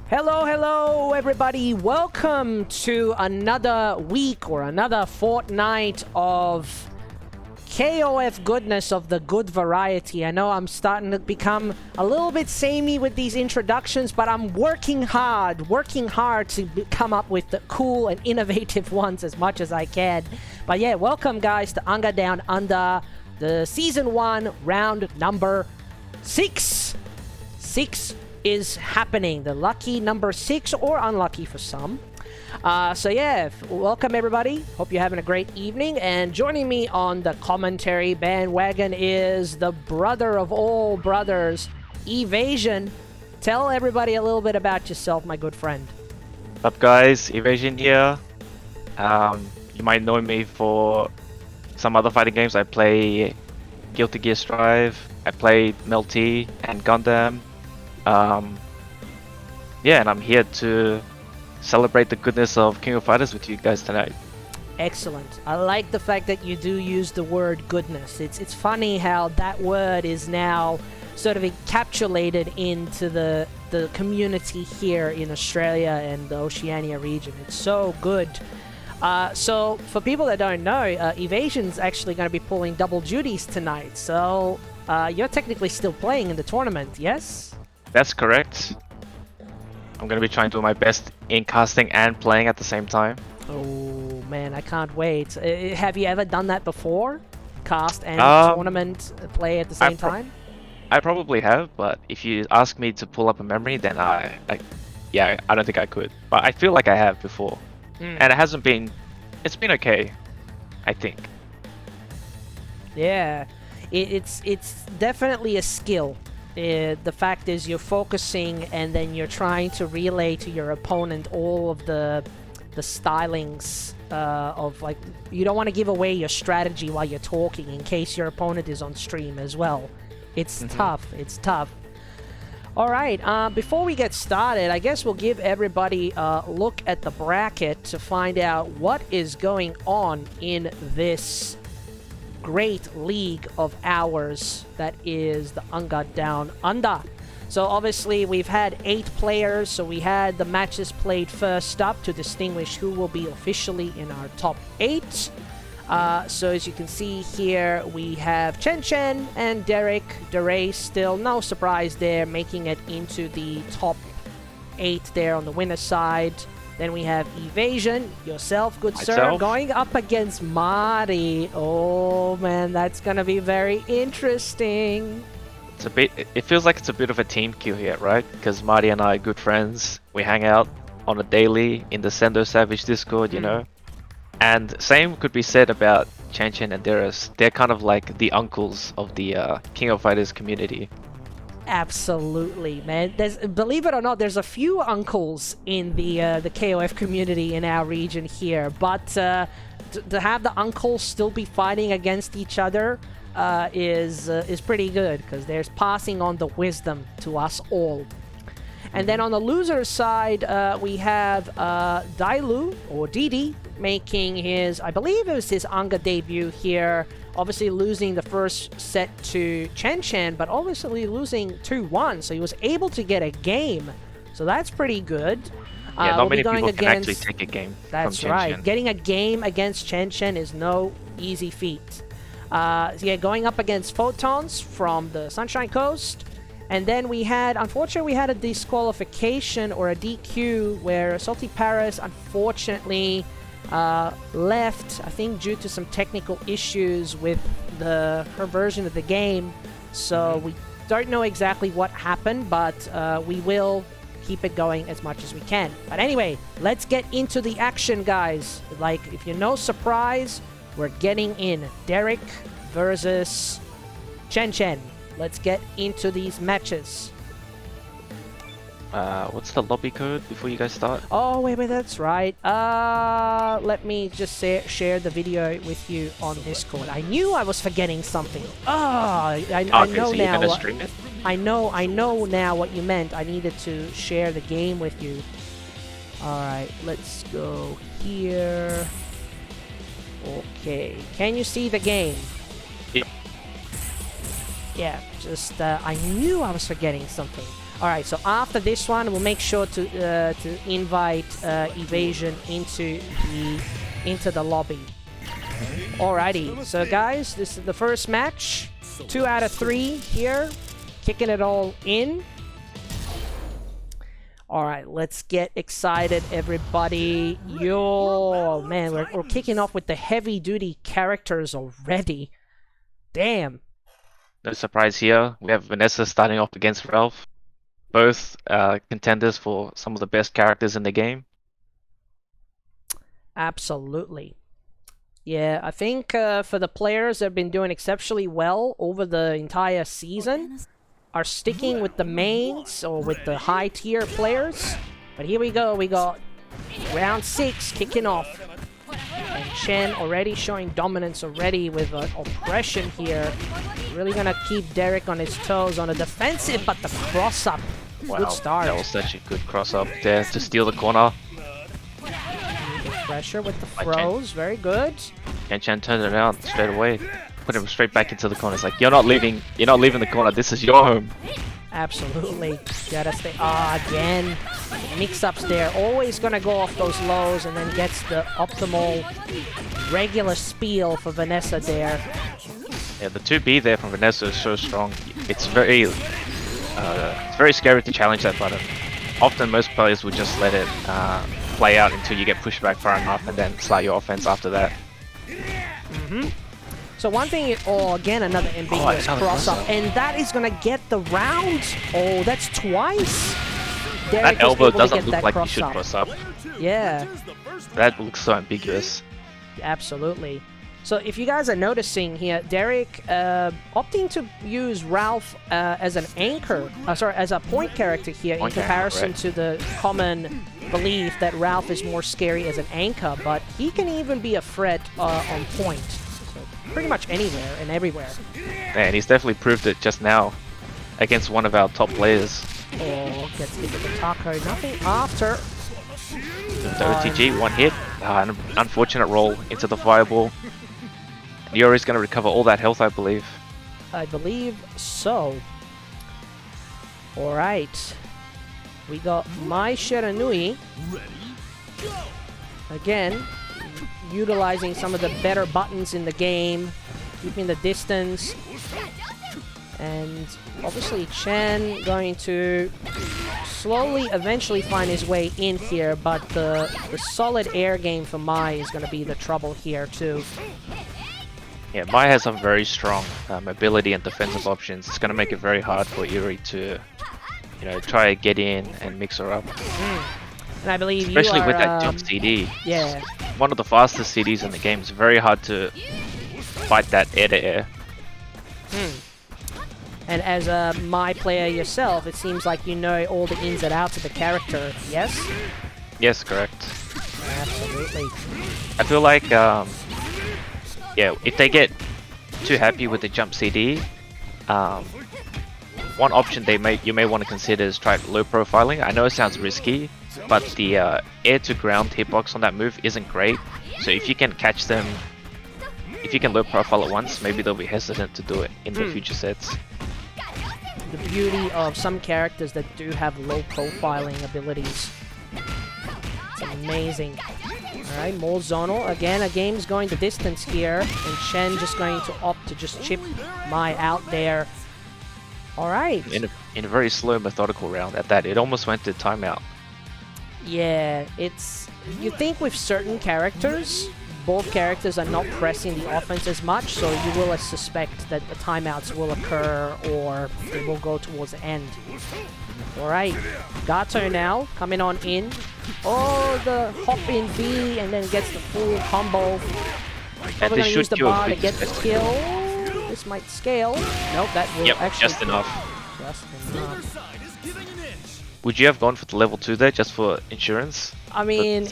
Hello, everybody. Welcome to another week or another fortnight of KOF goodness of the good variety. I know I'm starting to become a little bit samey with these introductions, but I'm working hard to come up with the cool and innovative ones as much as I can. But yeah, welcome guys to UNGA Down Under, the Season 1, round number 6. 6 is happening. The lucky number 6 or unlucky for some. So yeah, welcome everybody. Hope you're having a great evening. And joining me on the commentary bandwagon is the brother of all brothers, eveAZN. Tell everybody a little bit about yourself, my good friend. What's up guys, eveAZN here. You might know me for some other fighting games. I play Guilty Gear Strive, I play Melty and Gundam. Yeah, and I'm here to celebrate the goodness of King of Fighters with you guys tonight. Excellent. I like the fact that you do use the word goodness. It's funny how that word is now sort of encapsulated into the community here in Australia and the Oceania region. It's so good. So for people that don't know, eveAZN's actually going to be pulling double duties tonight. So you're technically still playing in the tournament, yes? That's correct. I'm going to be trying to do my best in casting and playing at the same time. Oh man, I can't wait. Have you ever done that before? Cast and tournament play at the same time? I probably have, but if you ask me to pull up a memory, then I don't think I could. But I feel like I have before. And it hasn't been... It's been okay, I think. Yeah, it's definitely a skill. The fact is you're focusing and then you're trying to relay to your opponent all of the stylings of, like, you don't want to give away your strategy while you're talking in case your opponent is on stream as well. It's tough. It's tough. All right, before we get started, I guess we'll give everybody a look at the bracket to find out what is going on in this great league of ours that is the UNGA Down Under. So obviously we've had 8 players, so we had the matches played first up to distinguish who will be officially in our top 8. So as you can see here, we have ChenChen and Derrace, still no surprise there, making it into the top 8 there on the winner's side. Then we have eveAZN, yourself, good sir, going up against Marty. Oh man, that's gonna be very interesting. It's a bit. It feels like it's a bit of a team kill here, right? Because Marty and I are good friends. We hang out on a daily in the Sendo Savage Discord, you know. And same could be said about ChenChen and Derrace. They're kind of like the uncles of the King of Fighters community. Absolutely, man. Believe it or not, there's a few uncles in the KOF community in our region here, but to have the uncles still be fighting against each other is pretty good, because there's passing on the wisdom to us all. And then on the loser side, we have Dailou, or Didi, making his, I believe it was his UNGA debut here. Obviously losing the first set to ChenChen, but obviously losing 2-1, so he was able to get a game. So that's pretty good. Yeah, not many people can actually take a game from ChenChen. That's right. Getting a game against ChenChen is no easy feat. So yeah, going up against Photons from the Sunshine Coast. And then we had, unfortunately, we had a disqualification or a DQ where SaltyParis, unfortunately, left, I think due to some technical issues with her version of the game. So we don't know exactly what happened, but we will keep it going as much as we can. But anyway, let's get into the action, guys. Like, if you're no surprise, we're getting in Derek versus ChenChen. Let's get into these matches. What's the lobby code before you guys start? Oh, wait, that's right. Let me just share the video with you on Discord. I knew I was forgetting something. I know now. You're gonna stream it? I know now what you meant. I needed to share the game with you. Alright, let's go here. Okay, can you see the game? Yeah. Yeah, just, I knew I was forgetting something. Alright, so after this one, we'll make sure to invite evasion into the lobby. Alrighty, so guys, this is the first match. 2 out of 3 here, kicking it all in. Alright, let's get excited, everybody. Yo, man, we're kicking off with the heavy-duty characters already. Damn. No surprise here. We have Vanessa starting off against Ralf. Both contenders for some of the best characters in the game. Absolutely. Yeah, I think for the players that have been doing exceptionally well over the entire season are sticking with the mains or with the high tier players. But here we go, we got round 6 kicking off. And Chen already showing dominance already with oppression here. Really gonna keep Derek on his toes on the defensive, but the cross up. Wow, good start. that was such a good cross up there to steal the corner. Pressure with the throws, very good. ChenChen turned it around straight away. Put him straight back into the corner. It's like, you're not leaving the corner, this is your home. Absolutely. Gotta stay. Again. Mix-ups there. Always gonna go off those lows and then gets the optimal regular spiel for Vanessa there. Yeah, the 2B there from Vanessa is so strong. It's very scary to challenge that button. Often most players would just let it play out until you get pushed back far enough and then start your offense after that. So one thing, again, another ambiguous cross-up, and that is gonna get the round. Oh, that's twice. Derek that elbow doesn't look that like you should cross up. Yeah. That looks so ambiguous. Absolutely. So if you guys are noticing here, Derek opting to use Ralf as an anchor, as a point character here in comparison to the common belief that Ralf is more scary as an anchor, but he can even be a threat on point. So pretty much anywhere and everywhere. Man, he's definitely proved it just now against one of our top players. Oh, gets hit with the taco. Nothing after. The OTG, one hit. An unfortunate roll into the fireball. Iori's going to recover all that health, I believe. I believe so. Alright. We got Mai Shiranui. Again, utilizing some of the better buttons in the game. Keeping the distance. And obviously Chen going to slowly eventually find his way in here, but the solid air game for Mai is going to be the trouble here too. Yeah, Mai has some very strong mobility and defensive options. It's going to make it very hard for Iori to, try to get in and mix her up. And I believe especially you are, with that jump CD. Yeah. One of the fastest CDs in the game. It's very hard to fight that air to air. And as a Mai player yourself, it seems like you know all the ins and outs of the character, yes? Yes, correct. Absolutely. I feel like, yeah, if they get too happy with the jump CD, one option you may want to consider is try low profiling. I know it sounds risky, but the air to ground hitbox on that move isn't great. So if you can catch them, if you can low profile at once, maybe they'll be hesitant to do it in the future sets. The beauty of some characters that do have low profiling abilities. It's amazing. Alright, more zonal. Again, a game's going the distance here, and Chen just going to opt to just chip Mai out there. Alright. In a very slow, methodical round at that. It almost went to timeout. Yeah, it's... You think with certain characters, both characters are not pressing the offense as much, so you will suspect that the timeouts will occur or they will go towards the end. Alright, Gato now coming on in. Oh, the hop in B and then gets the full combo. Probably gonna use the bar to get the kill. This might scale. Nope, that will actually... just enough. Just enough. Would you have gone for the level 2 there just for insurance? I mean,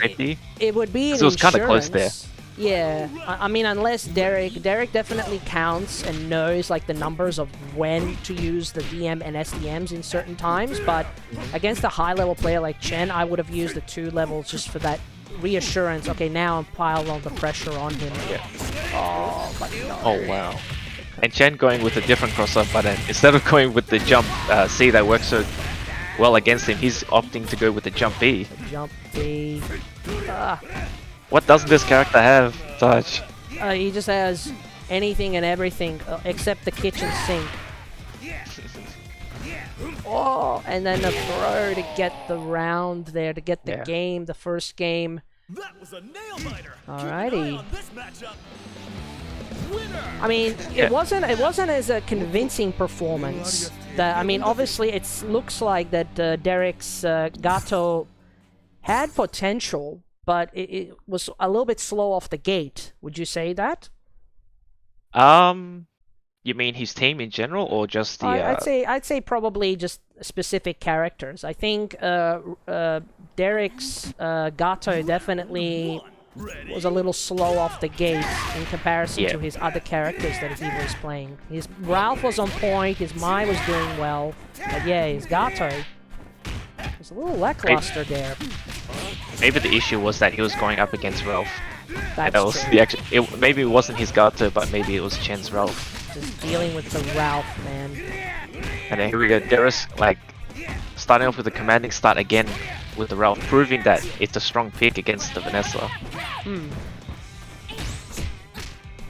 it would be an it was kind of close there. Yeah, I mean, unless Derek definitely counts and knows like the numbers of when to use the DM and SDMs in certain times, but against a high-level player like Chen, I would have used the 2 levels just for that reassurance. Okay, now I'm piling all the pressure on him. Yeah. Oh, but no. Oh, wow. And Chen going with a different cross-up button. Instead of going with the jump C that works so well against him. He's opting to go with the jump B. Jump B. Ah. What doesn't this character have, Taj? He just has anything and everything except the kitchen sink. Oh, and then a throw to get the round there, to get the game, the first game. That was a nail biter. Alrighty. I mean, it wasn't as a convincing performance. That, I mean, obviously it looks like that Derrace's Gato had potential, but it was a little bit slow off the gate. Would you say that? You mean his team in general, or just the? I'd say probably just specific characters. I think Derrace's Gato definitely was a little slow off the gate in comparison to his other characters that he was playing. His Ralf was on point, his Mai was doing well, but yeah, his Gato was a little lackluster there. Maybe the issue was that he was going up against Ralf. That's that was true. the actual. Maybe it wasn't his Gato, but maybe it was Chen's Ralf. Just dealing with the Ralf, man. And then here we go, Derrace, like, starting off with a commanding start again with the Ralf, proving that it's a strong pick against the Vanessa.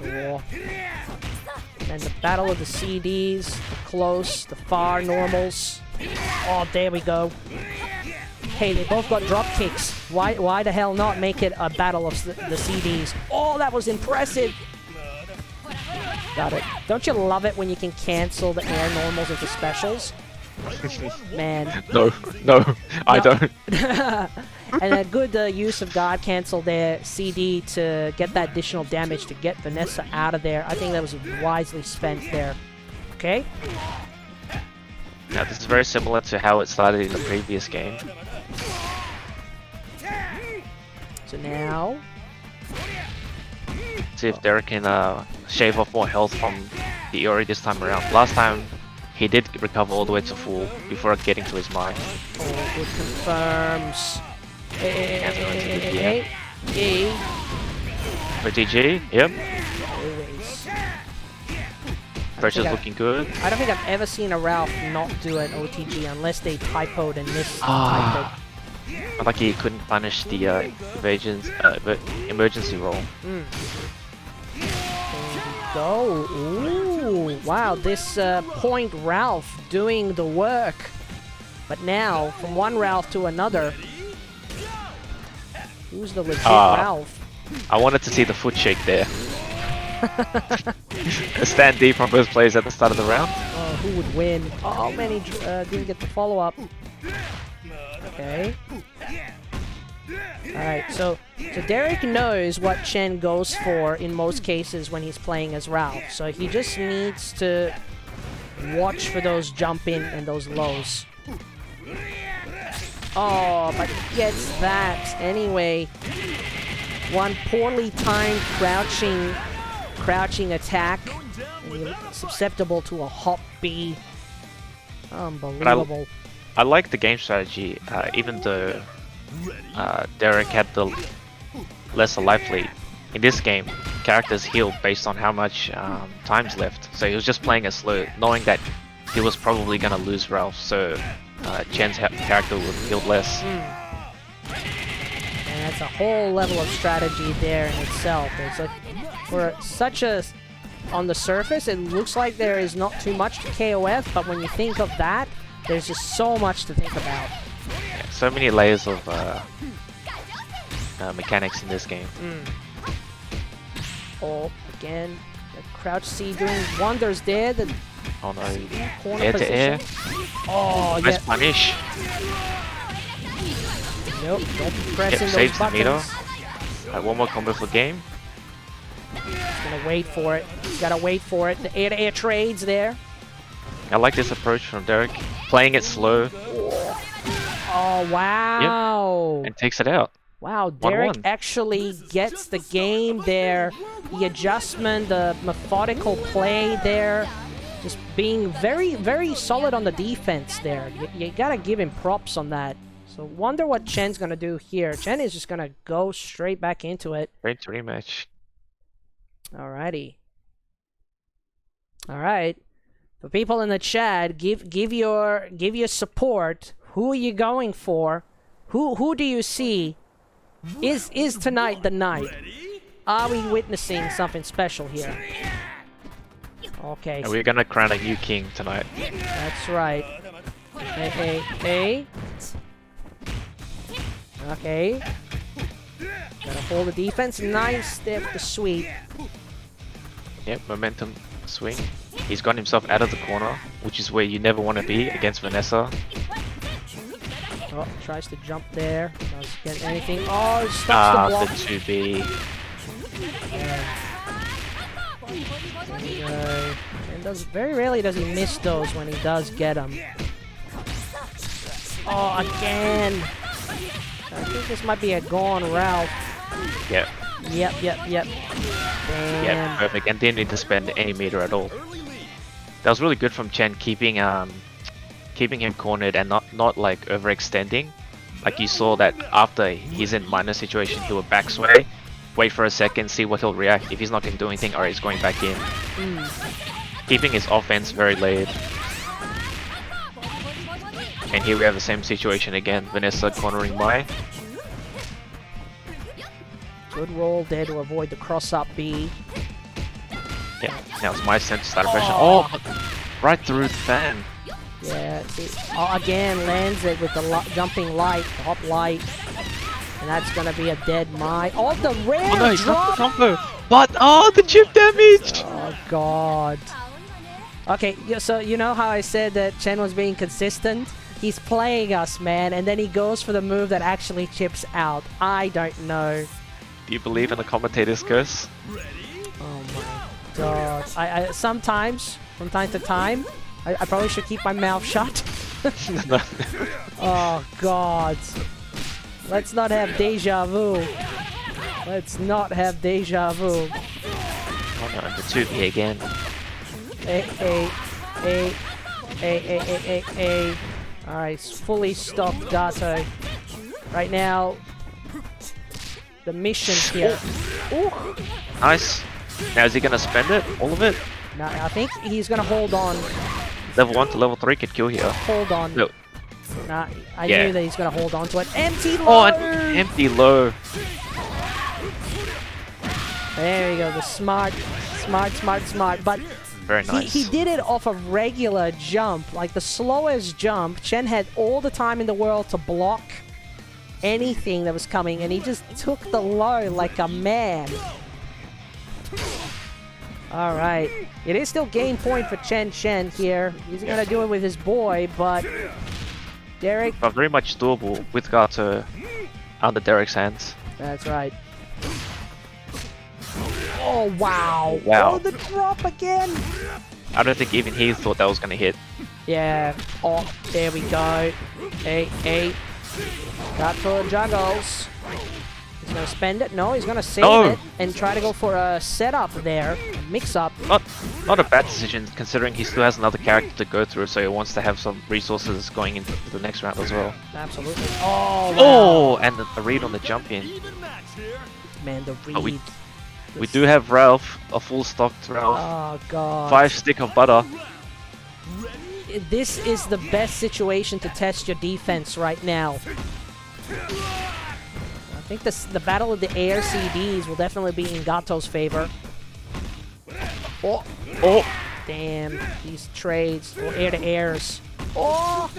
Oh. And the battle of the CDs, the close, the far normals. Oh, there we go. Hey, they both got drop kicks. Why the hell not make it a battle of the CDs? Oh, that was impressive. Got it. Don't you love it when you can cancel the air normals into specials? Man. No, I don't. And a good use of God cancel their CD to get that additional damage to get Vanessa out of there. I think that was wisely spent there. Okay? Now this is very similar to how it started in the previous game. So now... See if Derek can shave off more health from the Iori this time around. Last time, he did recover all the way to full before getting to his mind. Oh, good confirms. Hey. OTG, yep. Always. Pressure's looking good. I don't think I've ever seen a Ralf not do an OTG unless they typoed and mistyped. Unlucky he couldn't punish the emergency roll. There we go. Ooh, wow, this point Ralf doing the work. But now, from one Ralf to another, who's the legit Ralf? I wanted to see the foot shake there. A stand deep from both players at the start of the round. Oh, who would win? Oh man, he didn't get the follow-up. Okay. Alright, so Derek knows what Chen goes for in most cases when he's playing as Ralf. So he just needs to watch for those jump in and those lows. Oh, but he gets that anyway. One poorly timed crouching attack. And you're susceptible to a hop B. Unbelievable. I like the game strategy, even though Derek had the lesser life lead. In this game, characters healed based on how much time's left. So he was just playing it slow, knowing that he was probably gonna lose Ralf, so Chen's character would heal less. And that's a whole level of strategy there in itself. It's like, for such a... On the surface, it looks like there is not too much to KOF, but when you think of that, there's just so much to think about. Yeah, so many layers of mechanics in this game. Oh, again, the crouch C doing wonders there. The Oh no, corner air position. to air. Oh, Nice yeah. punish. Nope, don't be pressing those saves the meter. buttons. One more combo for game. Just gonna wait for it. Gotta wait for it. The air-to-air trades there. I like this approach from Derek. Playing it slow Oh, wow. and takes it out. Wow, Derek 1-1. actually gets the game there. The adjustment, the methodical play there. Just being very, very solid on the defense there. You gotta give him props on that. So wonder what Chen's gonna do here. Chen is just gonna go straight back into it. Great rematch. Alrighty. Alright. For people in the chat, give your support. Who are you going for? Who do you see? Is tonight the night? Are we witnessing something special here? Okay. And we're gonna crown a new king tonight. That's right. Hey. Okay. Gotta hold the defense. Nice step to sweep. Yep, momentum swing. He's got himself out of the corner, which is where you never want to be against Vanessa. Oh, tries to jump there. Doesn't get anything. Oh, stops the block. The 2B. And very rarely does he miss those when he does get them. Oh, again! I think this might be a gone Ralf. Yep. Yep. Damn. Yep, perfect. And didn't need to spend any meter at all. That was really good from Chen, keeping him cornered and not like overextending. Like you saw that after he's in minor situation, he will back sway, wait for a second, see what he'll react. If he's not going to do anything, alright, he's going back in. Keeping his offense very laid. And here we have the same situation again. Vanessa cornering Mai. Good roll there to avoid the cross-up B. Yeah, now it's my sense to start pressure. Oh, right through the fan. Yeah, see, again lands it with the jumping light, the hop light. And that's gonna be a dead Mai. Oh, the rare drop! Combo. But, the chip damage! Oh, God. Okay, so you know how I said that Chen was being consistent? He's playing us, man, and then he goes for the move that actually chips out. I don't know. Do you believe in the commentator's curse? Oh my god. I sometimes, from time to time, I probably should keep my mouth shut. Oh god. Let's not have deja vu. Let's not have deja vu. Oh no, the 2B again. Alright, fully stocked Gato. Right now, the mission here. Ooh. Nice. Now is he gonna spend it? All of it? No, I think he's gonna hold on. Level 1 to level 3 could kill here. Hold on. No. Nah, I knew that he's gonna hold on to it. Empty low! Oh, an empty low. There we go, the smart. But very nice. He did it off a regular jump, like the slowest jump. Chen had all the time in the world to block anything that was coming, and he just took the low like a man. Alright, it is still game point for ChenChen here. He's gonna do it with his boy, but Derek... But very much doable with Gato under Derek's hands. That's right. Oh, wow. Wow. Oh, the drop again. I don't think even he thought that was gonna hit. Yeah. Oh, there we go. Hey. Gato juggles. He's gonna spend it. No, he's gonna save it and try to go for a setup there. Mix up. Not a bad decision considering he still has another character to go through, so he wants to have some resources going into the next round as well. Absolutely. Oh, wow. Oh, and the read on the jump in. Man, the read. We do have Ralf, a full stocked Ralf. Oh god. 5 stick of butter. This is the best situation to test your defense right now. I think the battle of the air CDs will definitely be in Gato's favor. Oh! Damn, these trades, or air to airs. Oh!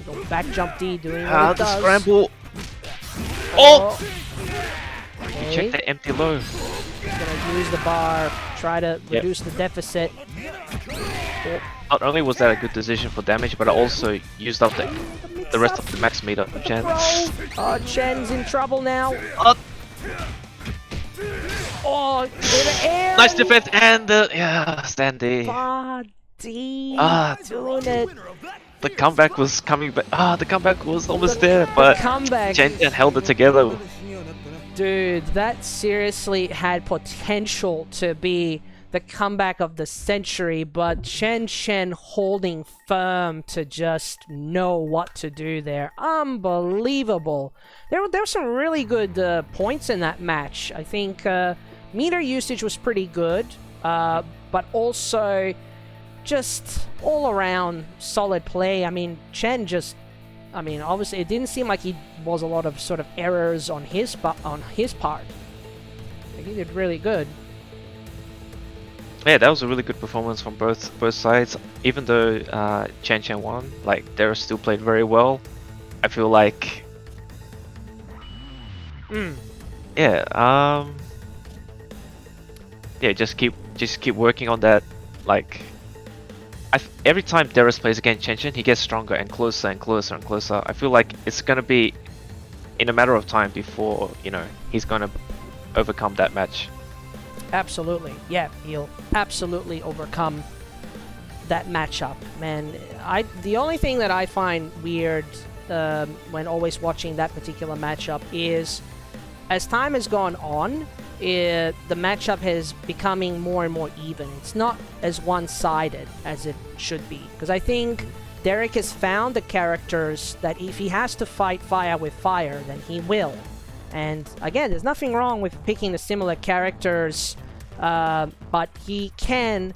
Go back jump D doing what it does. Scramble. Oh! Okay. Check the empty low. He's gonna use the bar, try to reduce the deficit. Oh. Not only was that a good decision for damage, but I also used up the rest of the max meter for Chen. Oh, Chen's in trouble now. Oh, in the air. Nice defense and standy. Doing it. The comeback was coming back. The comeback was almost there, but ChenChen held it together. Dude, that seriously had potential to be the comeback of the century, but ChenChen holding firm to just know what to do there. Unbelievable. There were some really good points in that match. I think meter usage was pretty good, but also just all around solid play. I mean, Chen just, I mean, obviously it didn't seem like he was a lot of sort of errors on his part. He did really good. Yeah, that was a really good performance from both sides. Even though ChenChen won, like Derrace still played very well. I feel like, yeah, just keep working on that. Like, every time Derrace plays against ChenChen, he gets stronger and closer and closer and closer. I feel like it's gonna be in a matter of time before, you know, he's gonna overcome that match. Absolutely, yeah, he'll absolutely overcome that matchup, man. The only thing that I find weird when always watching that particular matchup is, as time has gone on, the matchup is becoming more and more even. It's not as one-sided as it should be, because I think Derek has found the characters that if he has to fight fire with fire, then he will. And again, there's nothing wrong with picking the similar characters, but he can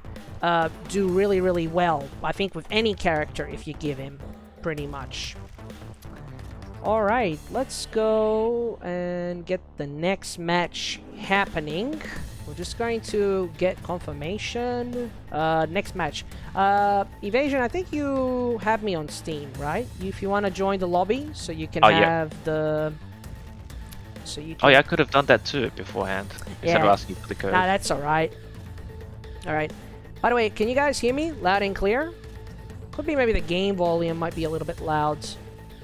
do really, really well, I think, with any character if you give him, pretty much. Alright, let's go and get the next match happening. We're just going to get confirmation. Next match. eveAZN, I think you have me on Steam, right? If you want to join the lobby, so you can have the... So you can... Oh yeah, I could have done that too beforehand, instead of asking for the code. Nah, that's alright. Alright. By the way, can you guys hear me loud and clear? Could be maybe the game volume might be a little bit loud,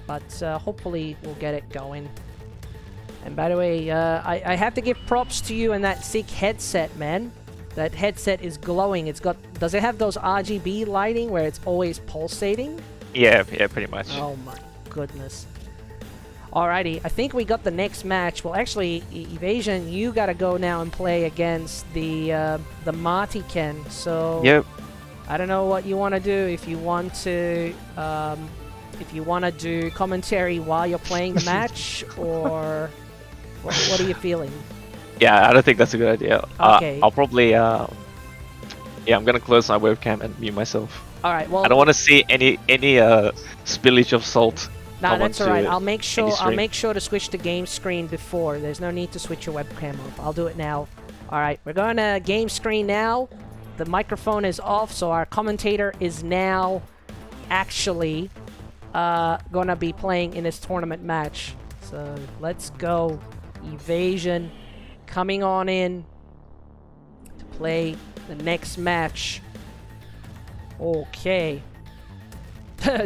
but hopefully we'll get it going. And by the way, I have to give props to you and that sick headset, man. That headset is glowing. It's got... Does it have those RGB lighting where it's always pulsating? Yeah, pretty much. Oh my goodness. Alrighty, I think we got the next match. Well, actually, eveAZN, you gotta go now and play against the Martyken. So yep. I don't know what you want to do. If you want to do commentary while you're playing the match, or what are you feeling? Yeah, I don't think that's a good idea. Okay. I'll probably yeah, I'm gonna close my webcam and mute myself. All right. Well, I don't want to see any spillage of salt. Nah, that's alright. I'll make sure to switch the game screen before. There's no need to switch your webcam off. I'll do it now. Alright, we're going to game screen now. The microphone is off, so our commentator is now actually gonna be playing in this tournament match. So let's go. eveAZN coming on in to play the next match. Okay.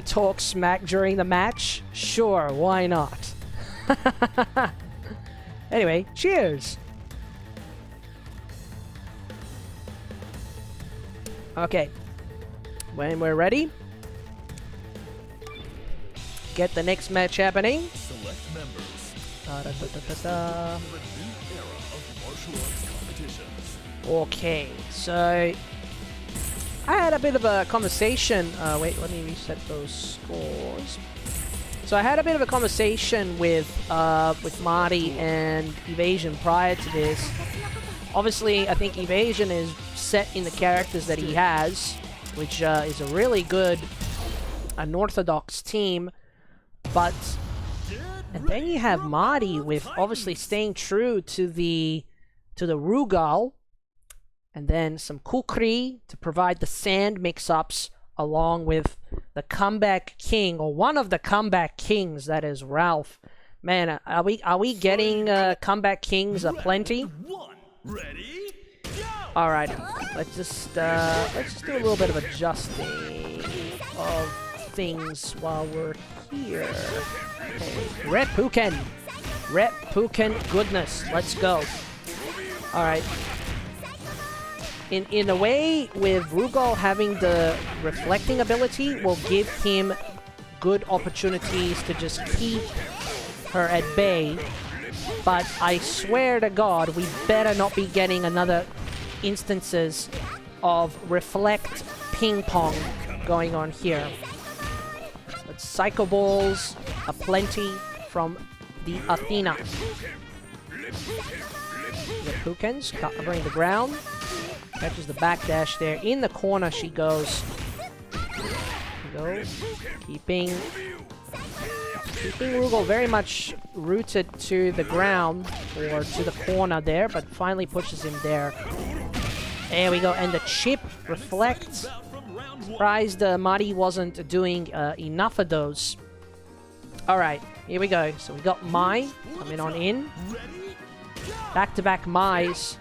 Talk smack during the match? Sure, why not? Anyway, cheers! Okay. When we're ready, get the next match happening. Select members. A new era of martial arts competitions. Okay, so I had a bit of a conversation. Wait, let me reset those scores. So I had a bit of a conversation with Marty and eveAZN prior to this. Obviously, I think eveAZN is set in the characters that he has, which is a really good, unorthodox team. But and then you have Marty with obviously staying true to the Rugal. And then some Kukri to provide the sand mix-ups, along with the comeback king, or one of the comeback kings, that is Ralf. Man, are we getting comeback kings aplenty? Ready? Go! All right, let's just do a little bit of adjusting of things while we're here. Okay. Rep Puken goodness, let's go. All right. In a way, with Rugal having the reflecting ability, will give him good opportunities to just keep her at bay. But I swear to God, we better not be getting another instances of reflect ping pong going on here. But Psycho Balls aplenty from the Athena. The Pukens covering the ground. Catches the backdash there. In the corner she goes. Go. Keeping Rugal very much rooted to the ground, or to the corner there, but finally pushes him there. There we go, and the chip reflects. Surprised Marty wasn't doing enough of those. Alright, here we go. So we got Mai coming on in. Back-to-back Mai's.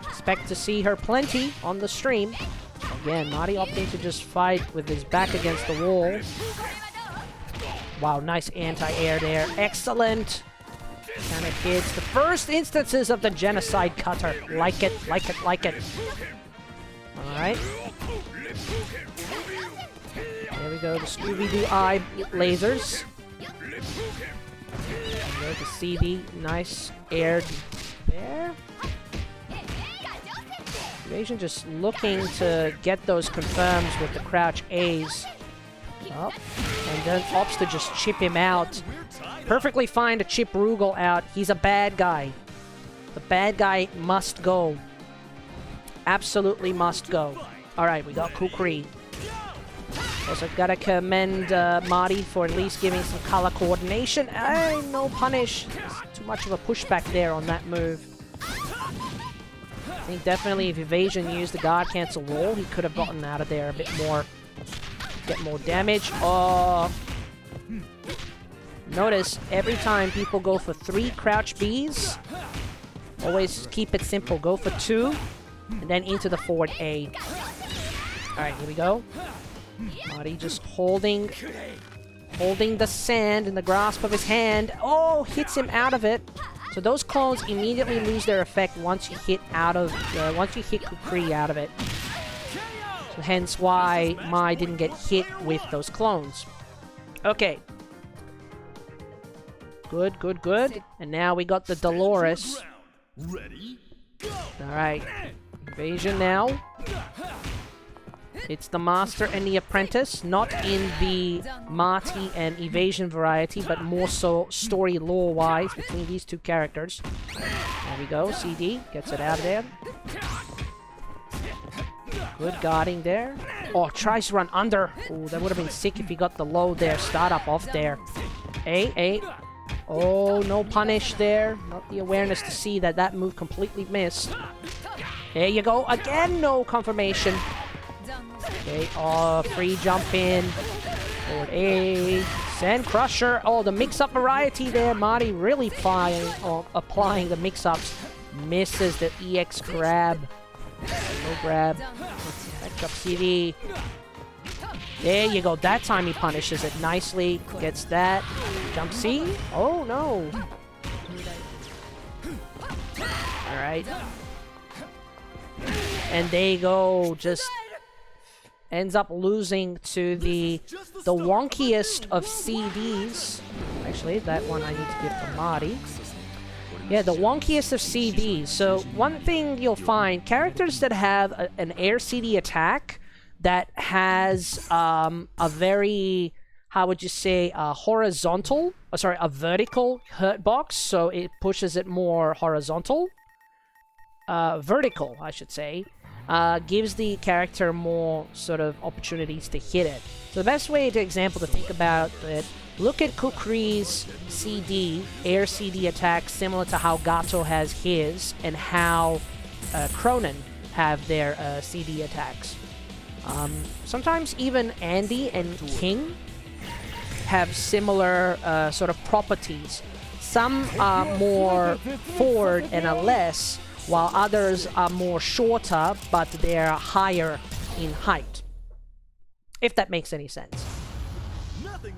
Expect to see her plenty on the stream. Again, Marty opting to just fight with his back against the wall. Wow, nice anti-air there. Excellent! Kind of hits the first instances of the genocide cutter. Like it, like it, like it. Alright. There we go, the Scooby-Doo eye lasers. There we go, the CD. Nice aired there. evaZN just looking to get those confirms with the crouch A's. Oh, and then opts to just chip him out. Perfectly fine to chip Rugal out. He's a bad guy. The bad guy must go. Absolutely must go. Alright, we got Kukri. Also gotta commend Marty for at least giving some color coordination. No punish. There's too much of a pushback there on that move. I think definitely if evaZN used the guard cancel wall, he could have gotten out of there a bit more. Get more damage. Oh. Notice, every time people go for 3 crouch Bs, always keep it simple. Go for 2, and then into the forward A. Alright, here we go. Marty just holding the sand in the grasp of his hand. Oh, hits him out of it. So those clones immediately lose their effect once you hit Kukri out of it. So hence why Mai didn't get hit with those clones. Okay. Good, good, good. And now we got the Dolores. Alright. evaZN now. It's the Master and the Apprentice, not in the Marty and evaZN variety, but more so story lore-wise between these two characters. There we go, CD gets it out of there. Good guarding there. Oh, tries to run under. Oh, that would have been sick if he got the low there. Startup off there. A. Oh, no punish there. Not the awareness to see that that move completely missed. There you go. Again, no confirmation. Okay, oh, free jump in. Forward A. Sand Crusher. Oh, the mix-up variety there. Marty really applying the mix-ups. Misses the EX grab. No grab. Back up CD. There you go. That time he punishes it nicely. Gets that. Jump C. Oh, no. Alright. And there you go. Just ends up losing to the wonkiest of CDs. Actually, that one I need to give to Marty. Yeah, the wonkiest of CDs. So one thing you'll find, characters that have an air CD attack that has a very, how would you say, a vertical hurt box, so it pushes it more horizontal. Vertical, I should say. Gives the character more sort of opportunities to hit it. So the best way to think about it, look at Kukri's CD, air CD attack, similar to how Gato has his, and how Cronin have their CD attacks. Sometimes even Andy and King have similar sort of properties. Some are more forward and are less, while others are more shorter, but they're higher in height. If that makes any sense.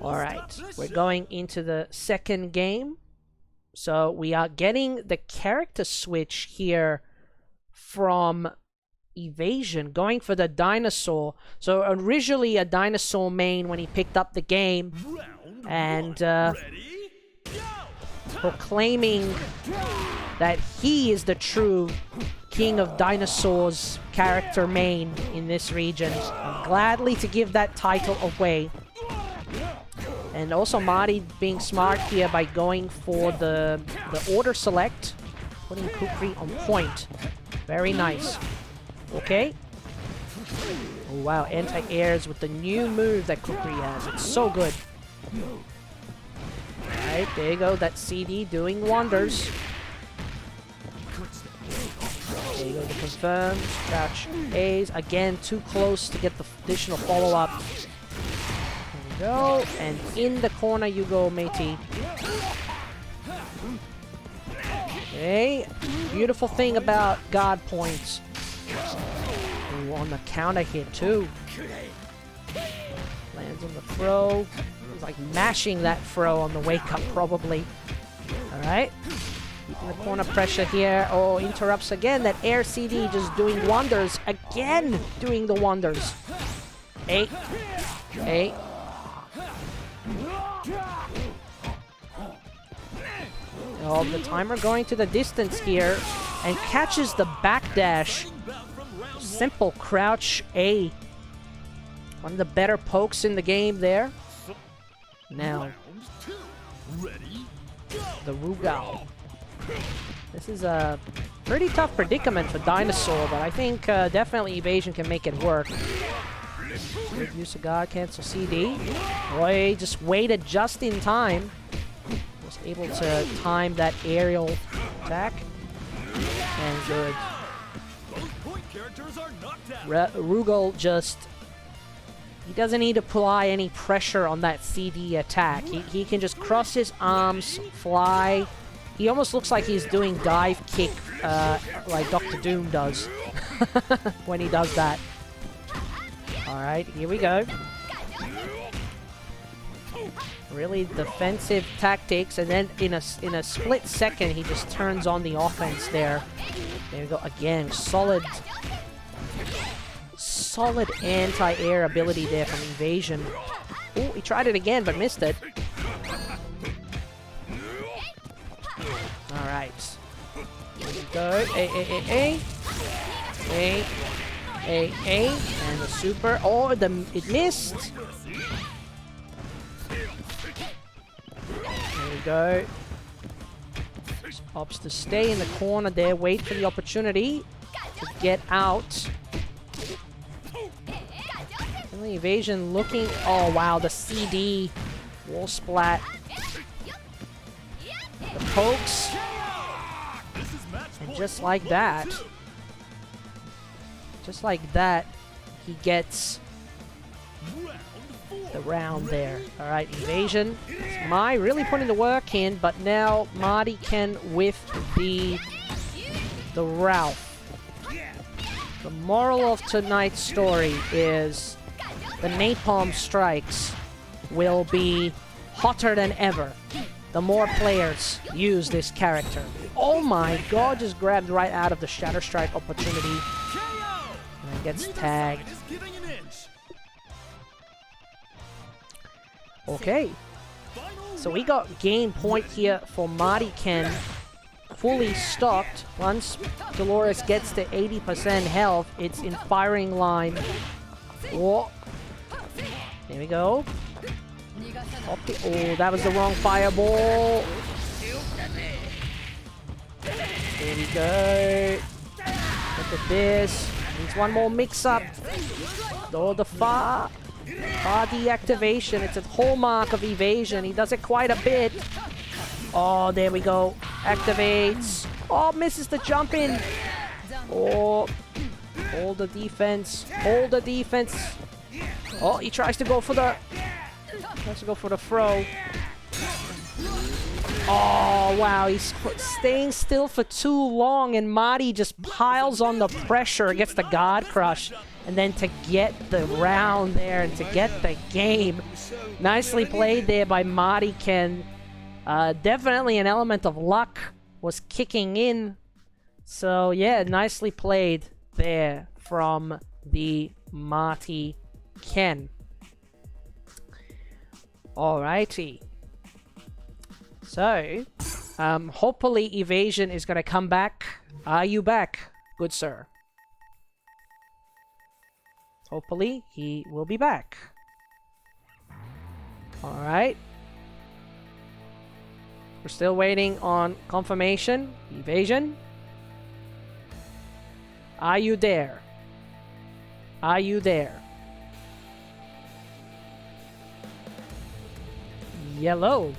Alright, we're going into the second game. So we are getting the character switch here from evaZN, going for the Dinosaur. So originally a Dinosaur main when he picked up the game, and proclaiming that he is the true King of Dinosaurs character main in this region. I'm gladly to give that title away. And also Marty being smart here by going for the order select, putting Kukri on point. Very nice. Okay. Oh wow, anti-airs with the new move that Kukri has. It's so good. Alright, there you go. That CD doing wonders. There you go, the confirms. Crouch A's. Again, too close to get the additional follow-up. There we go. And in the corner you go, matey. Okay. Beautiful thing about guard points. Ooh, on the counter hit too. Lands on the throw. It's like mashing that throw on the wake up probably. Alright. Keeping the corner pressure here. Oh, interrupts again. That air CD just doing wonders. Again doing the wonders. 8. 8. Oh, the timer going to the distance here. And catches the backdash. Simple crouch A. One of the better pokes in the game there. Now, the Rugal. This is a pretty tough predicament for Dinosaur, but I think definitely evasion can make it work. Good use of guard, cancel CD. Boy, just waited just in time. Was able to time that aerial attack. And good. Rugal just... He doesn't need to apply any pressure on that CD attack. He can just cross his arms, fly. He almost looks like he's doing dive kick like Dr. Doom does when he does that. Alright, here we go. Really defensive tactics, and then in a split second he just turns on the offense there. There we go again. Solid anti-air ability there from evasion. Oh, he tried it again but missed it. Alright. Here we go. A. And the super. Oh, it missed. There we go. Just opts to stay in the corner there. Wait for the opportunity to get out. Evasion looking... Oh, wow. The CD. Wall splat. The pokes. And just like that... Just like that, he gets the round there. Alright, evasion. It's Mai really putting the work in, but now Martyken with the Ralf. The moral of tonight's story is the napalm strikes will be hotter than ever the more players use this character. Oh my god, just grabbed right out of the Shatter Strike opportunity. And gets tagged. Okay. So we got game point here for Martyken. Fully stocked. Once Dolores gets to 80% health, it's in firing line. Whoa. There we go. Oh, that was the wrong fireball. There we go. Look at this. Needs one more mix-up. Oh, the far deactivation. It's a hallmark of evasion. He does it quite a bit. Oh, there we go. Activates. Oh, misses the jump in. Oh, hold the defense. Hold the defense. Oh, he tries to go for the... throw. Oh, wow. He's staying still for too long, and Marty just piles on the pressure, gets the guard crush, and then to get the round there and to get the game. Nicely played there by Martyken. Definitely an element of luck was kicking in. So, yeah, nicely played there from the Martyken. Alrighty. So, hopefully evasion is going to come back. Are you back, good sir? Hopefully he will be back. Alright. We're still waiting on confirmation. Evasion. Are you there? Are you there? Yellow.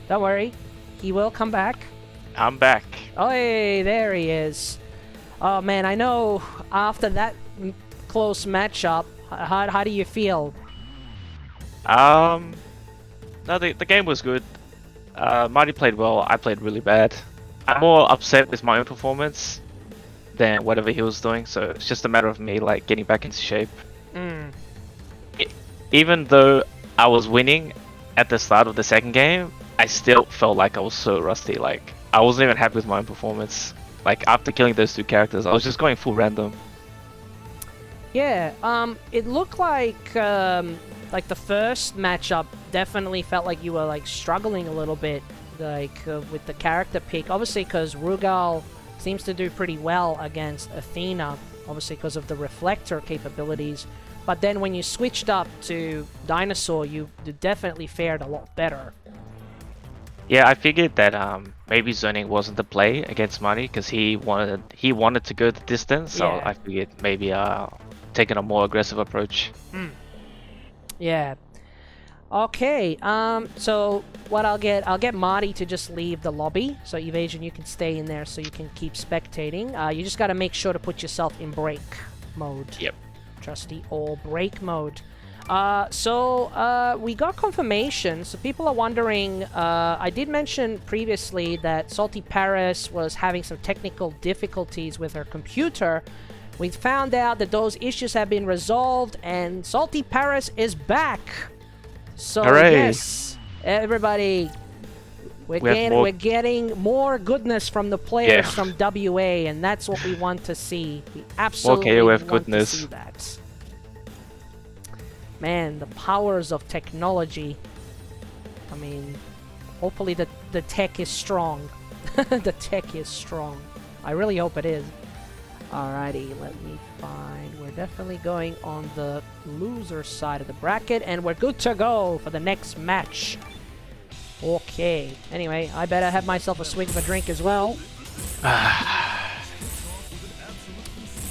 Don't worry. He will come back. I'm back. Oh, hey, there he is. Oh, man, I know after that close matchup, how do you feel? No, the game was good. Marty played well. I played really bad. I'm more upset with my own performance than whatever he was doing. So it's just a matter of me like getting back into shape. Even though I was winning at the start of the second game, I still felt like I was so rusty. Like I wasn't even happy with my own performance. Like after killing those two characters, I was just going full random. Yeah. It looked like the first matchup definitely felt like you were like struggling a little bit, like with the character pick. Obviously, because Rugal seems to do pretty well against Athena, obviously because of the reflector capabilities. But then when you switched up to Dinosaur, you definitely fared a lot better. Yeah, I figured that maybe zoning wasn't the play against Marty because he wanted to go the distance. So Yeah. I figured maybe taking a more aggressive approach. Yeah. Okay. So what I'll get Marty to just leave the lobby. So evasion, you can stay in there so you can keep spectating. You just got to make sure to put yourself in break mode. Yep. Trusty or break mode. We got confirmation. So people are wondering. I did mention previously that SaltyParis was having some technical difficulties with her computer. We found out that those issues have been resolved, and SaltyParis is back. So Hooray. yes, everybody, we're getting more goodness from the players from WA, and that's what we want to see. We absolutely want to see that. Man, the powers of technology. I mean, hopefully the tech is strong. The tech is strong. I really hope it is. Alrighty, let me find. We're definitely going on the loser side of the bracket, and we're good to go for the next match. Okay. Anyway, I better have myself a swig of a drink as well.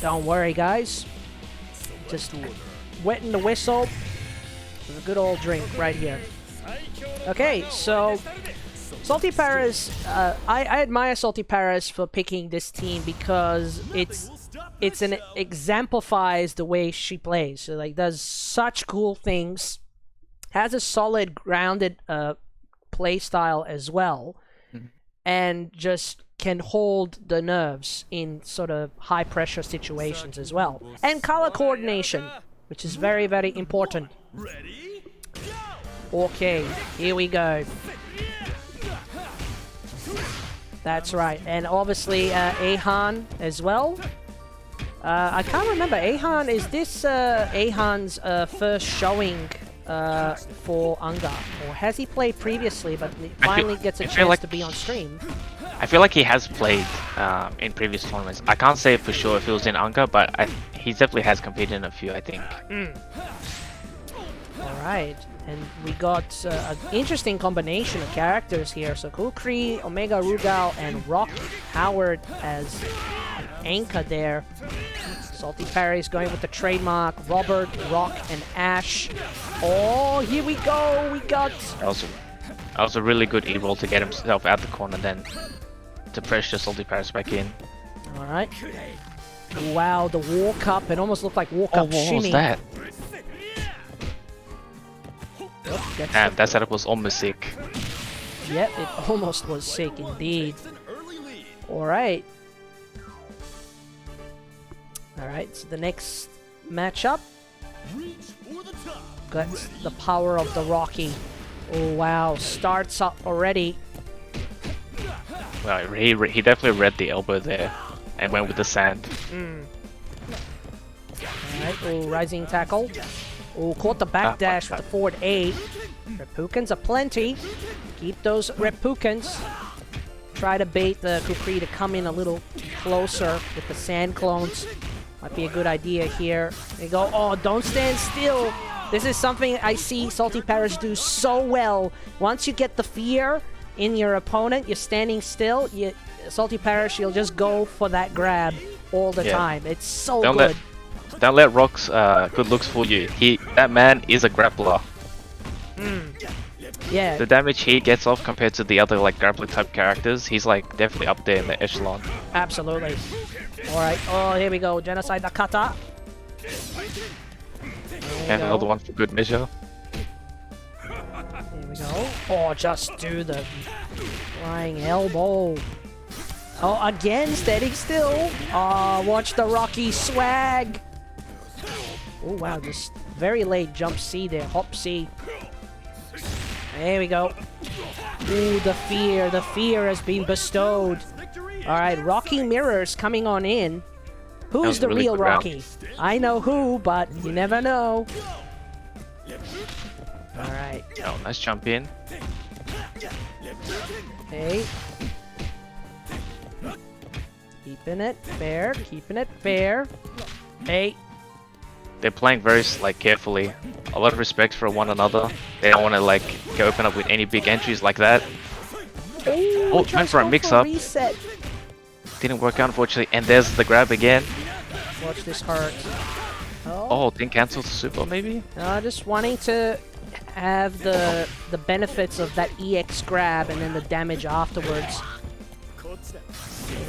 Don't worry, guys. Just wetting the whistle with a good old drink right here. Okay, so SaltyParis, I admire SaltyParis for picking this team because it exemplifies the way she plays. So like does such cool things, has a solid grounded play style as well, and just can hold the nerves in sort of high pressure situations as well. And color coordination, which is very, very important. Okay, here we go. That's right, and obviously Aehan as well. I can't remember, Aehan, is this Aehan's first showing for UNGA? Or has he played previously but finally gets a chance to be on stream? I feel like he has played in previous tournaments. I can't say for sure if it was in UNGA, but he definitely has competed in a few, I think. Alright, and we got an interesting combination of characters here. So Kukri, Omega Rugal, and Rock Howard as an anchor there. SaltyParis going with the trademark Robert, Rock, and Ash. Oh, here we go! We got... That was a really good E-roll to get himself out the corner, then to pressure SaltyParis back in. Alright. Wow, the walk up, it almost looked like walk up shimmy. What was that? Yep, Damn, that setup was almost sick. Yep, it almost was sick indeed. Alright. Alright, so the next matchup. Got the power of the Rocky. Oh wow, starts up already. Well, he definitely read the elbow there and went with the sand. Alright, oh, rising tackle. Oh, caught the backdash with the forward 8. Repukins aplenty. Keep those Repukins. Try to bait the Kukri to come in a little closer with the sand clones. Might be a good idea here. There you go. Oh, don't stand still. This is something I see SaltyParis do so well. Once you get the fear in your opponent, you're standing still. SaltyParis, you'll just go for that grab all the time. It's so good. Don't let Rock's good looks fool you. That man is a grappler. Yeah. The damage he gets off compared to the other like grappler type characters, he's like definitely up there in the echelon. Absolutely. Alright, oh, here we go. Genocide the kata. And another one for good measure. Here we go. Oh, just do the flying elbow. Oh, again, steady still. Oh, watch the Rocky swag. Oh, wow, just very late jump C there. Hop C. There we go. Ooh, the fear. The fear has been bestowed. Alright, Rocky Mirrors coming on in. Who's the really real good round. Rocky? I know who, but you never know. Alright. Oh, nice jump in. Hey. Keeping it fair. Keeping it fair. Hey. They're playing very like carefully. A lot of respect for one another. They don't want to like go open up with any big entries like that. Oh, went for a mix-up. Reset. Didn't work out unfortunately. And there's the grab again. Watch this hurt. Oh, didn't cancel the super maybe? Just wanting to have the benefits of that EX grab and then the damage afterwards.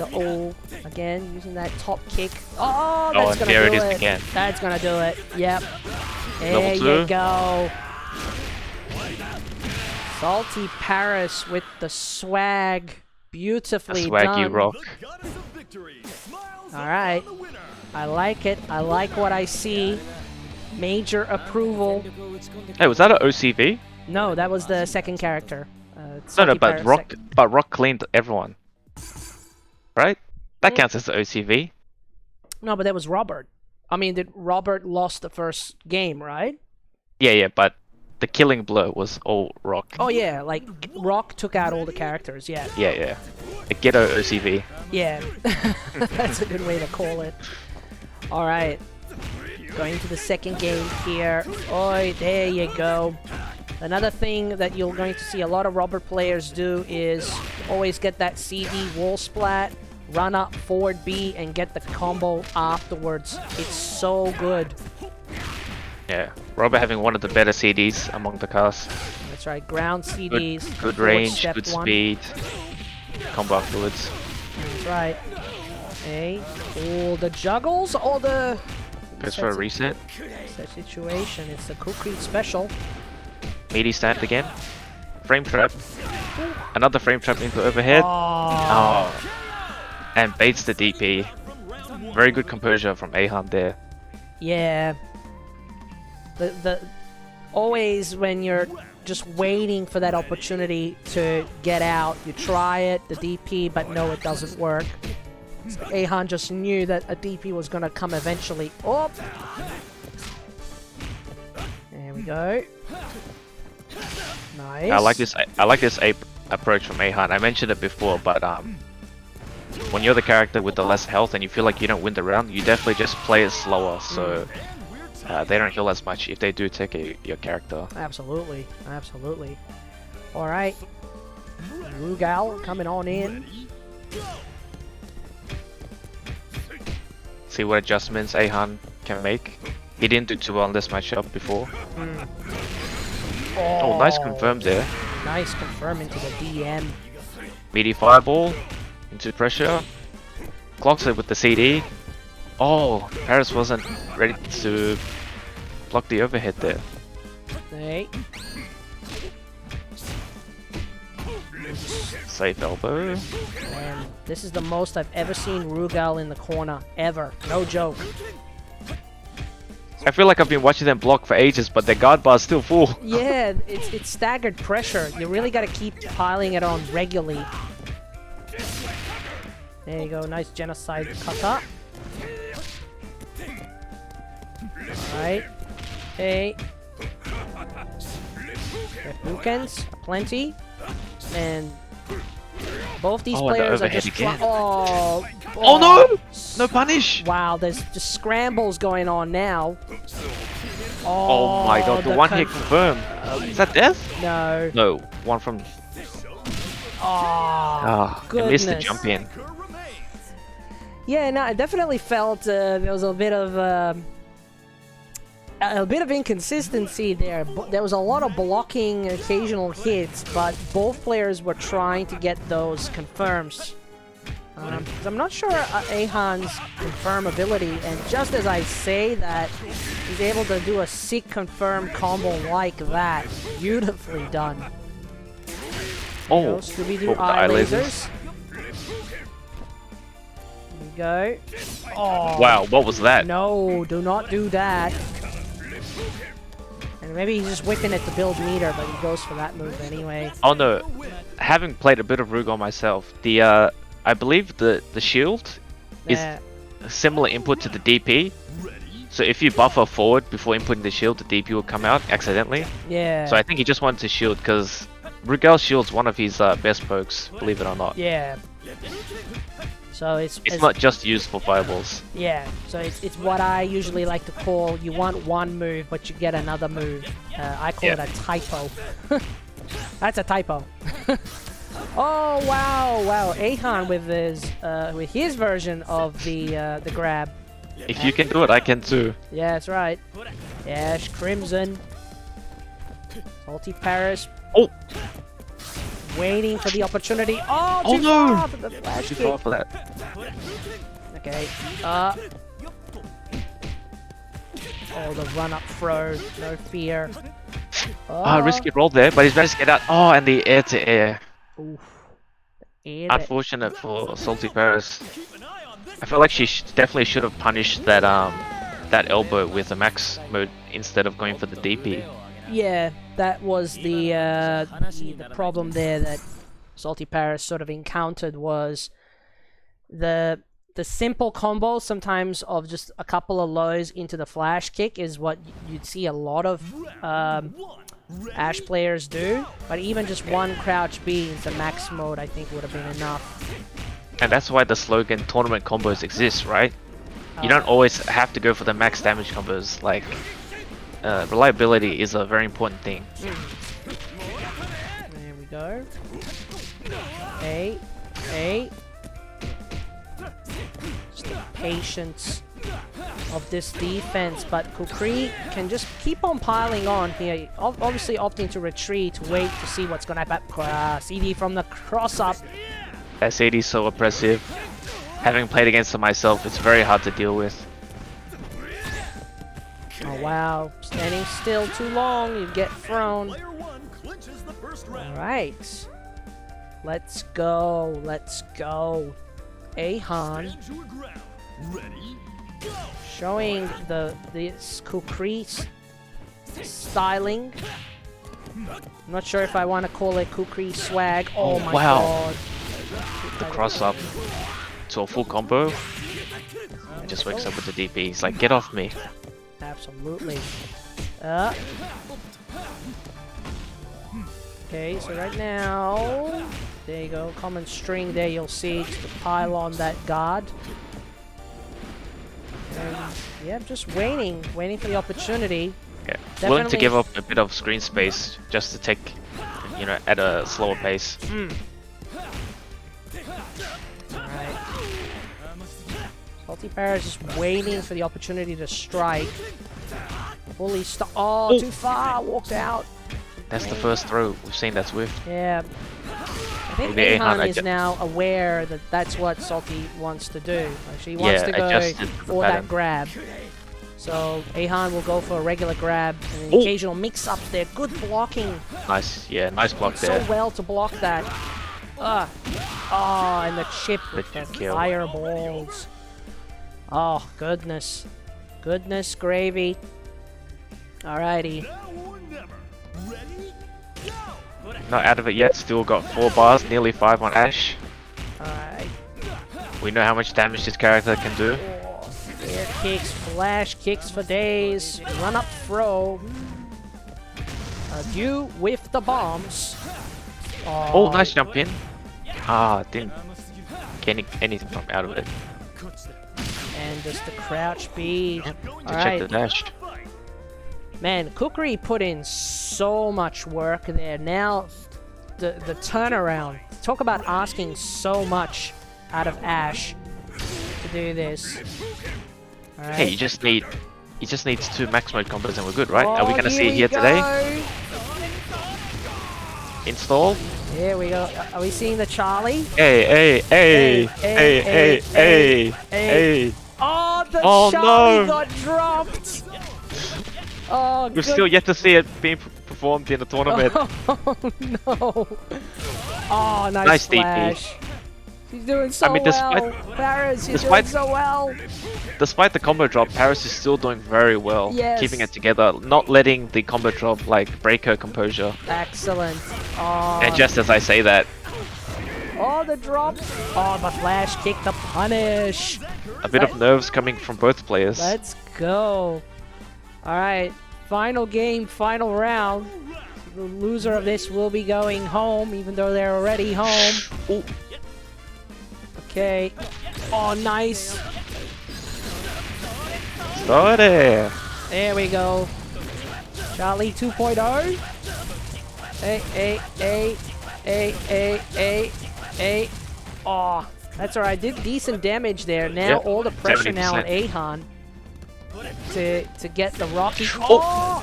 Oh, again using that top kick. Oh, that's and gonna there do it is it. again. That's gonna do it. Yep. There Level you 2. go. SaltyParis with the swag. Beautifully Swaggy done. Rock. Alright. I like it. I like what I see. Major approval. Hey, was that an OCV? No, that was the second character. No, but SaltyParis Rock cleaned everyone. Right? That counts as the OCV. No, but that was Robert. I mean, Robert lost the first game, right? Yeah, but the killing blow was all Rock. Oh yeah, like Rock took out all the characters. Yeah. Yeah. The Gato OCV. Yeah. That's a good way to call it. All right. Going to the second game here. Oh, there you go. Another thing that you're going to see a lot of Robert players do is always get that CD wall splat, run up forward B, and get the combo afterwards. It's so good. Yeah, Robert having one of the better CDs among the cast. That's right, ground CDs. Good forward range, step good one. speed. Combo afterwards. That's right. Okay. All the juggles, all the... Goes for a reset. It's that situation. It's the Kukri special. Meaty stand again. Frame trap. Another frame trap into overhead. Oh. And baits the DP. Very good composure from Aehan there. Yeah. The always when you're just waiting for that opportunity to get out, you try it, the DP, but no, it doesn't work. So Aehan just knew that a DP was gonna come eventually. Oh! There we go. Nice. I like this approach from Aehan. I mentioned it before, but when you're the character with the less health and you feel like you don't win the round, you definitely just play it slower, so they don't heal as much if they do take your character. Absolutely, absolutely. All right, Rugal coming on in. See what adjustments Aehan can make. He didn't do too well in this matchup before. Oh, nice confirm there. Nice confirm into the DM. Meaty fireball into pressure. Clocks it with the CD. Oh, Paris wasn't ready to block the overhead there. Hey. Safe elbow. And this is the most I've ever seen Rugal in the corner, ever. No joke. I feel like I've been watching them block for ages, but their guard bar's still full. Yeah, it's staggered pressure. You really got to keep piling it on regularly. There you go, nice genocide kata. Alright. Hey. Bookends, plenty. And both these players are just... Oh no! No punish! Wow, there's just scrambles going on now. Oh my god, the one hit confirm. Is that death? No. No, one from... Oh, I missed the jump in. Yeah, no, I definitely felt there was a bit of inconsistency there. There was a lot of blocking occasional hits, but both players were trying to get those confirms. 'Cause I'm not sure Aehan's confirm ability, and just as I say that, he's able to do a sick confirm combo like that. Beautifully done. Oh, Scooby-Doo eye lasers. Here we go. Oh, wow, what was that? no, do not do that. And maybe he's just whipping it to build meter, but he goes for that move anyway. Oh no, having played a bit of Rugal myself, the I believe the shield is a similar input to the DP. So if you buffer forward before inputting the shield, the DP will come out accidentally. Yeah. So I think he just wanted to shield because Rugal's shield's one of his best pokes, believe it or not. Yeah. So it's not just used for fireballs. Yeah, so it's what I usually like to call, you want one move, but you get another move. I call it a typo. That's a typo. Oh wow, wow! Aehan with his version of the grab. If you can do it, I can too. Yeah, that's right. Ash Crimson. SaltyParis. Oh! Waiting for the opportunity. Oh, Oh too no! far for the flash Too kick. far for that. Okay. Oh, the run-up throw. No fear. Risky roll there, but he's managed to get out. Oh, and the air-to-air. Oof. Air Unfortunate for SaltyParis. I feel like she definitely should have punished that that elbow with the max mode instead of going for the DP. Yeah, that was the problem there that SaltyParis sort of encountered, was the simple combo sometimes of just a couple of lows into the flash kick is what you'd see a lot of Ash players do, but even just one crouch B into max mode I think would have been enough. And that's why the slogan tournament combos exists, right? You don't always have to go for the max damage combos. Like, reliability is a very important thing. There we go. Hey. Just the patience of this defense, but Kukri can just keep on piling on here. Obviously opting to retreat, wait to see what's gonna happen. CD from the cross-up. That CD is so oppressive. Having played against it myself, it's very hard to deal with. Oh wow, standing still too long, you get thrown. Alright. Let's go. Aehan showing this Kukri styling. I'm not sure if I want to call it Kukri swag. Oh my god. The cross up to a full combo. Just wakes up with the DP. He's like, get off me. Absolutely. Okay, so right now, there you go, common string there, you'll see, just to pile on that guard. And yeah, just waiting for the opportunity. Yeah, willing to give up a bit of screen space just to take, you know, at a slower pace. Alright. SaltyParis just waiting for the opportunity to strike. Fully stop. Oh, too far, walked out. That's the first throw we've seen that swift. Yeah. I think Maybe Aehan is now aware that that's what Salty wants to do. Like, she wants to go for that grab. So Aehan will go for a regular grab and an occasional mix-ups there. Good blocking. Nice, yeah, nice block there. So well to block that. Oh, and the chip with the fireballs. Oh, goodness. Goodness gravy. Alrighty. Not out of it yet, still got 4 bars, nearly 5 on Ash. Alright. We know how much damage this character can do. Air kicks, flash kicks for days, run up throw. Dew with the bombs. Oh, nice jump in. Didn't get anything from out of it. And just the crouch B. Yep, to check the dash. Man, Kukri put in so much work there. Now, the turnaround. Talk about asking so much out of Ash. To to do this. Alright. Hey, he just needs 2 max mode combos and we're good, right? Are we Oh, gonna see it we here go. today? Install? Here we go. Are we seeing the Charlie? Hey. Oh, the Oh, Charlie no. got dropped! Oh, We're still yet to see it being performed in the tournament. Oh, no. Oh, nice Nice DP. flash. She's doing so I mean, well. Paris, she's doing so well. Despite the combo drop, Paris is still doing very well, Yes. keeping it together, not letting the combo drop like break her composure. Excellent. Oh, And just as I say that, oh, the drop. Oh, the flash kick, the punish. a bit of nerves coming from both players. Let's go. Alright, final game, final round. The loser of this will be going home, even though they're already home. Ooh. Okay. Oh, nice. Sorry. There we go. Charlie 2.0. Hey. Oh, that's alright. Did decent damage there. Now Yep, all the pressure now on 70%. Aehan to get the Rocky. Oh.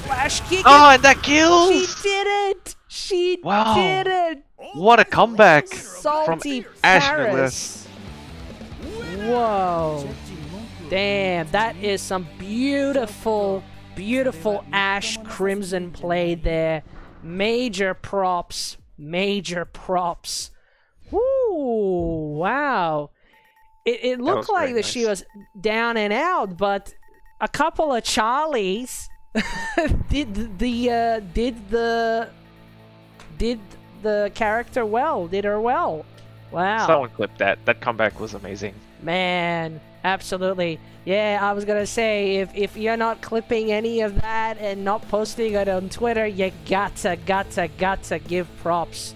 Flash kick. Oh, and that kills! She did it! She Wow. did it! What a comeback from Salty Ash Paris. Whoa. Damn, that is some beautiful, beautiful Ash Crimson play there. Major props. Major props. Woo! Wow. It looked was like very that she nice. was down and out, but a couple of Charlies did the character well, did her well. Wow. Someone clipped that. That comeback was amazing. Man, absolutely. Yeah, I was gonna say, if you're not clipping any of that and not posting it on Twitter, you gotta give props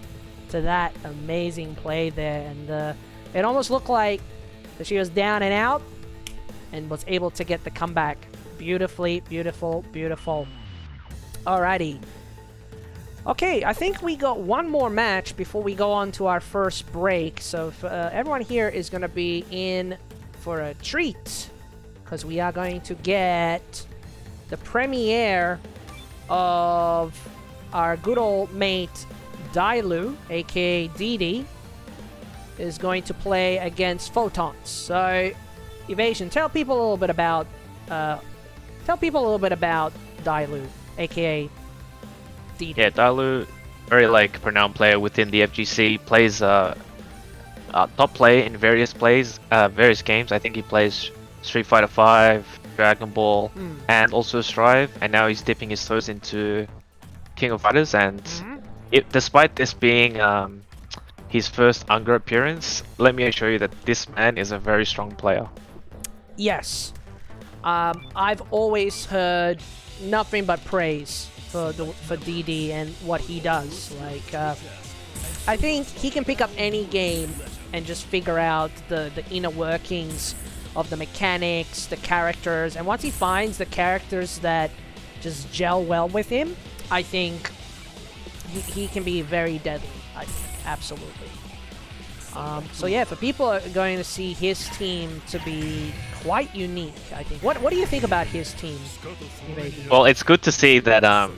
to that amazing play there. And it almost looked like that she was down and out and was able to get the comeback. Beautifully, beautiful. Alrighty. Okay, I think we got one more match before we go on to our first break. So if, everyone here is going to be in for a treat, because we are going to get the premiere of our good old mate Dailou, aka Didi, is going to play against Photons. So, evasion, tell people a little bit about Dailou, aka Didi. Yeah, Dailou, very like renowned player within the FGC, plays top player in various games. I think he plays Street Fighter V, Dragon Ball, and also Strive. And now he's dipping his toes into King of Fighters. And despite this being his first UNGA appearance, let me assure you that this man is a very strong player. Yes. I've always heard nothing but praise for DD and what he does. Like, I think he can pick up any game and just figure out the inner workings of the mechanics, the characters, and once he finds the characters that just gel well with him, I think he can be very deadly. I think, absolutely. So yeah, for people are going to see his team to be quite unique, I think. What do you think about his team? Well, it's good to see that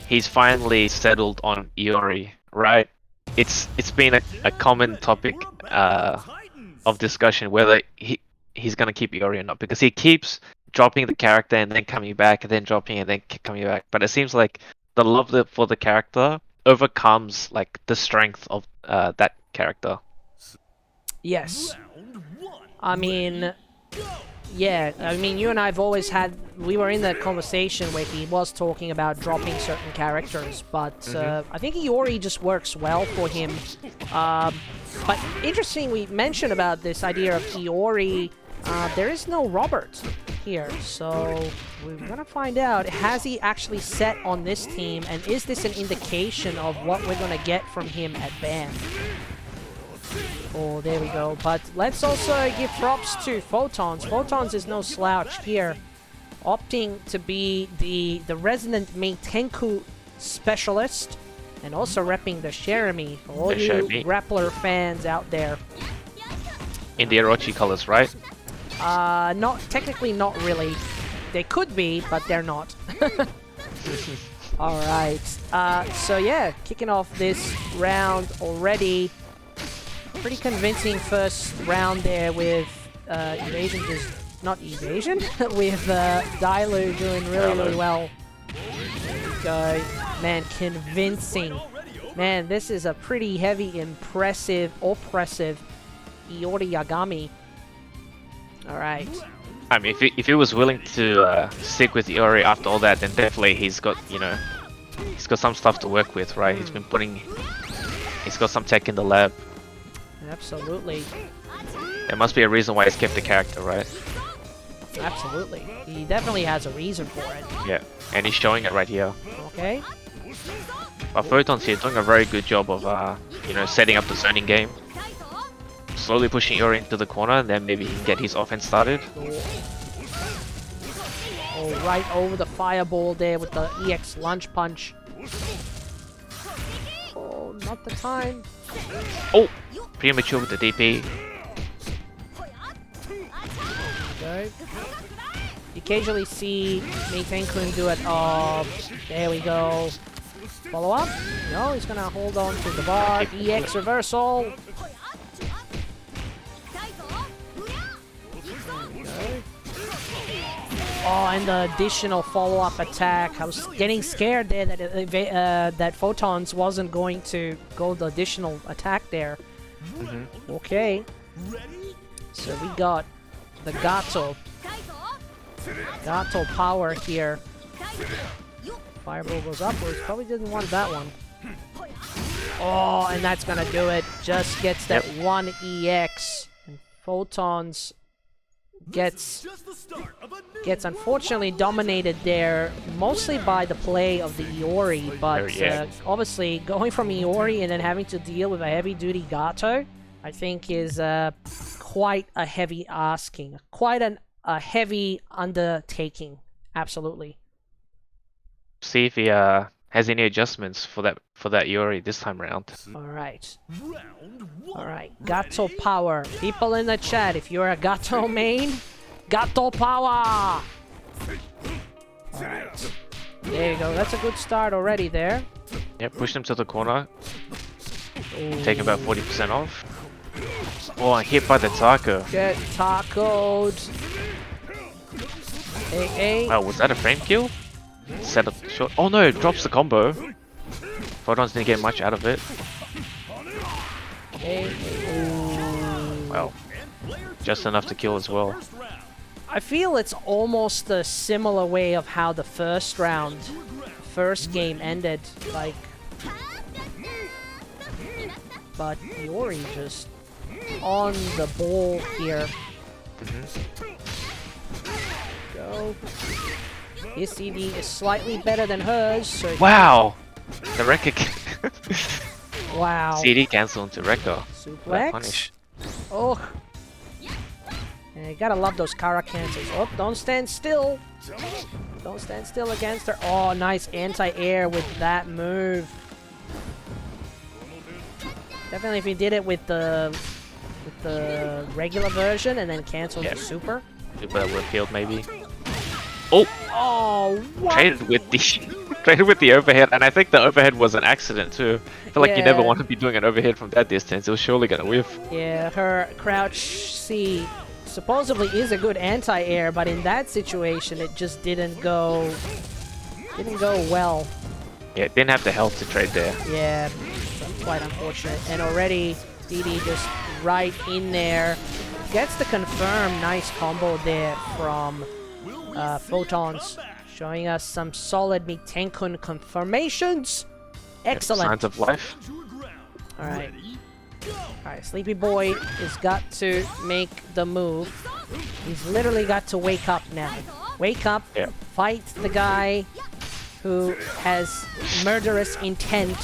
he's finally settled on Iori, right? It's been a common topic of discussion whether he's gonna keep Iori or not, because he keeps dropping the character and then coming back and then dropping and then coming back. But it seems like the love for the character overcomes like the strength of that character. Yes. I mean, yeah, I mean, you and I have always had, we were in that conversation where he was talking about dropping certain characters, but I think Iori just works well for him. But interesting, we mentioned about this idea of Iori. There is no Robert here, so we're gonna find out, has he actually set on this team, and is this an indication of what we're gonna get from him at BAM? Oh, there we go. But let's also give props to Photons. Photons is no slouch here, opting to be the resident Meitenkun specialist, and also repping the Shermie for all you grappler fans out there. in the Orochi colors, right? Not technically, not really. They could be, but they're not. Alright, so yeah, kicking off this round already. Pretty convincing first round there with evasion, just not evasion, with Dailou doing really well. There we go. Man, convincing. Man, this is a pretty heavy, oppressive Iori Yagami. Alright. I mean, if he was willing to stick with Iori after all that, then definitely he's got, you know, he's got some stuff to work with, right? He's got some tech in the lab. Absolutely. There must be a reason why he's kept the character, right? Absolutely. He definitely has a reason for it. Yeah, and he's showing it right here. Okay. But Photons here doing a very good job of, you know, setting up the zoning game. Slowly pushing Iori into the corner, and then maybe he can get his offense started. Oh, right over the fireball there with the EX lunge punch. Oh, not the time. Oh! Premature with the DP. Okay. You occasionally see Meitenkun do it. Oh, there we go. Follow up? No, he's gonna hold on to the bar. EX reversal. Oh, and the additional follow-up attack. I was getting scared there that that Photons wasn't going to go the additional attack there. Okay. So we got the Gato power here. Fireball goes upwards. Probably didn't want that one. Oh, and that's gonna do it. Just gets that one EX. And Photons gets unfortunately dominated there, mostly by the play of the Iori, but obviously going from Iori and then having to deal with a heavy-duty Gato, I think is quite a heavy asking, quite a heavy undertaking, absolutely. See if he has any adjustments for that Iori this time round. Alright. Alright, Gato power. People in the chat, if you're a Gato main, Gato power! Alright. There you go, that's a good start already there. Yeah, push him to the corner. Ooh. Take about 40% off. Oh, and hit by the taco. Get tacoed. Hey. Wow, was that a frame kill? Set up short. Oh no, drops the combo. Photons didn't get much out of it. Well, just enough to kill as well. I feel it's almost a similar way of how the first game ended. Like, but Iori just on the ball here. Go. His CD is slightly better than hers, so... Wow! The Rekka... Wow. CD cancel into Rekka. Suplex? Punish. Oh. And you gotta love those Kara cancels. Oh, don't stand still. Don't stand still against her. Oh, nice anti-air with that move. Definitely if he did it with the regular version and then canceled the super. Super that would have killed maybe. Oh! Oh, what? Traded with the overhead, and I think the overhead was an accident too. I feel like you never want to be doing an overhead from that distance. It was surely gonna whiff. Yeah, her crouch C supposedly is a good anti-air, but in that situation it just didn't go well. Yeah, it didn't have the health to trade there. Yeah, quite unfortunate. And already DD just right in there. Gets the confirm. Nice combo there from Photons, showing us some solid Meitenkun confirmations. Excellent. Signs of life. Alright. Alright, Sleepy Boy has got to make the move. He's literally got to wake up now. Wake up, fight the guy who has murderous intent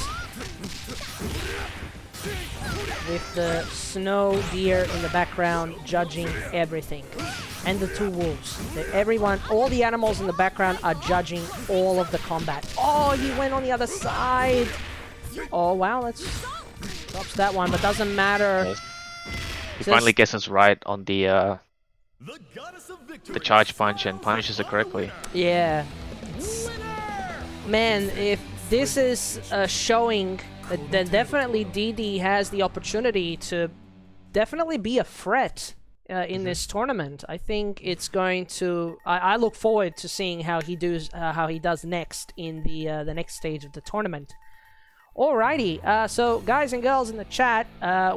with the snow deer in the background judging everything. And the two wolves. Everyone, all the animals in the background are judging all of the combat. Oh, he went on the other side. Oh, wow, let's... Drops that one, but doesn't matter. He finally gets us right on the charge punch and punishes it correctly. Yeah. Man, if this is showing, then definitely DD has the opportunity to definitely be a threat in this tournament. I think it's going to. I look forward to seeing how he does next in the next stage of the tournament. Alrighty, so guys and girls in the chat,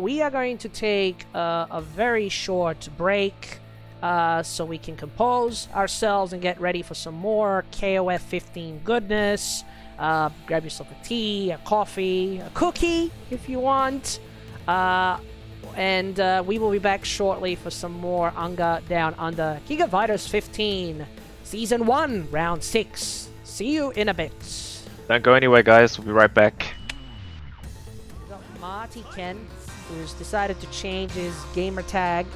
we are going to take a very short break so we can compose ourselves and get ready for some more KOFXV goodness. Grab yourself a tea, a coffee, a cookie if you want. And we will be back shortly for some more UNGA Down Under KOFXV 15 Season 1 Round 6. See you in a bit. Don't go anywhere, guys. We'll be right back. Martyken, who's decided to change his gamer tag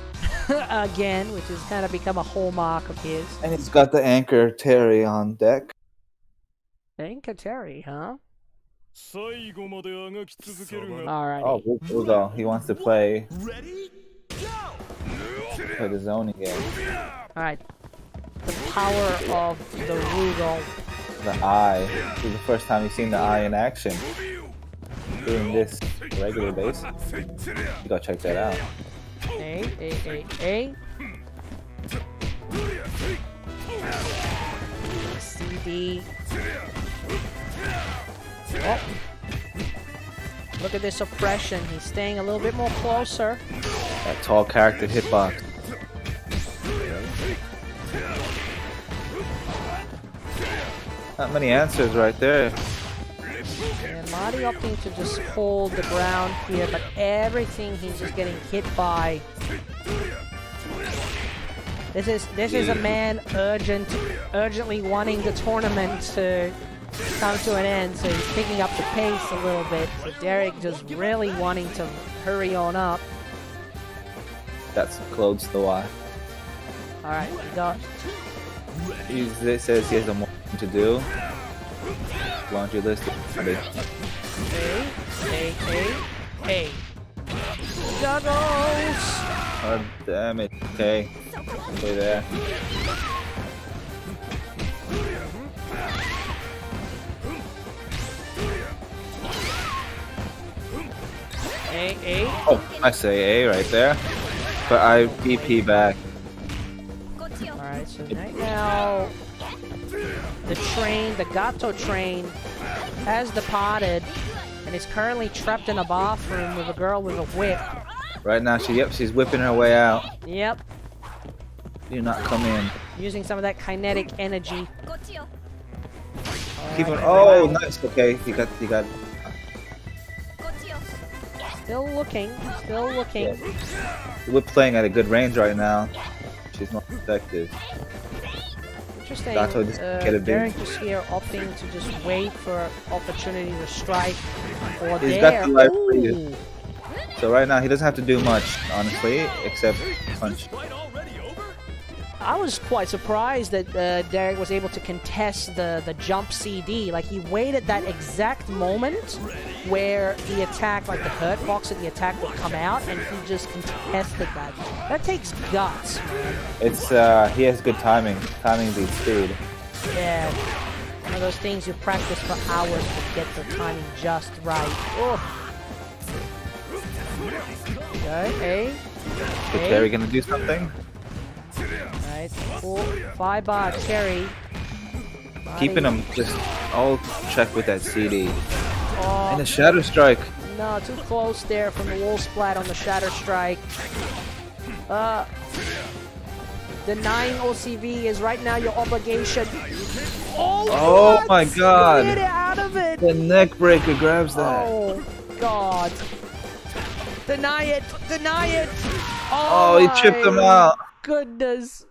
again, which has kind of become a hallmark of his. And he's got the anchor Terry on deck. Anchor Terry, huh? Alright. Oh, Rugal. He wants to play the zoning game. Alright. The power of the Rugal. The eye. This is the first time you've seen the eye in action. Doing this on a regular basis. You gotta check that out. A. CD. Oh. Look at this oppression. He's staying a little bit more closer. That tall character hitbox. Not many answers right there. And Marty opting to just hold the ground here, but everything he's just getting hit by. This is a man urgently wanting the tournament to come to an end, so he's picking up the pace a little bit. So Derek just really wanting to hurry on up. Got some clothes to wash. Alright, we got. It says he has more to do. Laundry list. Hey. Juggles! Oh, damn it. Okay. Stay there. A. Oh, I say A right there. But I BP back. Alright, so right now the Gato train has departed and is currently trapped in a bathroom with a girl with a whip. Right now, she's whipping her way out. Yep. Do not come in. Using some of that kinetic energy. Keep on. Oh, nice. Okay, you got. Still looking. Yeah. We're playing at a good range right now. She's not effective. Interesting. Gato just get a big. Derek is here opting to just wait for opportunity to strike. Or He's there. got the life for you. So right now he doesn't have to do much, honestly, except punch. I was quite surprised that Derek was able to contest the jump CD. Like, he waited that exact moment where the attack, like the hurt box of the attack would come out, and he just contested that. That takes guts, man. It's, he has good timing. Timing beats speed. Yeah. One of those things you practice for hours to get the timing just right. Oh. Okay, Is Terry gonna do something? Alright, 5-bar carry. Keeping him just all check with that CD. Oh, And the Shadow Strike. no, too close there from the wall splat on the Shatter Strike. Denying OCV is right now your obligation. Oh my god! Get it out of it! The neck breaker grabs that. Oh god. Deny it! Oh, he chipped him out. Goodness.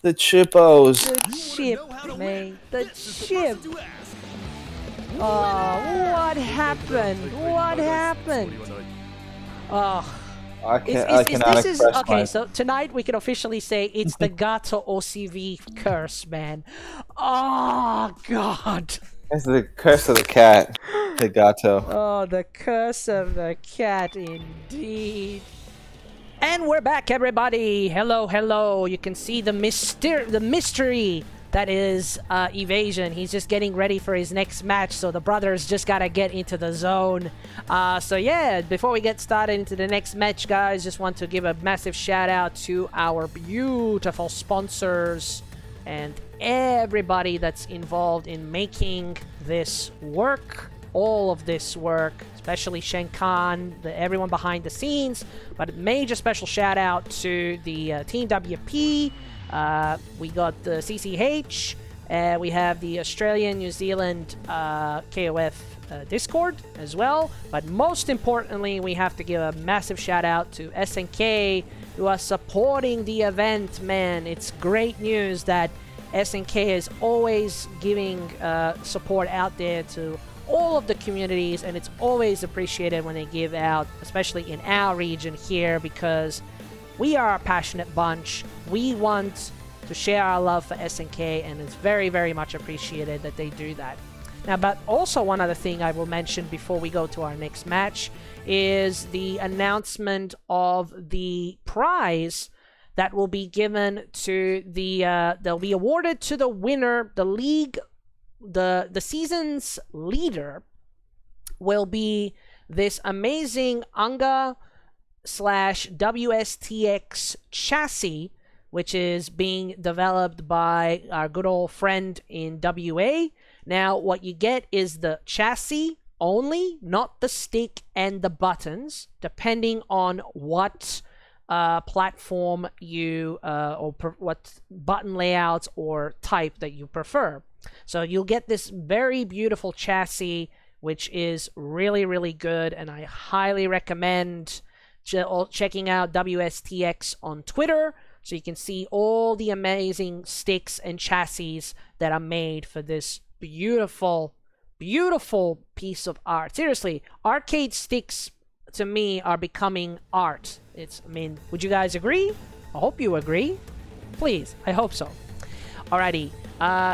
The chippos. The chip, man. The chip. Oh, what happened? Oh. I cannot express okay, so tonight we can officially say it's the Gato OCV curse, man. Oh, God. It's the curse of the cat, the Gato. Oh, the curse of the cat, indeed. And we're back, everybody. Hello, hello. You can see the mystery that is evasion. He's just getting ready for his next match, so the brothers just gotta get into the zone. So yeah, before we get started into the next match, guys, just want to give a massive shout out to our beautiful sponsors and everybody that's involved in making this work. All of this work, especially ChenChen, everyone behind the scenes, but a major special shout out to the Team WP. We got the CCH, we have the Australian, New Zealand KOF Discord as well, but most importantly, we have to give a massive shout out to SNK, who are supporting the event, man. It's great news that SNK is always giving support out there to all of the communities, and it's always appreciated when they give out, especially in our region here, because we are a passionate bunch. We want to share our love for SNK, and it's very, very much appreciated that they do that. Now, but also one other thing I will mention before we go to our next match is the announcement of the prize that will be given to the they'll be awarded to the winner. The league, the season's leader will be this amazing UNGA / WSTX chassis, which is being developed by our good old friend in WA. Now, what you get is the chassis only, not the stick and the buttons, depending on what platform you what button layouts or type that you prefer. So you'll get this very beautiful chassis, which is really, really good, and I highly recommend checking out WSTX on Twitter so you can see all the amazing sticks and chassis that are made for this beautiful, beautiful piece of art. Seriously, arcade sticks to me are becoming art. I mean, would you guys agree? I hope you agree. Please, I hope so. Alrighty.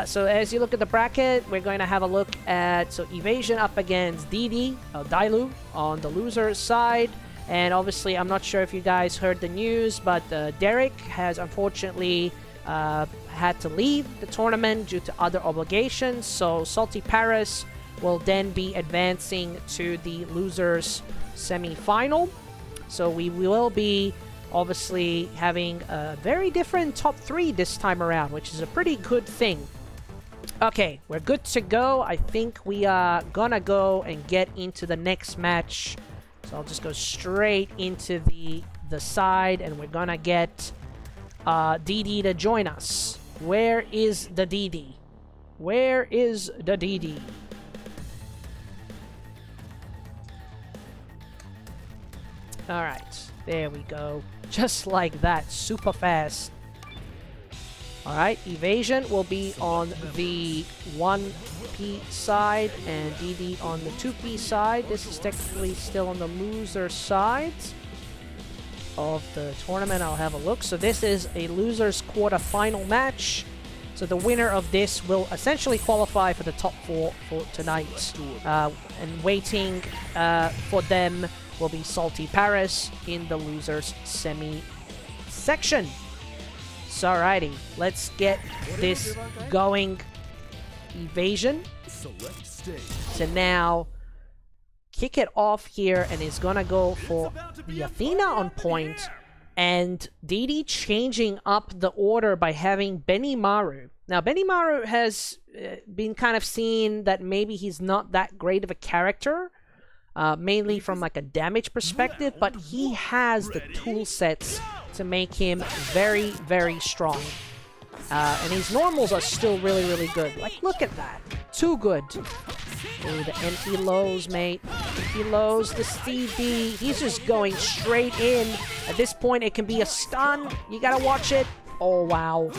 So as you look at the bracket, we're going to have a look at evasion up against Dailou on the loser's side. And obviously, I'm not sure if you guys heard the news, but Derek has unfortunately had to leave the tournament due to other obligations. So SaltyParis will then be advancing to the losers semi-final. So we will be obviously having a very different top 3 this time around, which is a pretty good thing. Okay, we're good to go. I think we are gonna go and get into the next match. So I'll just go straight into the side, and we're gonna get DD to join us. Where is the DD? Where is the DD? Alright, there we go. Just like that, super fast. Alright, evasion will be on the 1P side and DD on the 2P side. This is technically still on the loser side of the tournament. I'll have a look. So this is a loser's quarter-final match. So the winner of this will essentially qualify for the top 4 for tonight. And waiting for them will be SaltyParis in the losers semi-section. So alrighty, let's get this going. Evasion to now kick it off here, and is gonna go for the Athena on point, and DD changing up the order by having Benimaru. Now Benimaru has been kind of seen that maybe he's not that great of a character, mainly from like a damage perspective, but he has the tool sets to make him very, very strong. And his normals are still really, really good. Like, look at that. Too good. Ooh, the empty lows, mate. Empty lows, the Stevie. He's just going straight in. At this point, it can be a stun. You gotta watch it. Oh, wow.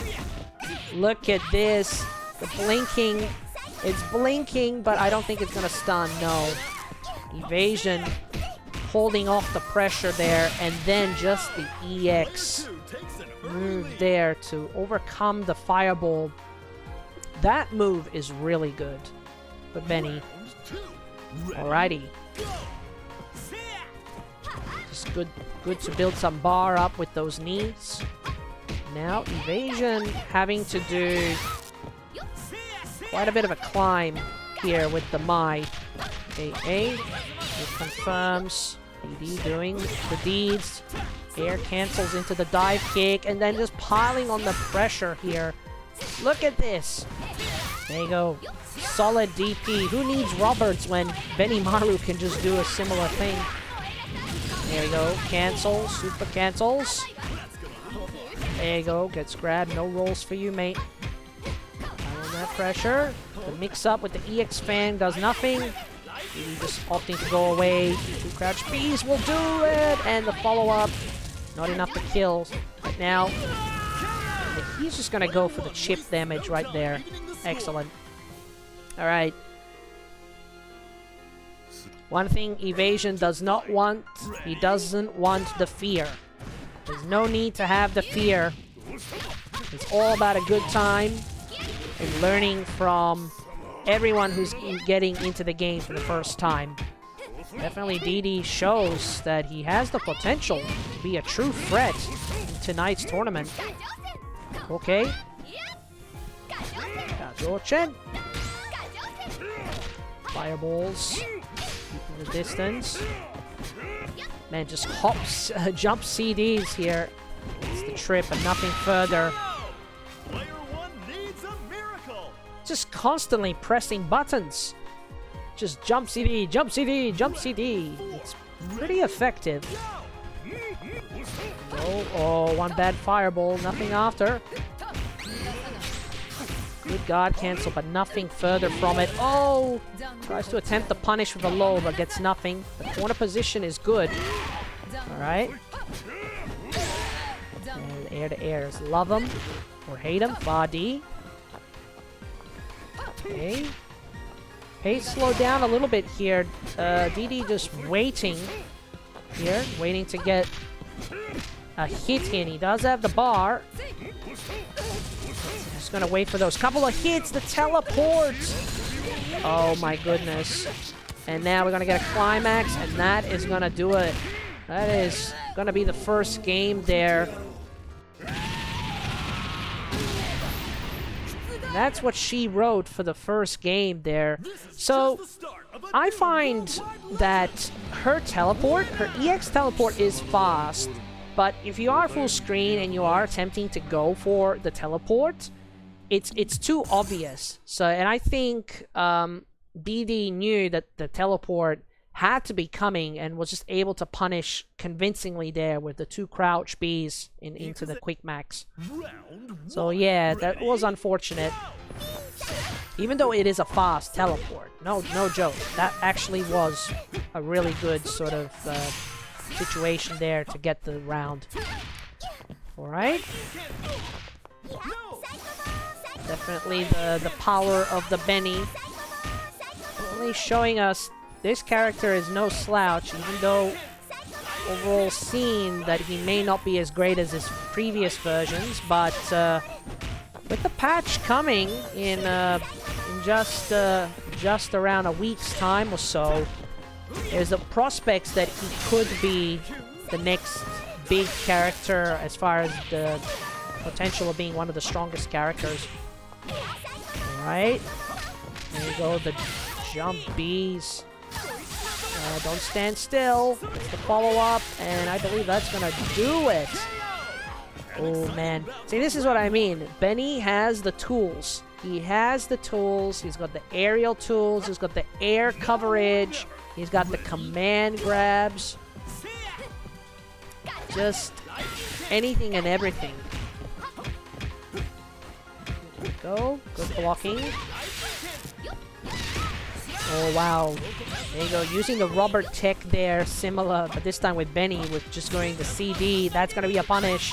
Look at this. The blinking. It's blinking, but I don't think it's gonna stun. No. Evasion holding off the pressure there, and then just the EX move there to overcome the fireball. That move is really good for Benny. Alrighty. Just good to build some bar up with those knees. Now evasion having to do quite a bit of a climb here with the Mai. Okay, it confirms. BD doing the deeds. Air cancels into the dive kick, and then just piling on the pressure here. Look at this. There you go. Solid DP. Who needs Roberts when Benimaru can just do a similar thing? There you go. Cancels. Super cancels. There you go. Gets grabbed. No rolls for you, mate. Piling that pressure. The mix-up with the EX fan does nothing. Just opting to go away. 2 crouch Bs will do it! And the follow-up. Not enough to kill right now. He's just gonna go for the chip damage right there. Excellent. Alright. One thing evasion does not want, he doesn't want the fear. There's no need to have the fear. It's all about a good time and learning from everyone who's getting into the game for the first time. Definitely DD shows that he has the potential to be a true threat in tonight's tournament. Okay. ChenChen. Fireballs. Keeping the distance. Man, just hops, jump CDs here. It's the trip and nothing further. Just constantly pressing buttons. Just jump CD, jump CD, jump CD. It's pretty effective. Oh, one bad fireball, nothing after. Good guard cancel, but nothing further from it. Oh! Tries to attempt the punish with a low, but gets nothing. The corner position is good. Alright. And air to airs. Love him or hate him. Body. Okay. Pace slowed down a little bit here. DD just waiting here. Waiting to get a hit in. He does have the bar. Just gonna wait for those couple of hits. The teleport! Oh my goodness. And now we're gonna get a climax, and that is gonna do it. That is gonna be the first game there. That's what she wrote for the first game there. So, I find that her teleport, her EX teleport is fast, but if you are full screen and you are attempting to go for the teleport, it's too obvious. So, and I think BD knew that the teleport had to be coming and was just able to punish convincingly there with the 2 crouch Bs into the quick max. So yeah, that was unfortunate. Even though it is a fast teleport, no joke. That actually was a really good sort of situation there to get the round. Alright. Definitely the power of the Benny. Definitely showing us this character is no slouch, even though overall seen that he may not be as great as his previous versions, but with the patch coming in just around a week's time or so, there's the prospects that he could be the next big character as far as the potential of being one of the strongest characters. Alright. There you go, the jump Bs. Don't stand still. It's the follow-up, and I believe that's gonna do it. Oh, man. See, this is what I mean. Benny has the tools. He has the tools. He's got the aerial tools. He's got the air coverage. He's got the command grabs. Just anything and everything. There we go. Good blocking. Oh, wow. There you go. Using the Robert tech there, similar, but this time with Benny, with just going the CD. That's going to be a punish.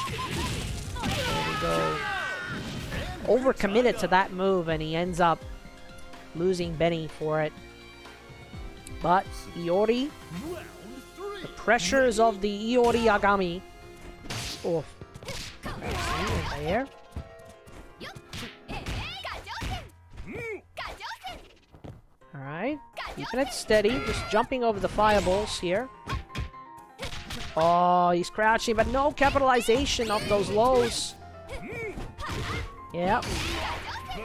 There we go. Overcommitted to that move, and he ends up losing Benny for it. But Iori, the pressures of the Iori Agami. Oh. There. Alright, keeping it steady, just jumping over the fireballs here. Oh, he's crouching, but no capitalization of those lows. Yeah.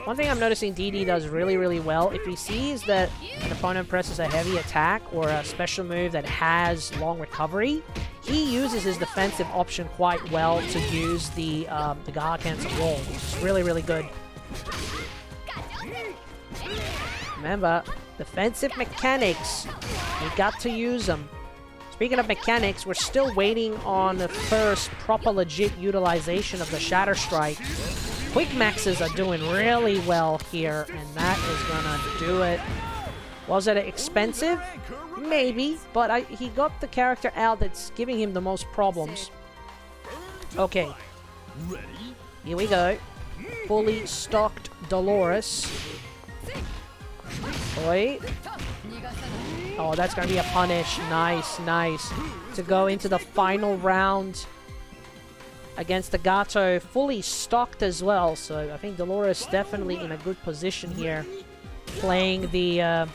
One thing I'm noticing DD does really well, if he sees that an opponent presses a heavy attack or a special move that has long recovery, he uses his defensive option quite well to use the guard cancel roll, which is really good. Remember, defensive mechanics, you got to use them. Speaking of mechanics, we're still waiting on the first proper legit utilization of the Shatter Strike. Quick maxes are doing really well here, and that is gonna do it. Was it expensive? Maybe, but he got the character out that's giving him the most problems. Okay. Here we go. Fully stocked Dolores. Wait. Oh, that's gonna be a punish. Nice. To go into the final round against the Gato, fully stocked as well. So I think Dolores definitely in a good position here, playing the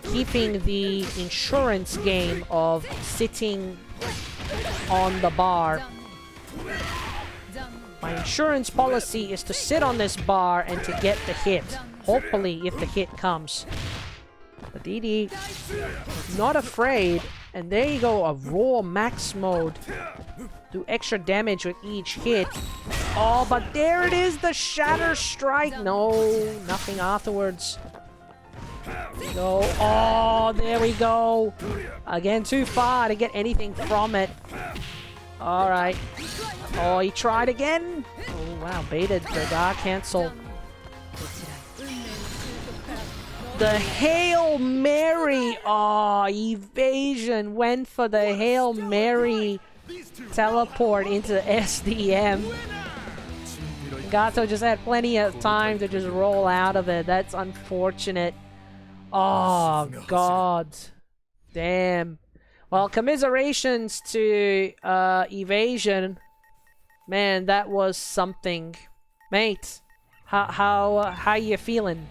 keeping the insurance game of sitting on the bar. My insurance policy is to sit on this bar and to get the hit. Hopefully, if the hit comes. The DD not afraid, and there you go, a raw max mode. Do extra damage with each hit. Oh, but there it is, the Shatter Strike. No, nothing afterwards. No. Oh, there we go. Again, too far to get anything from it. Alright. Oh, he tried again. Oh, wow, baited the guard cancel. The Hail Mary! Oh, evasion went for the Hail Mary teleport into SDM. Gato just had plenty of time to just roll out of it. That's unfortunate. Oh, God. Damn. Well, commiserations to evasion. Man, that was something. Mate, how you feeling?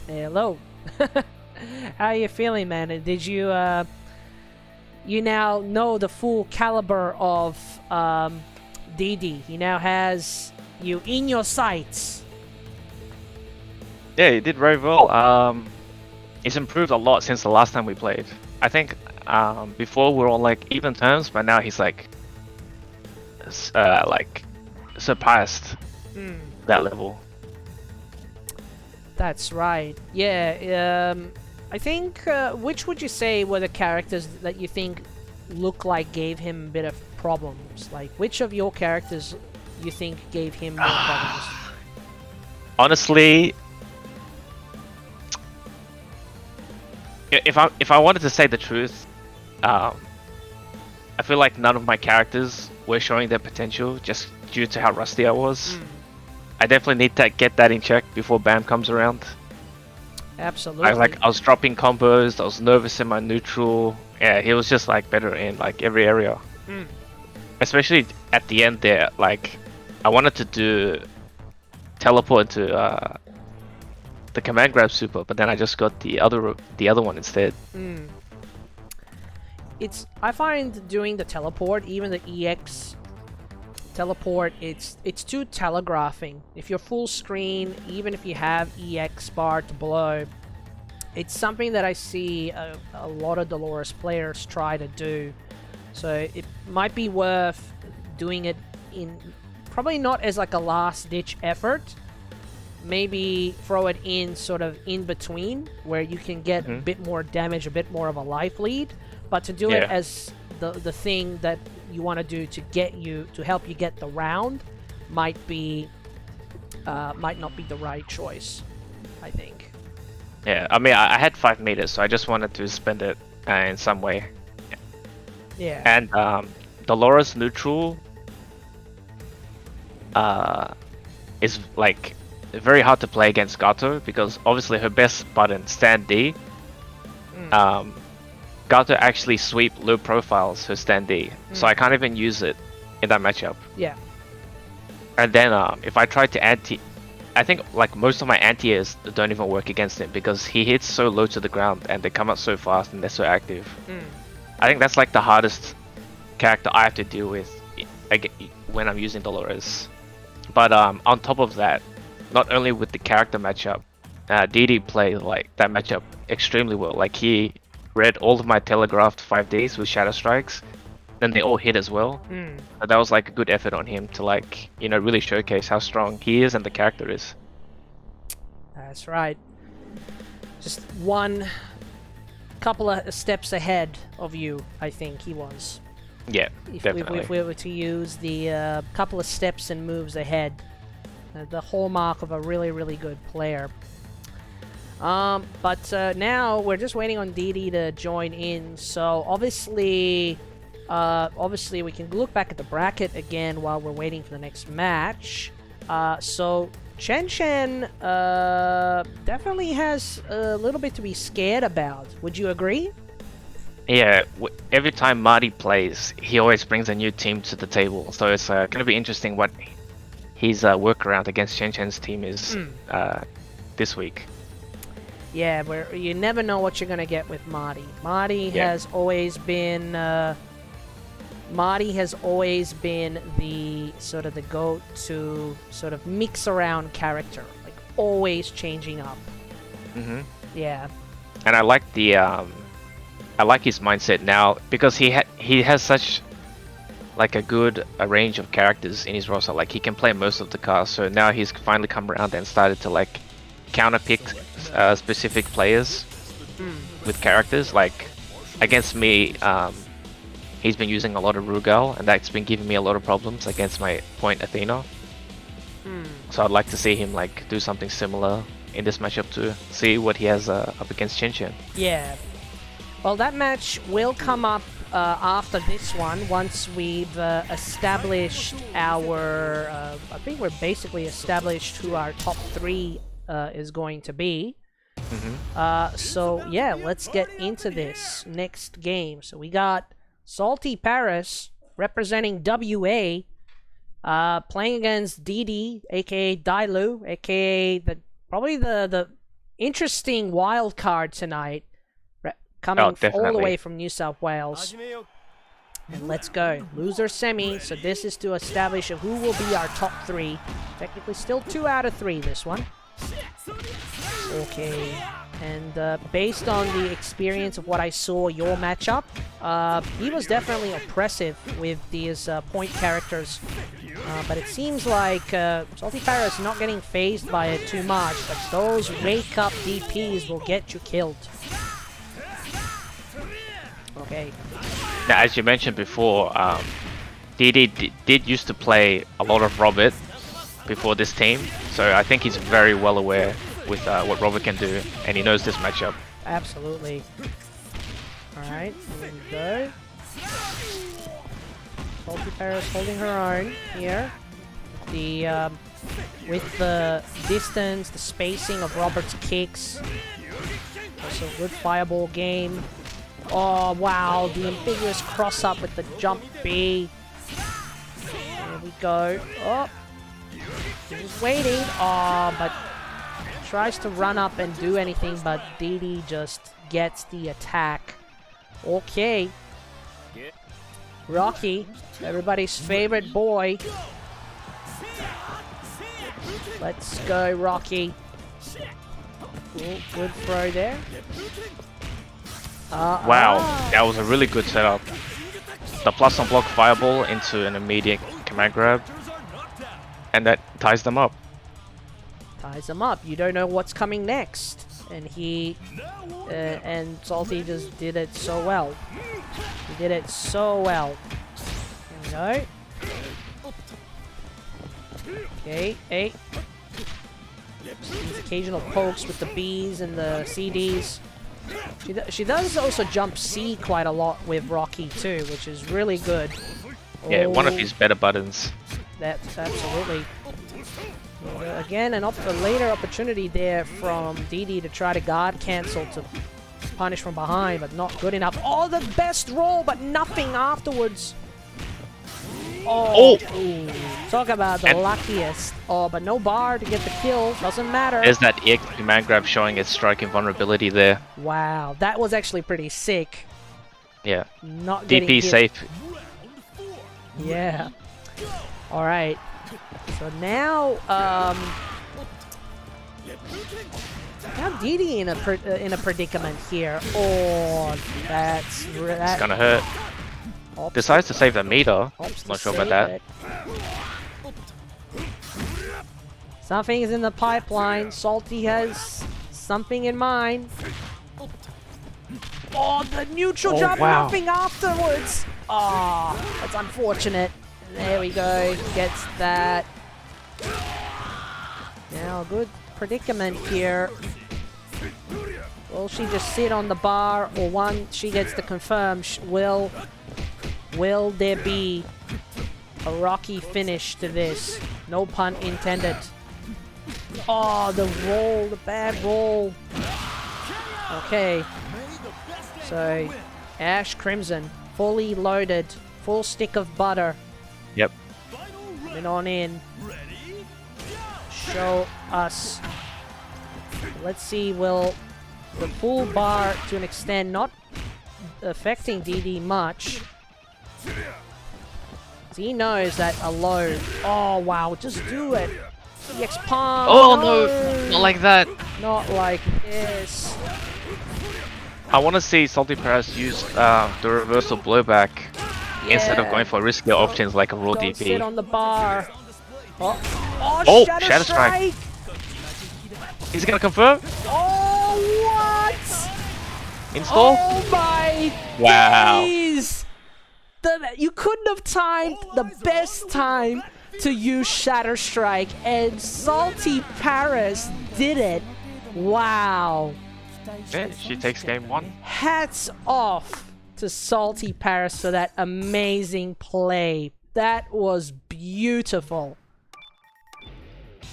Hello. How you feeling, man? Did you you now know the full caliber of DD. He now has you in your sights. Yeah, he did very well. He's improved a lot since the last time we played. I think before we were on like even terms, but now he's like surpassed that level. That's right. Yeah. I think which would you say were the characters that you think look like gave him a bit of problems? Like which of your characters you think gave him more problems? Honestly, if I wanted to say the truth, I feel like none of my characters were showing their potential just due to how rusty I was. I definitely need to get that in check before BAM comes around. Absolutely. I was dropping combos, I was nervous in my neutral. Yeah, he was just like better in like every area. Especially at the end there, like I wanted to do teleport into the command grab super, but then I just got the other one instead. I find doing the teleport, even the EX teleport, it's too telegraphing. If you're full screen, even if you have EX bar to blow, it's something that I see a lot of Dolores players try to do. So it might be worth doing it in, probably not as like a last ditch effort, maybe throw it in sort of in between where you can get a bit more damage, a bit more of a life lead, but to do it as the thing that you want to do to help you get the round might not be the right choice, I think. Yeah, I mean I had 5 meters, so I just wanted to spend it in some way. Yeah. And Dolores neutral is like very hard to play against Gato because obviously her best button, stand D. Gato actually sweep low profiles her stand D, so I can't even use it in that matchup. Yeah. And then if I try to I think like most of my anti-airs don't even work against him because he hits so low to the ground and they come out so fast and they're so active. I think that's like the hardest character I have to deal with when I'm using Dolores. But on top of that, not only with the character matchup, DD played like that matchup extremely well. Like he read all of my telegraphed 5Ds with Shadow Strikes, then they all hit as well. That was like a good effort on him to like, you know, really showcase how strong he is and the character is. That's right. Just one couple of steps ahead of you, I think he was. Yeah, definitely. If we were to use the couple of steps and moves ahead, the hallmark of a really, really good player. But now we're just waiting on DD to join in. So obviously we can look back at the bracket again while we're waiting for the next match. So ChenChen definitely has a little bit to be scared about. Would you agree? Yeah, every time Marty plays, he always brings a new team to the table. So it's going to be interesting what his workaround against ChenChen's team is this week. Yeah, where you never know what you're going to get with Marty. Marty has always been the sort of the go-to sort of mix around character, like always changing up. Yeah. And I like the I like his mindset now because he has such like a good range of characters in his roster. Like he can play most of the cast, so now he's finally come around and started to like counter pick specific players with characters. Like against me, he's been using a lot of Rugal, and that's been giving me a lot of problems against my point Athena. So I'd like to see him like do something similar in this matchup to see what he has up against ChenChen. Yeah. Well, that match will come up after this one, once we've established our... I think we're basically established who our top 3 is going to be. So, yeah, let's get into this next game. So we got SaltyParis representing WA, playing against DD, aka Dailou, aka probably the interesting wild card tonight. Coming all the way from New South Wales. And let's go. Loser semi, so this is to establish who will be our top 3. Technically still 2 out of 3 this one. Okay. And based on the experience of what I saw your matchup, he was definitely oppressive with these point characters. But it seems like SaltyParis is not getting phased by it too much, but those wake up DPs will get you killed. Okay. Now, as you mentioned before, DD did used to play a lot of Robert before this team, so I think he's very well aware with what Robert can do, and he knows this matchup. Absolutely. Alright, here we go. SaltyParis holding her own here. With the distance, the spacing of Robert's kicks. Also a good fireball game. Oh, wow, the ambiguous cross-up with the jump B. There we go. Oh, he's waiting. Oh, but tries to run up and do anything, but DD just gets the attack. Okay. Rocky, everybody's favorite boy. Let's go, Rocky. Cool, good throw there. Wow, that was a really good setup. The plus on block fireball into an immediate command grab, and that ties them up. Ties them up. You don't know what's coming next, and and Salty just did it so well. He did it so well. There we go. Okay, hey. These occasional pokes with the Bs and the CDs. She does also jump C quite a lot with Rocky too, which is really good. Yeah, one of his better buttons. That's absolutely. Again, a later opportunity there from DD to try to guard cancel to punish from behind, but not good enough. Oh, the best roll, but nothing afterwards. Oh! Ooh. Talk about the luckiest. Oh, but no bar to get the kill. Doesn't matter. There's that EX command grab showing its striking vulnerability there. Wow, that was actually pretty sick. Yeah. Not getting DP hit. safe. Yeah. Alright. So now, now Didi in a predicament here. Oh, that's It's gonna hurt. Decides to save the meter. Not sure about that. Something is in the pipeline. Salty has something in mind. Oh, the neutral jump, wow. nothing afterwards. Oh, that's unfortunate. There we go. Gets that. Now, good predicament here. Will she just sit on the bar, or one she gets to confirm? Will there be a rocky finish to this? No pun intended. Oh, the roll, the bad roll. Okay. So, Ash Crimson, fully loaded, full stick of butter. Yep. Coming on in. Show us. Let's see, will the full bar, to an extent, not affecting DD much. He knows that a low. Oh, wow, just do it. EX palm. Oh no, not like that. Not like this. I want to see SaltyParis use the reversal blowback instead of going for riskier options like a raw Don't DP. sit on the bar. Oh, Oh, Shatter, Shatter Strike. Is he gonna confirm? Oh, what? Install? Oh my Wow. days. You couldn't have timed the best time to use Shatter Strike, and SaltyParis did it. Wow. Yeah, she takes game 1. Hats off to SaltyParis for that amazing play. That was beautiful.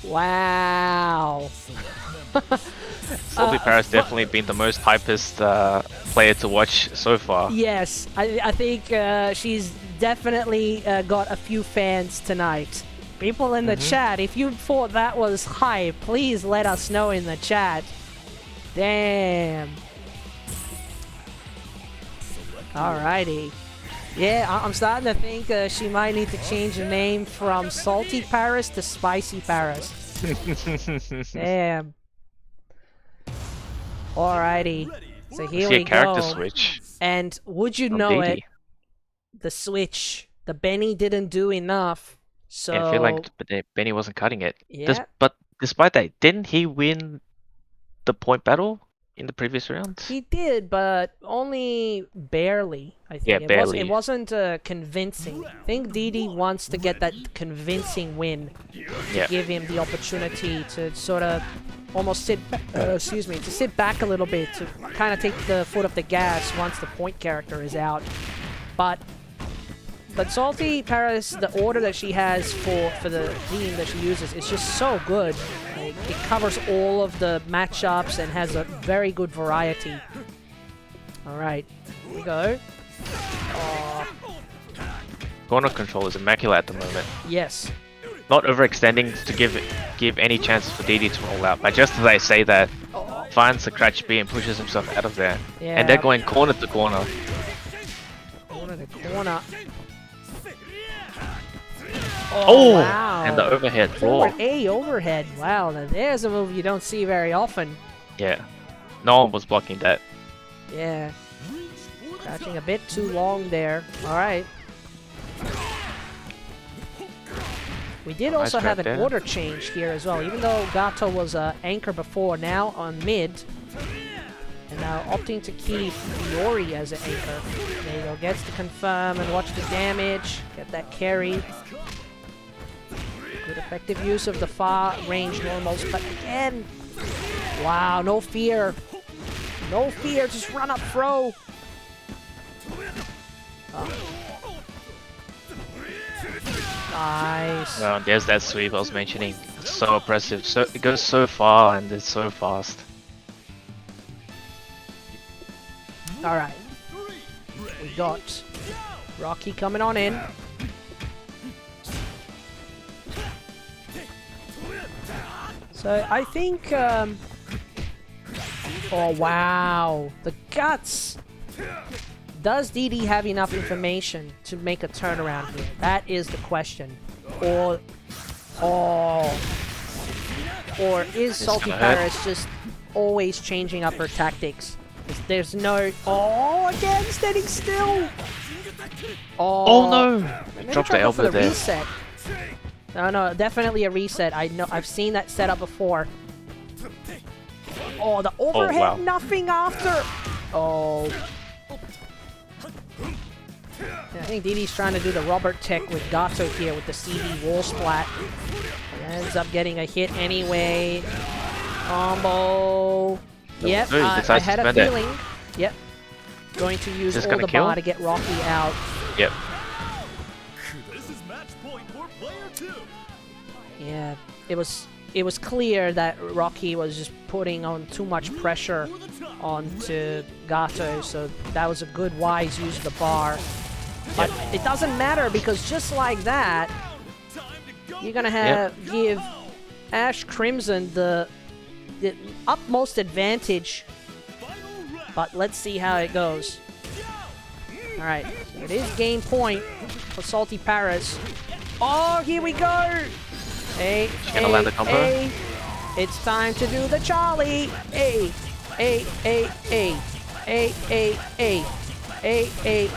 Wow. SaltyParis definitely been the most hypest player to watch so far. Yes, I think she's definitely got a few fans tonight. People in the chat, if you thought that was hype, please let us know in the chat. Damn. Alrighty. Yeah, I'm starting to think she might need to change the name from SaltyParis to SpicyParis. Damn. Alrighty. So here See we a character go. switch. And would you from know it, Didi. the switch, the Benny didn't do enough. So Yeah, I feel like Benny wasn't cutting it. yeah, But despite that, didn't he win the point battle in the previous round? he did, but only barely. I think Yeah, barely. It wasn't convincing. I think Didi wants to get that convincing win to give him the opportunity to sort of almost sit, to sit back a little bit, to kind of take the foot off the gas once the point character is out. But SaltyParis, the order that she has for the team that she uses is just so good. Like, it covers all of the matchups and has a very good variety. Alright, here we go. Corner control is immaculate at the moment. Yes. Not overextending to give any chances for Didi to roll out. But just as I say that, finds the crouch B and pushes himself out of there. Yeah. And they're going corner to corner. Corner to corner. Oh! Wow. And the overhead Forward roll. A overhead. Wow, now there's a move you don't see very often. Yeah. No one was blocking that. Yeah. Crouching a bit too long there. Alright. We did Nice also have grab an there. order change here as well. Even though Gato was anchor before, now on mid. And now opting to keep Iori as an anchor. There you go. Gets to confirm and watch the damage. Get that carry. Good effective use of the far range normals. But again, wow, no fear. No fear. Just run up throw. Nice. Well, there's that sweep I was mentioning. It's so oppressive. So it goes so far and it's so fast. Alright. We got Rocky coming on in. So I think, oh wow, the guts! Does DD have enough information to make a turnaround here? That is the question. Or is SaltyParis just always changing up her tactics? There's no... Oh, again, standing still! Oh no! Maybe Dropped try the to go for elbow there. Reset. No, definitely a reset. I've seen that setup before. Oh, the overhead, wow. nothing after! Oh. Yeah, I think DD's trying to do the Robert tech with Gato here with the CD wall splat. He ends up getting a hit anyway. Combo. Yep, No, he I decides to had a spend it. feeling. Yep. Going to use Just all gonna the kill? bar to get Rocky out. Yep. This is match point for player 2. Yeah, it was clear that Rocky was just putting on too much pressure onto Gato, so that was a good wise use of the bar. But it doesn't matter because just like that, you're gonna give Ash Crimson the utmost advantage. But let's see how it goes. Alright, so it is game point for SaltyParis. Oh, here we go! Hey, Gonna land the combo. It's time to do the Charlie! Hey, hey, hey, hey, hey, hey, hey, hey, hey, hey, hey,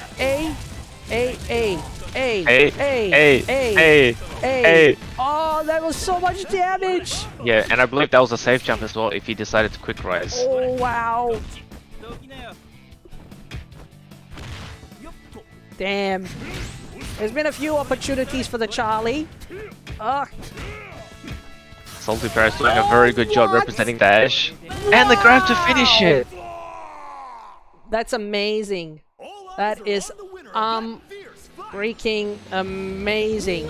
hey, hey, Hey, hey, hey, hey. hey. Oh, that was so much damage! Yeah, and I believe that was a safe jump as well if he decided to quick rise. Oh, wow! Damn. There's been a few opportunities for the Charlie. Ugh. SaltyParis doing a very good job what? representing the Ash. And the grab to finish it! That's amazing. That is freaking amazing.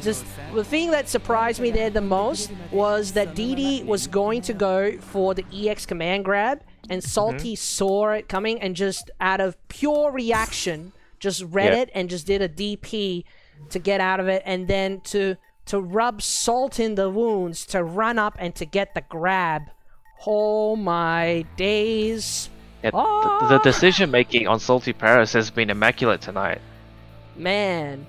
Just the thing that surprised me there the most was that DD was going to go for the EX command grab, and Salty saw it coming and just out of pure reaction just read it and just did a DP to get out of it, and then to rub salt in the wounds, to run up and to get the grab. Oh my days. Yeah, the decision making on SaltyParis has been immaculate tonight. Man,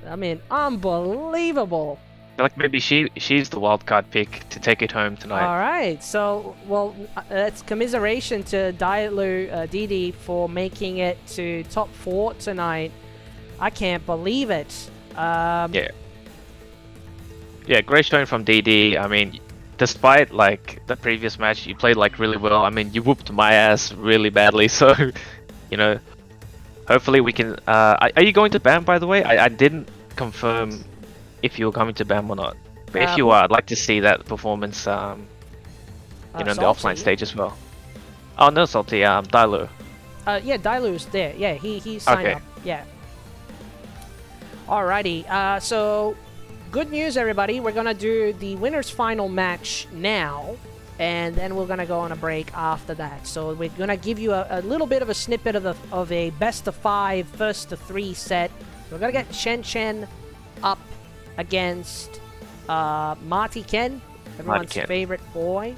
I mean, unbelievable. I feel like maybe she's the wildcard pick to take it home tonight. All right, so, well, that's commiseration to Dailou DD for making it to top 4 tonight. I can't believe it. Yeah, great showing from DD. I mean, despite like the previous match, you played like really well. I mean, you whooped my ass really badly, so you know, hopefully we can. Are you going to BAM, by the way? I didn't confirm if you were coming to BAM or not, but if you are, I'd like to see that performance. You know, in the offline stage as well. Oh no, Salty. Dailou. Yeah, Dailou's there. Yeah, he signed up. Yeah. Alrighty. So. Good news, everybody. We're gonna do the winner's final match now, and then we're gonna go on a break after that. So we're gonna give you a little bit of a snippet of a best of 5, first to 3 set. We're gonna get ChenChen up against Martyken, everyone's favorite boy,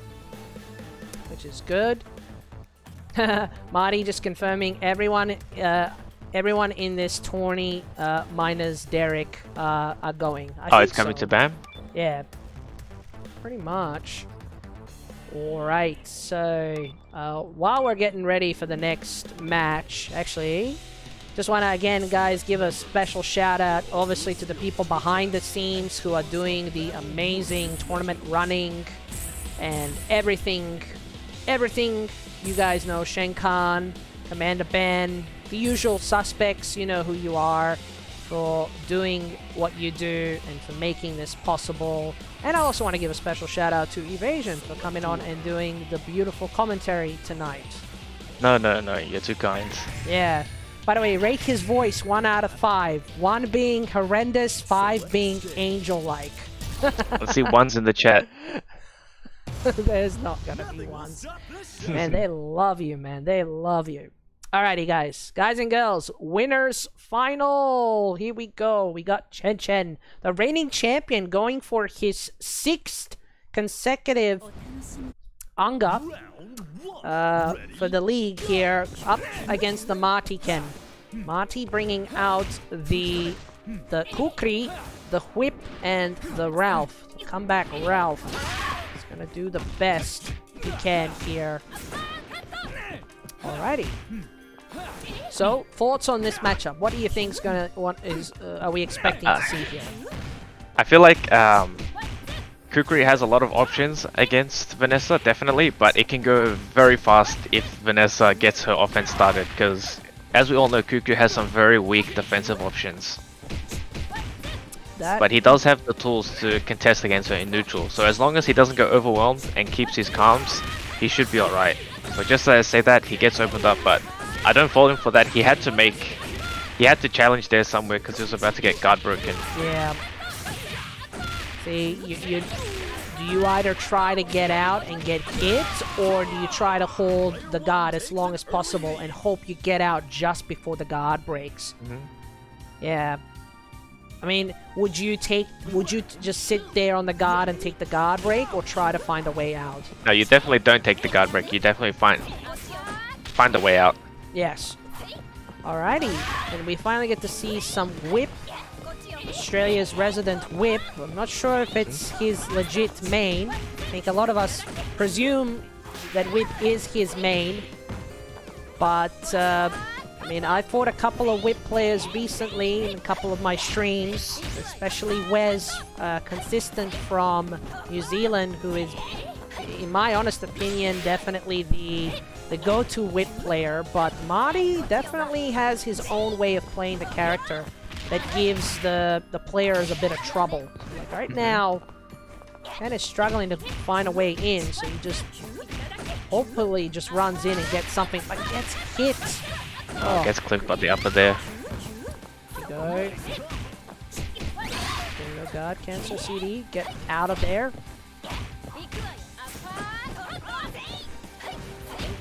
which is good. Marty just confirming everyone in this tourney, minus Derek, are going. It's coming to BAM? Yeah. Pretty much. Alright, so while we're getting ready for the next match, actually, just want to again, guys, give a special shout out, obviously, to the people behind the scenes who are doing the amazing tournament running and everything. You guys know, ChenChen, Commander Ben, the usual suspects, you know who you are, for doing what you do and for making this possible. And I also want to give a special shout out to eveAZN for coming on and doing the beautiful commentary tonight. No, you're too kind. Yeah. By the way, rate his voice 1 out of 5. 1 being horrendous, 5 being angel-like. Let's see ones in the chat. There's not gonna be ones. Man, they love you, man. They love you. Alrighty, guys and girls, winners final. Here we go. We got ChenChen, the reigning champion, going for his 6th consecutive UNGA for the league here, up against the Martyken. Marty bringing out the Kukri, the Whip, and the Ralf. Come back, Ralf. He's gonna do the best he can here. Alrighty. So, thoughts on this matchup? What do you think's gonna? Are we expecting to see here? I feel like Kukri has a lot of options against Vanessa, definitely, but it can go very fast if Vanessa gets her offense started, because as we all know, Kukri has some very weak defensive options. But he does have the tools to contest against her in neutral, so as long as he doesn't go overwhelmed and keeps his calms, he should be alright. So just as I say that, he gets opened up, but I don't fault him for that. He had to challenge there somewhere because he was about to get guard broken. Yeah. See, do you either try to get out and get hit, or do you try to hold the guard as long as possible and hope you get out just before the guard breaks? Yeah. I mean, would you just sit there on the guard and take the guard break, or try to find a way out? No, you definitely don't take the guard break. You definitely find a way out. Yes. Alrighty. And we finally get to see some Whip. Australia's resident Whip. I'm not sure if it's his legit main. I think a lot of us presume that Whip is his main. But, I mean, I fought a couple of Whip players recently in a couple of my streams. Especially Wes, consistent from New Zealand, who is, in my honest opinion, definitely the go-to Whip player, but Marty definitely has his own way of playing the character that gives the players a bit of trouble. Like right now, Chen is struggling to find a way in, so he just hopefully just runs in and gets something, but gets hit. Oh. Gets clipped by the upper there. There you go, guard, cancel CD, get out of there.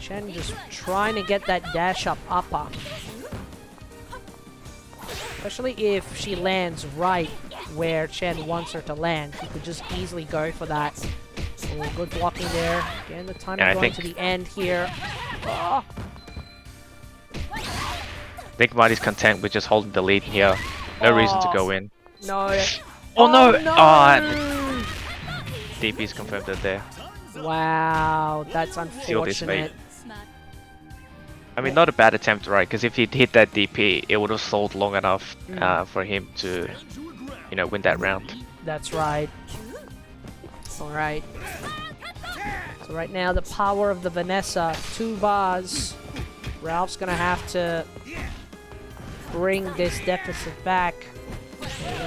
Chen just trying to get that dash up upper. Especially if she lands right where Chen wants her to land. He could just easily go for that. Oh, good blocking there. Again, the time going to the end here. Oh. I think Marty's content with just holding the lead here. No reason to go in. No. Oh no! No. Oh, DP's confirmed it there. Wow, that's unfortunate. I mean, not a bad attempt, right? Because if he'd hit that DP, it would have sold long enough for him to, you know, win that round. That's right. Alright. So right now, the power of the Vanessa, 2 bars. Ralph's gonna have to bring this deficit back.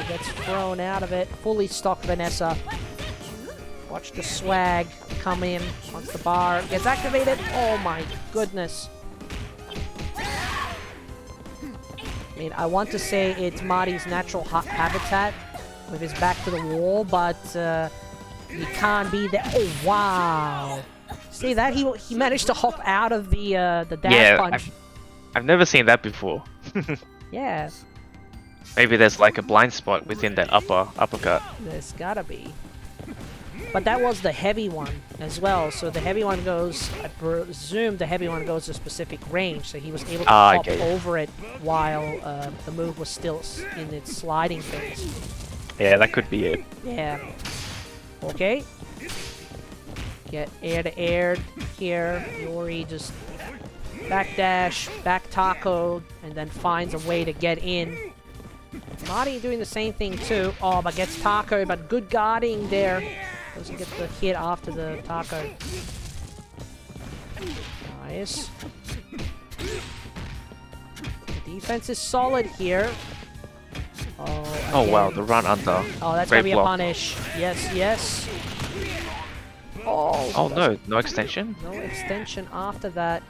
Gets thrown out of it. Fully stocked Vanessa. Watch the swag come in once the bar gets activated. Oh my goodness. I mean, I want to say it's Marty's natural habitat with his back to the wall, but he can't be there. Oh, wow. See that? He managed to hop out of the dash punch. I've never seen that before. Yeah. Maybe there's like a blind spot within that uppercut. There's gotta be. But that was the heavy one as well, so the heavy one goes, I presume the heavy one goes to a specific range, so he was able to hop over it while the move was still in its sliding phase. Yeah, that could be it. Yeah. Okay. Get air to air here. Iori just backdash, back taco, and then finds a way to get in. Marty doing the same thing too. Oh, but gets taco, but good guarding there. Doesn't get the hit after the taco. Nice. The defense is solid here. Oh wow, the run under. Oh, that's Great gonna be block. a punish. Yes, yes. Oh no, no extension? No extension after that.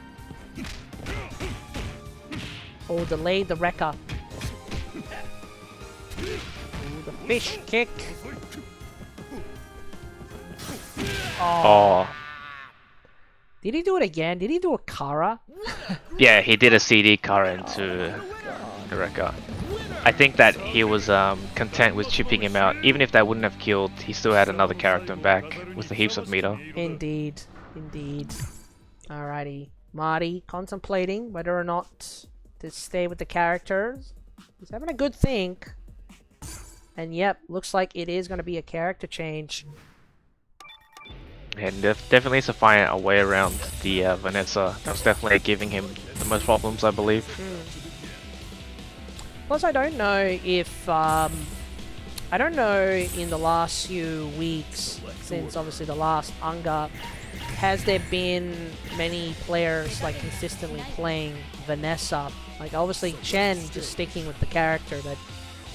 Oh, delayed the wrecker. Ooh, the fish kick. Oh. Did he do it again? Did he do a Kara? Yeah, he did a CD current to Eureka. I think that he was content with chipping him out. Even if that wouldn't have killed, he still had another character back with the heaps of meter. Indeed, indeed. Alrighty. Marty contemplating whether or not to stay with the characters. He's having a good think. And yep, looks like it is going to be a character change. And definitely needs to find a way around the Vanessa. That's definitely giving him the most problems, I believe. Plus, I don't know if I don't know in the last few weeks, since obviously the last UNGA, has there been many players like consistently playing Vanessa? Like obviously Chen just sticking with the character that,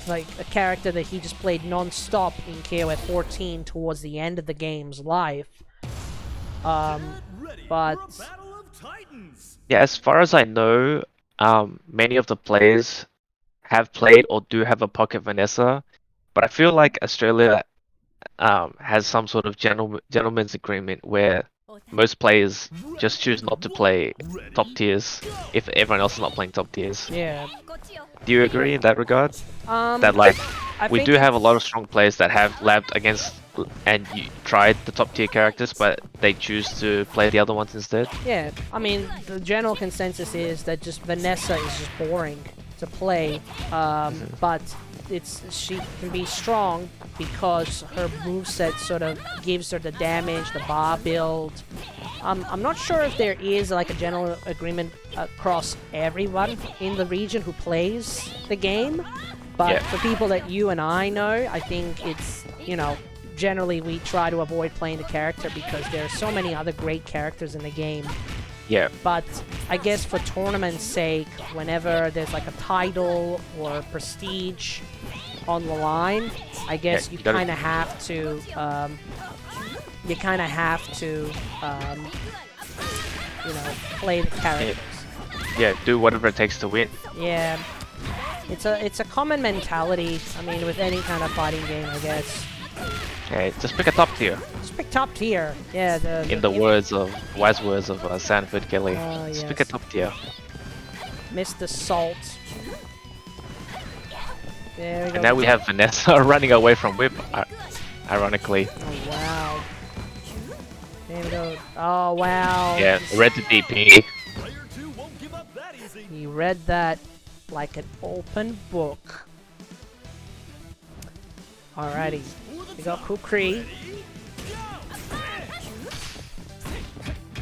like a character that he just played non-stop in KOF 14 towards the end of the game's life. But yeah, as far as I know, many of the players have played or do have a pocket Vanessa, but I feel like Australia has some sort of gentleman's agreement where most players just choose not to play top tiers if everyone else is not playing top tiers. yeah, Do you agree in that regard? That like we do have a lot of strong players that have labbed against and tried the top tier characters, but they choose to play the other ones instead. yeah. I mean, the general consensus is that just Vanessa is just boring to play, but she can be strong because her moveset sort of gives her the damage, the bar build. I'm not sure if there is like a general agreement across everyone in the region who plays the game, but for people that you and I know, I think it's, you know, generally we try to avoid playing the character because there are so many other great characters in the game. Yeah. But I guess for tournament's sake, whenever there's like a title or prestige on the line, I guess you kind of have to, you know, play the characters. Yeah, do whatever it takes to win. Yeah, it's a common mentality. I mean, with any kind of fighting game, I guess. Okay, just pick a top tier. Just pick top tier. Yeah, In the wise words of Sanford Kelly. Just pick a yes. top tier. Mr. Salt. There we go. And now we have Vanessa running away from Whip, ironically. Oh, wow. There we go. Oh, wow. Yeah, read the DP. He read that like an open book. Alrighty. We got Kukri.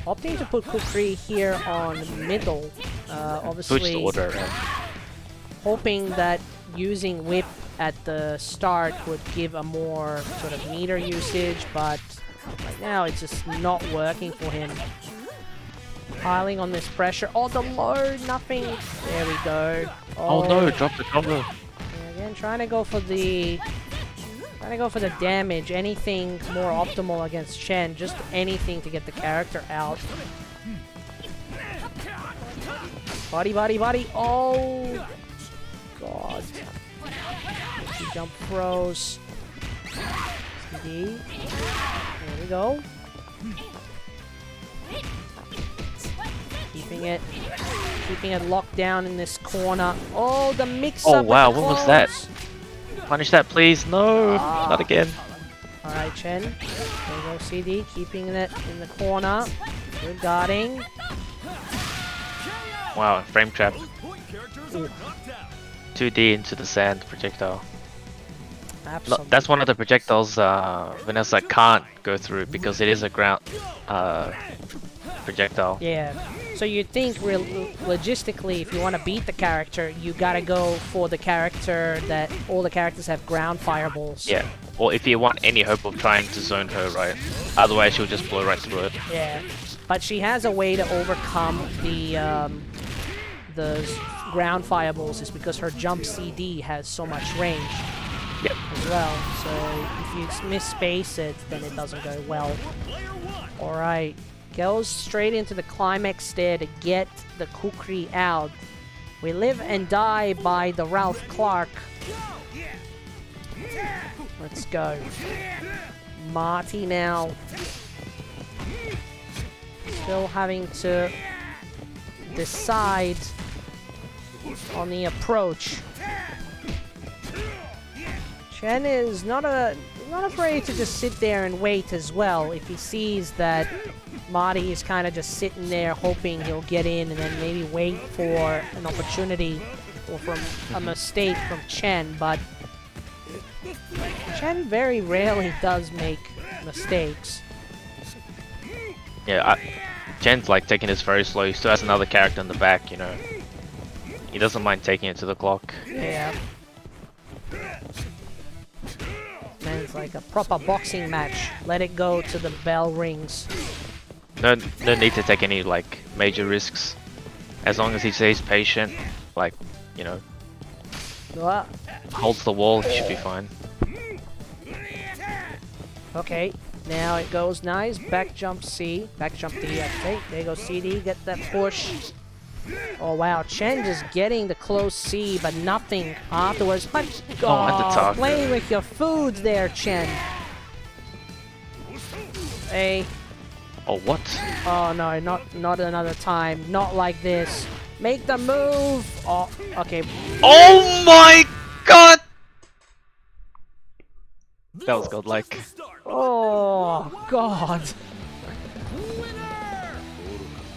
Opting to put Kukri here on middle. Obviously, Switch the order. hoping that using whip at the start would give a more sort of meter usage, but right now it's just not working for him. Piling on this pressure. Oh, the low, nothing. There we go. Oh no, drop the combo. And again, trying to go for the damage. Anything more optimal against Chen. Just anything to get the character out. Body, body, body. Oh, God. Jump throws. CD. There we go. Keeping it locked down in this corner. Oh, the mix-up. Oh wow, what was that? Punish that, please. No, not again. Alright, Chen. There we go, CD. Keeping it in the corner. Good guarding. Wow, frame trap. 2D into the sand projectile. Absolutely. That's one of the projectiles Vanessa can't go through because it is a ground projectile. Yeah. So you'd think logistically, if you want to beat the character, you gotta go for the character that all the characters have ground fireballs. Yeah. Or if you want any hope of trying to zone her, right? Otherwise, she'll just blow right through it. Yeah. But she has a way to overcome the ground fireballs, is because her jump CD has so much range. Yep. As well. So if you miss-space it, then it doesn't go well. Alright. Goes straight into the climax there to get the Kukri out. We live and die by the Ralf Clark. Let's go. Marty now. Still having to decide on the approach. Chen is not afraid to just sit there and wait as well. If he sees that Marty is kind of just sitting there hoping he'll get in and then maybe wait for an opportunity or from a mistake from Chen, but Chen very rarely does make mistakes. Yeah, Chen's like taking this very slow. He still has another character in the back, you know. He doesn't mind taking it to the clock. Yeah. Man, it's like a proper boxing match. Let it go to the bell rings. No need to take any like major risks. As long as he stays patient, like, you know, What? holds the wall, he should be fine. Okay, now it goes nice. Back jump C. Back jump D, okay. There goes CD. Get that push. Oh wow, Chen just getting the close C, but nothing afterwards. But undertalk. playing with your foods there, Chen. Hey. Oh, what? Oh no, not another time. Not like this. Make the move. Oh, okay. Oh my god! That was godlike. Oh god.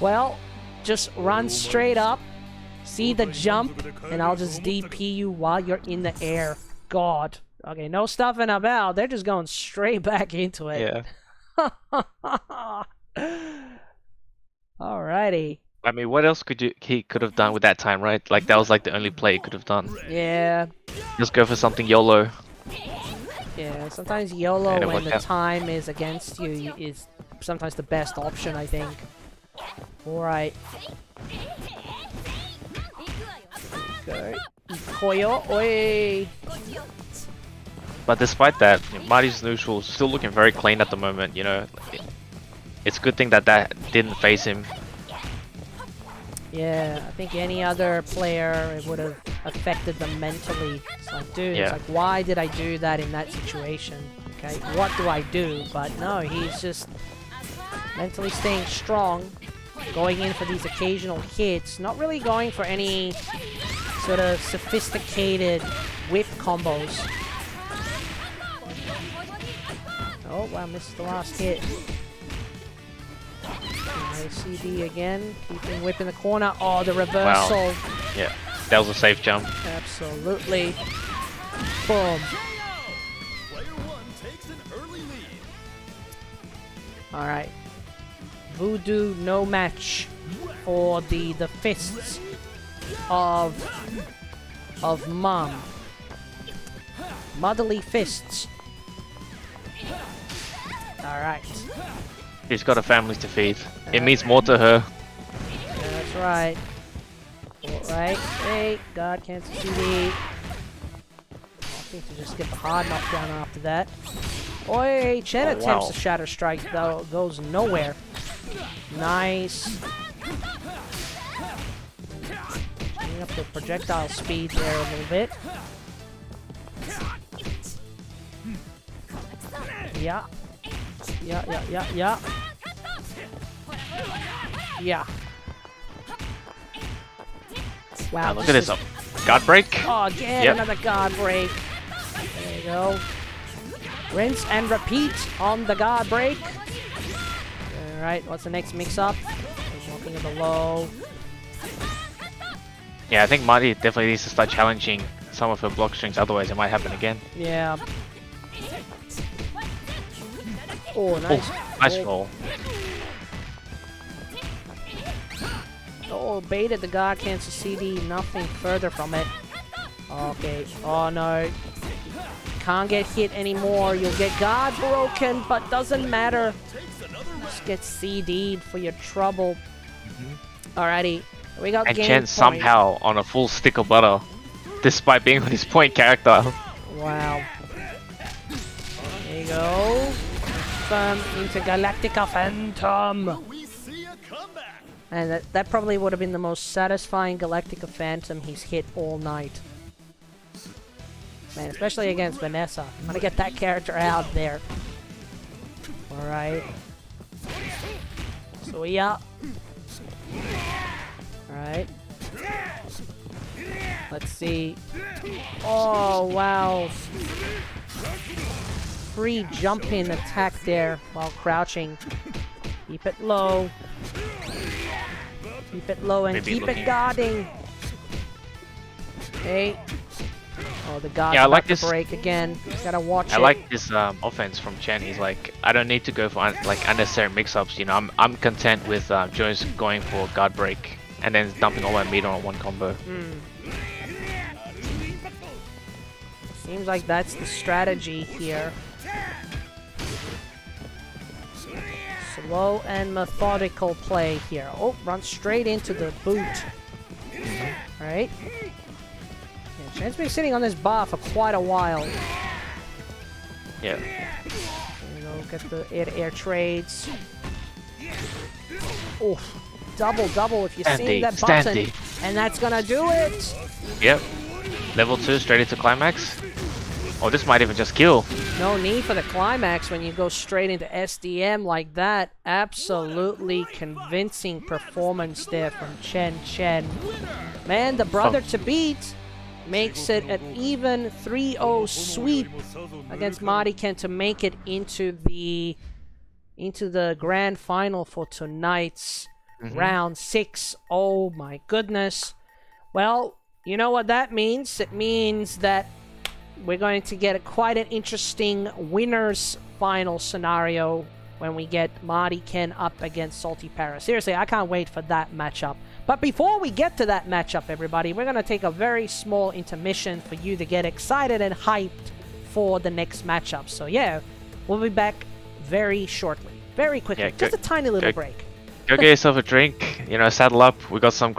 Well, just run straight up, see the jump, and I'll just DP you while you're in the air. God. Okay, no stuffing about. They're just going straight back into it. Yeah. Alrighty. I mean, what else he could have done with that time, right? Like, that was like the only play he could have done. Yeah. Just go for something YOLO. Yeah, sometimes YOLO And it when worked the out. time is against you is sometimes the best option, I think. Alright. Okay. Koyo, oi! But despite that, you know, Marty's neutral is still looking very clean at the moment, you know. It's a good thing that didn't phase him. Yeah, I think any other player, it would have affected them mentally. It's like, dude, Yeah. it's like, why did I do that in that situation? Okay, what do I do? But no, he's just mentally staying strong, going in for these occasional hits, not really going for any sort of sophisticated whip combos. Oh, wow, missed the last hit. Nice CD again, keeping whip in the corner. Oh, the reversal. Wow. Yeah, that was a safe jump. Absolutely. Boom. Alright. Voodoo no match for the fists of Mom. Motherly fists. Alright. She's got a family to feed. It means more to her. That's right. Alright. Hey, God cancel CD. I think to just get the hard knockdown after that. Oi, Chen attempts to Shatter Strike, though goes nowhere. Nice. Turning up the projectile speed there a little bit. Yeah. Yeah. Yeah. Wow. Look at this. Guard break. Oh, again, Yep. another guard break. There you go. Rinse and repeat on the guard break. Alright, what's the next mix-up? Walking in the low. Yeah, I think Marty definitely needs to start challenging some of her block strings, otherwise it might happen again. Yeah. Oh, nice. Oh, nice roll. Oh, baited the guard cancel CD. Nothing further from it. Okay. Oh, no. Can't get hit anymore. You'll get guard broken, but doesn't matter. Just get CD'd for your trouble. Alrighty. We got And game Chen point. somehow on a full stick of butter, despite being on his point character. Wow. There you go. Intergalactica Phantom. And that probably would have been the most satisfying Galactica Phantom he's hit all night. Man, especially against Vanessa. I'm gonna get that character out there. Alright. So yeah. Alright. Let's see. Oh, wow. Free jump-in attack there while crouching. Keep it low. Keep it low and Maybe keep it looking. guarding. Okay. Oh, the guard's Yeah, I about like to this. break again. Gotta watch I it. like this offense from Chen. He's like, I don't need to go for like unnecessary mix-ups. You know, I'm content with Jones going for guard break and then dumping all my meat on one combo. Seems like that's the strategy here. Slow and methodical play here. Oh, run straight into the boot. Alright. Yeah, Chen's been sitting on this bar for quite a while. Yeah. You know, get the air trades. Oh, double if you're seeing that button. Standy. And that's gonna do it! Yep. Level 2 straight into climax. Oh, this might even just kill. No need for the climax when you go straight into SDM like that. Absolutely convincing performance there from ChenChen. Man, the brother to beat makes it an even 3-0 sweep against Martyken to make it into the grand final for tonight's round 6. Oh my goodness. Well, you know what that means? It means that we're going to get quite an interesting winners final scenario when we get Martyken up against SaltyParis. Seriously, I can't wait for that matchup. But before we get to that matchup, everybody, we're going to take a very small intermission for you to get excited and hyped for the next matchup. So yeah, we'll be back very shortly. Very quickly. Yeah, Just a tiny little go- break. Go get yourself a drink. You know, saddle up. We got some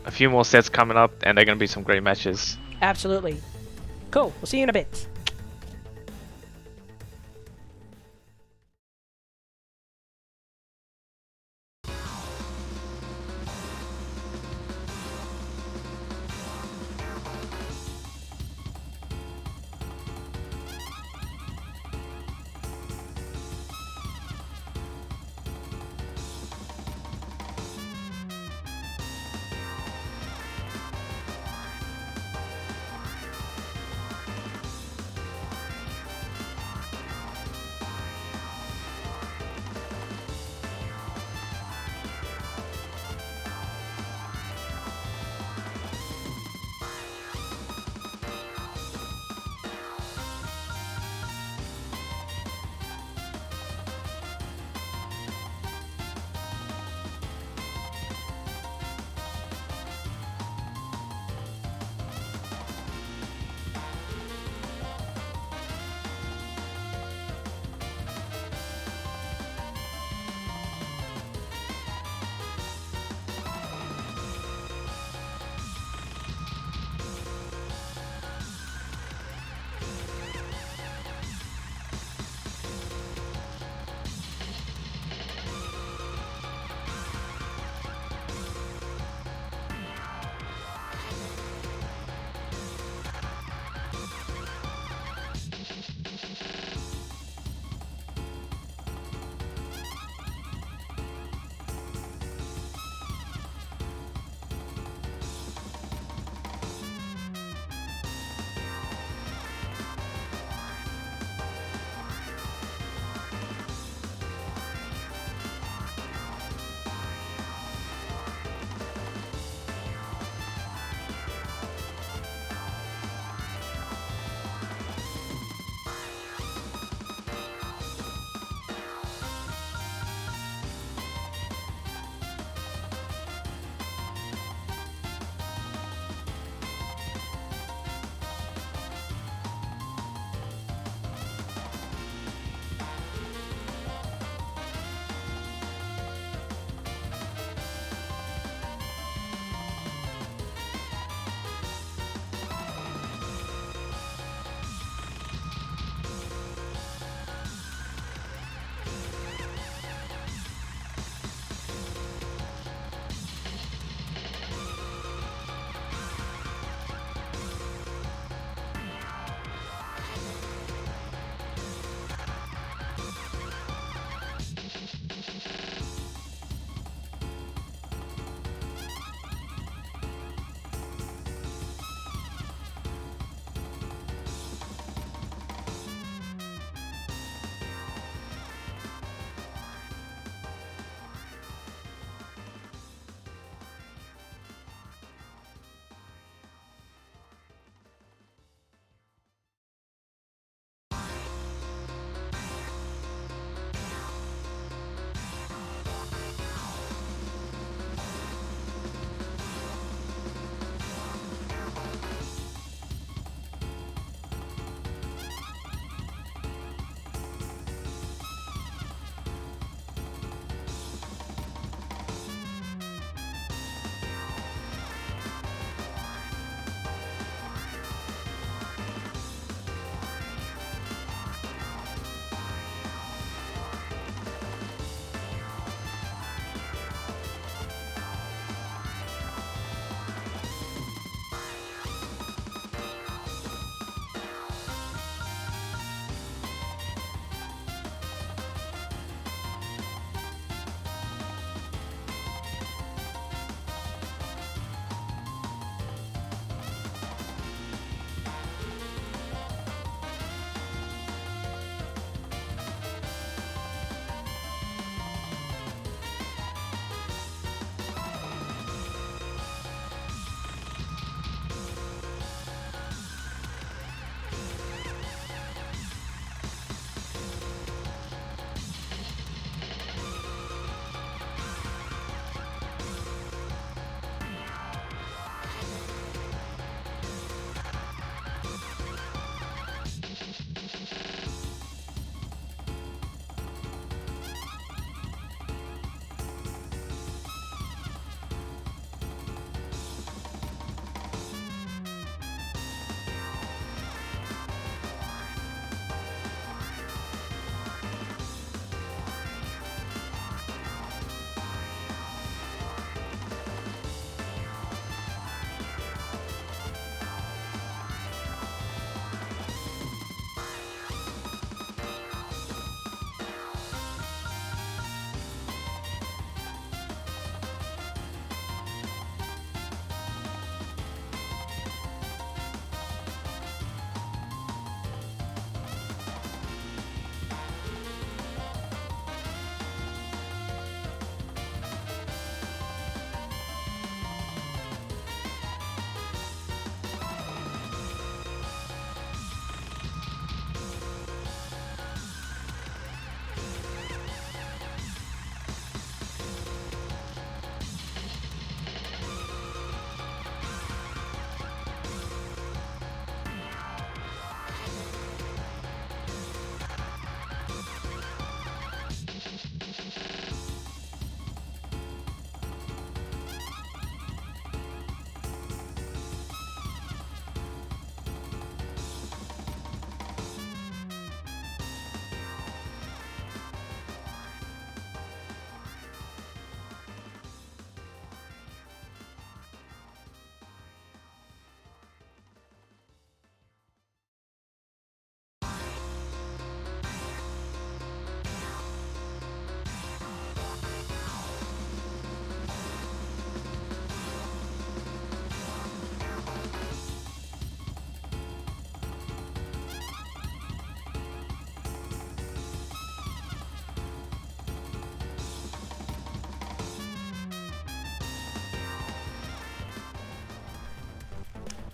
a few more sets coming up, and they're gonna be some great matches. Absolutely. Cool. We'll see you in a bit.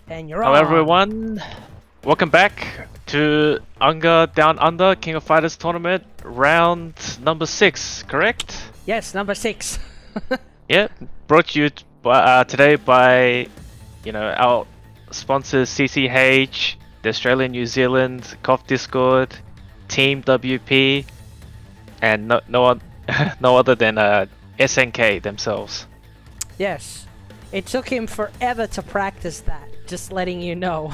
And you're Hello on. everyone, welcome back to UNGA Down Under King of Fighters tournament, round number 6, correct? Yes, number 6. Yeah, brought to you today by, our sponsors CCH, the Australian New Zealand KOF Discord, Team WP, and no other than SNK themselves. Yes. It took him forever to practice that, just letting you know.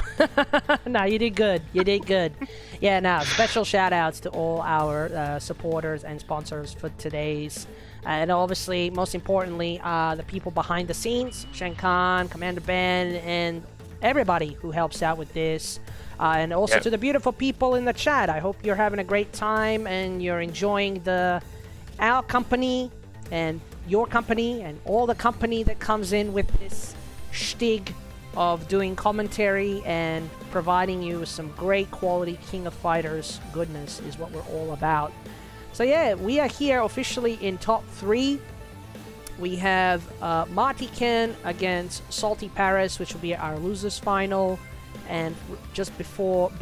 No, you did good. You did good. Yeah, now, special shout outs to all our supporters and sponsors for today's. And obviously, most importantly, the people behind the scenes, ChenChen, Commander Ben, and everybody who helps out with this. And also to the beautiful people in the chat. I hope you're having a great time and you're enjoying our company and your company and all the company that comes in with this shtick of doing commentary and providing you with some great quality King of Fighters goodness is what we're all about. So yeah, we are here officially in top 3. We have Martyken against SaltyParis, which will be our losers final. And just before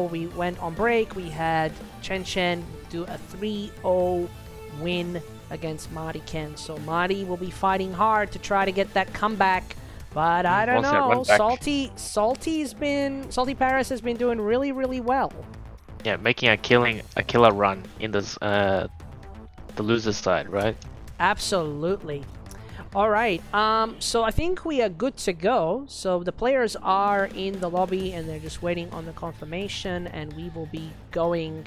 we went on break, we had ChenChen do a 3-0 win against Martyken. So Marty will be fighting hard to try to get that comeback. But I don't know. SaltyParis has been doing really, really well. Yeah, making a killer run in this the losers side, right? Absolutely. All right. So I think we are good to go. So the players are in the lobby and they're just waiting on the confirmation, and we will be going,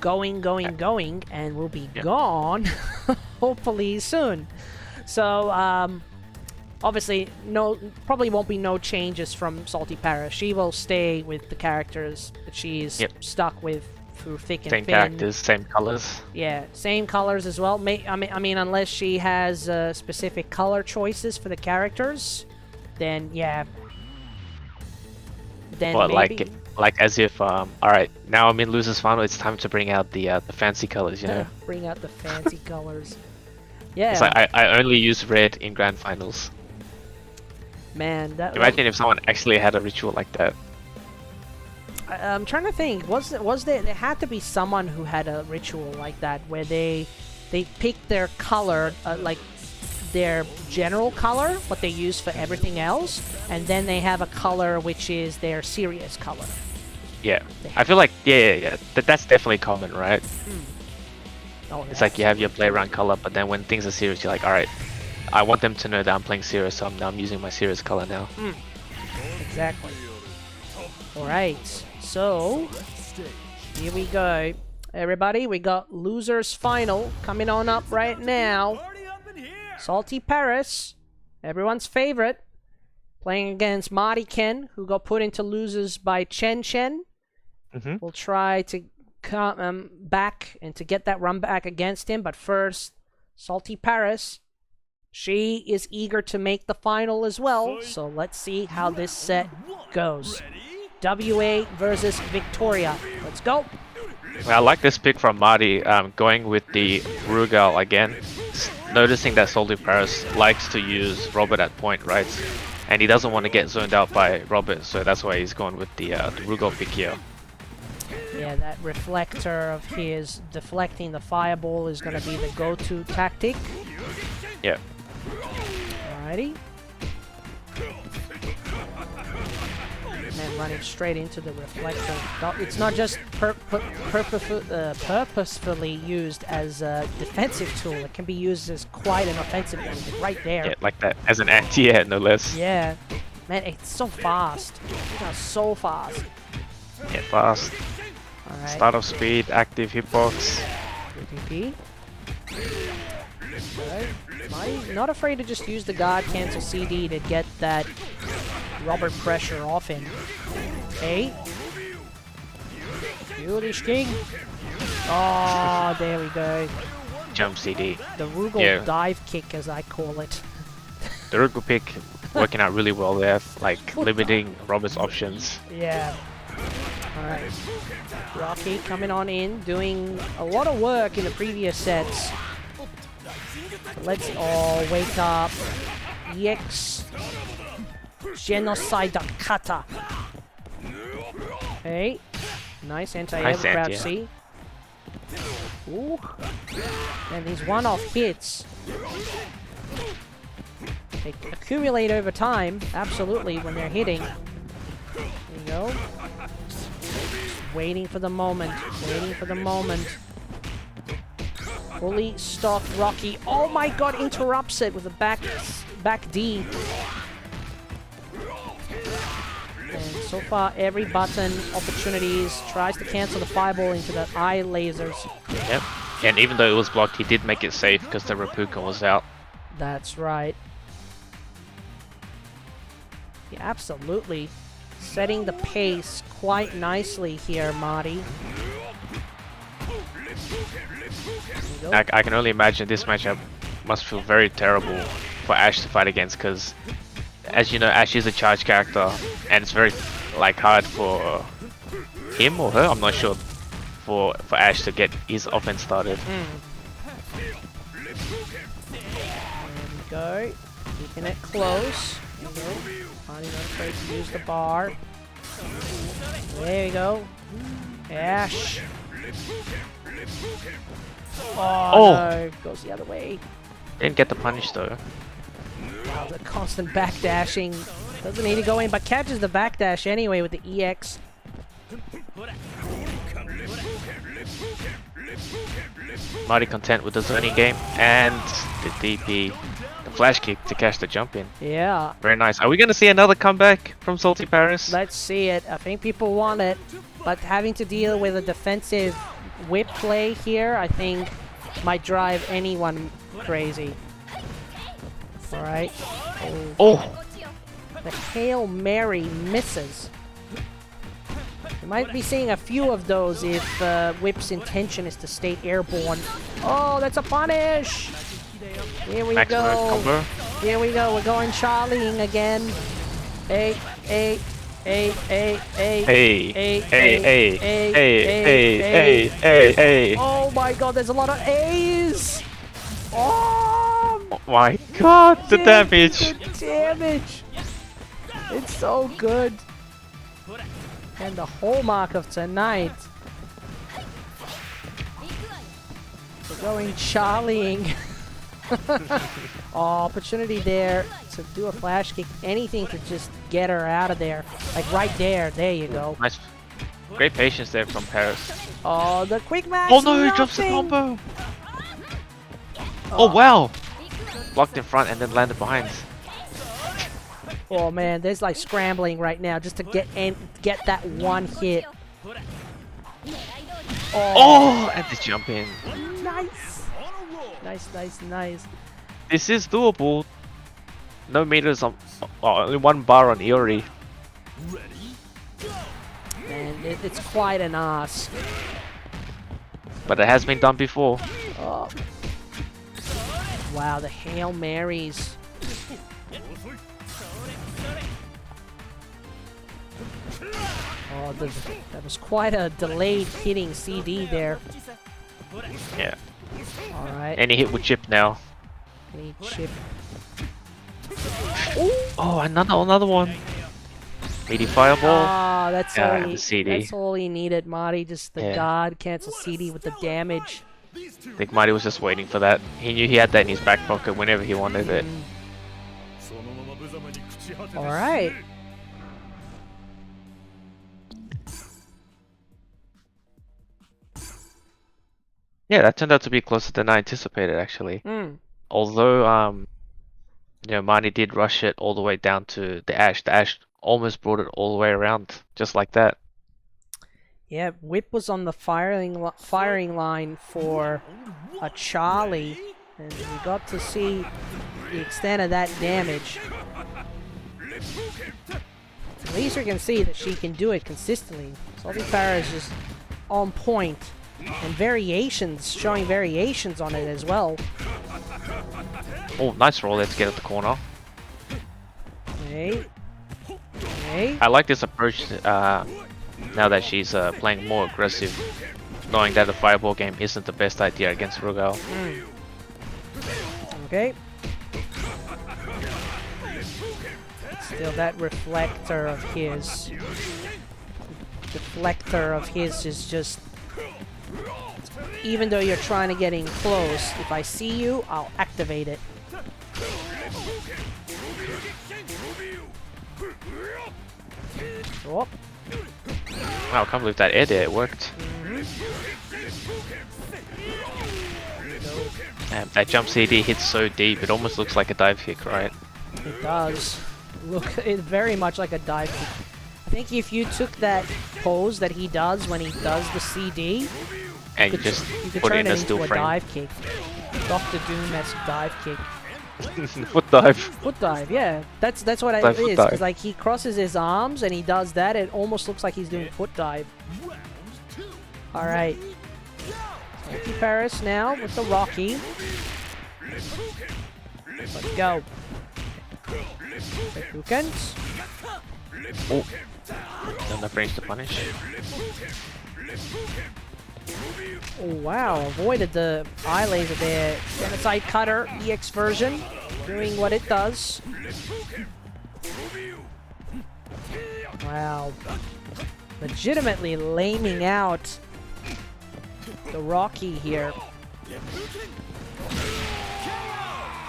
and we'll be gone hopefully soon. So obviously probably won't be no changes from SaltyParis. She will stay with the characters that she's stuck with through thick and thin. Same characters, same colors. Yeah, same colors as well. I mean, unless she has specific color choices for the characters, then yeah. Then well, maybe. like as if all right, now I'm in losers final. It's time to bring out the fancy colors, you know. Bring out the fancy colors. Yeah. It's like I only use red in grand finals. Man, that. Imagine if someone actually had a ritual like that. I'm trying to think. Was there had to be someone who had a ritual like that where they pick their color, like their general color, what they use for everything else, and then they have a color which is their serious color. Yeah, I feel like yeah. That's definitely common, right? Oh, it's like you have your play around color, but then when things are serious, you're like, all right, I want them to know that I'm playing serious, so I'm using my serious color now. Exactly. All right. So, here we go. Everybody, we got losers final coming on up right now. SaltyParis, everyone's favorite, playing against Martyken, who got put into losers by ChenChen. We'll try to come back and to get that run back against him, but first, SaltyParis, she is eager to make the final as well, so let's see how this set goes. WA versus Victoria. Let's go. Well, I like this pick from Marty, going with the Rugal again. Noticing that SaltyParis likes to use Robert at point, right? And he doesn't want to get zoned out by Robert, so that's why he's going with the Rugal pick here. Yeah, that reflector of his deflecting the fireball is going to be the go-to tactic. Yeah. Alrighty. And running straight into the reflector. It's not just purposefully used as a defensive tool. It can be used as quite an offensive one. Right there. Yeah, like that. As an anti, no less. Yeah. Man, it's so fast. It's so fast. Yeah, fast. Alright. Start of speed, active hitbox. PvP. Alright. Not afraid to just use the guard cancel CD to get that Robert pressure off him. Okay. Beauty Sting. Oh, there we go. Jump CD. The Rugal dive kick, as I call it. The Rugal pick working out really well there, like limiting Robert's options. Yeah. Alright. Rocky coming on in, doing a lot of work in the previous sets. Let's all wake up. EX. Genocide Kata. Okay. Nice anti-air Nice with crouch anti, C. Ooh. And these one-off hits, they accumulate over time, absolutely, when they're hitting. There you go. Just waiting for the moment, waiting for the moment. Fully stocked Rocky. Oh my god, interrupts it with a back D. And so far, every button, opportunities, tries to cancel the fireball into the eye lasers. Yep. And even though it was blocked, he did make it safe because the Repuka was out. That's right. Yeah, absolutely. Setting the pace quite nicely here, Marty. I can only imagine this matchup must feel very terrible for Ash to fight against because, as you know, Ash is a charge character and it's very like hard for him or her, I'm not sure, for Ash to get his offense started. There we go. Keeping it close. There we go. Marty not afraid to use the bar. There we go. Ash. Oh, no, goes the other way. Didn't get the punish though. Wow, the constant backdashing. Doesn't need to go in, but catches the backdash anyway with the EX. Mighty content with the zoning game and the DP, the flash kick to catch the jump in. Yeah. Very nice. Are we going to see another comeback from SaltyParis? Let's see it. I think people want it, but having to deal with a defensive whip play here, I think might drive anyone crazy. Alright. Oh! The Hail Mary misses. You might be seeing a few of those if Whip's intention is to stay airborne. Oh, that's a punish! Here we go. Combo. Here we go. We're going Charlieing again. Hey. Hey, hey, hey, hey, hey. Oh my god, there's a lot of A's! Oh my god, the damage! The damage! It's so good. And the hallmark of tonight. We're going Charlieing. Oh, opportunity there to do a flash kick. Anything to just get her out of there. Like right there. There you go. Nice. Great patience there from Paris. Oh, the quick match. Oh no, he drops the combo. Oh wow. Blocked in front and then landed behind. Oh man, there's like scrambling right now just to get that one hit. Oh, and the jump in. Nice. Nice, nice, nice. This is doable. No meters on, only one bar on Iori. And it's quite an ask. But it has been done before. Oh. Wow, the Hail Marys. Oh, that was quite a delayed hitting CD there. Yeah. Alright. Any hit with chip now. Any chip. Oh, another one. Meaty fireball. Ah, that's all he needed, Marty. Just the guard cancel CD with the damage. I think Marty was just waiting for that. He knew he had that in his back pocket whenever he wanted it. Alright. Yeah, that turned out to be closer than I anticipated, actually. Although, you know, Marty did rush it all the way down to the Ash. The Ash almost brought it all the way around, just like that. Yeah, Whip was on the firing line for a Charlie, and we got to see the extent of that damage. At least we can see that she can do it consistently. SaltyParis is just on point. And variations, showing variations on it as well. Oh, nice roll. Let's get at the corner. Okay. Okay. I like this approach now that she's playing more aggressive, knowing that the fireball game isn't the best idea against Rugal. Still, that reflector of his. Deflector of his is just. Even though you're trying to get in close, if I see you, I'll activate it. Oh. Wow, I can't believe that air there, it worked. That jump CD hits so deep, it almost looks like a dive kick, right? It does. Look, it's very much like a dive kick. I think if you took that pose that he does when he does the CD, And you could put it turn in it a into still a frame. dive kick. Dr. Doom-esque dive kick. Foot dive. Foot dive, yeah. That's what it Dive, foot is. dive. Because like he crosses his arms and he does that, it almost looks like he's doing foot dive. All right. SaltyParis now with the Rocky. Let's go. Hookens. Oh. Not enough range to punish. Oh wow, avoided the eye laser there. Genocide Cutter EX version, doing what it does. Wow. Legitimately laming out the Rocky here.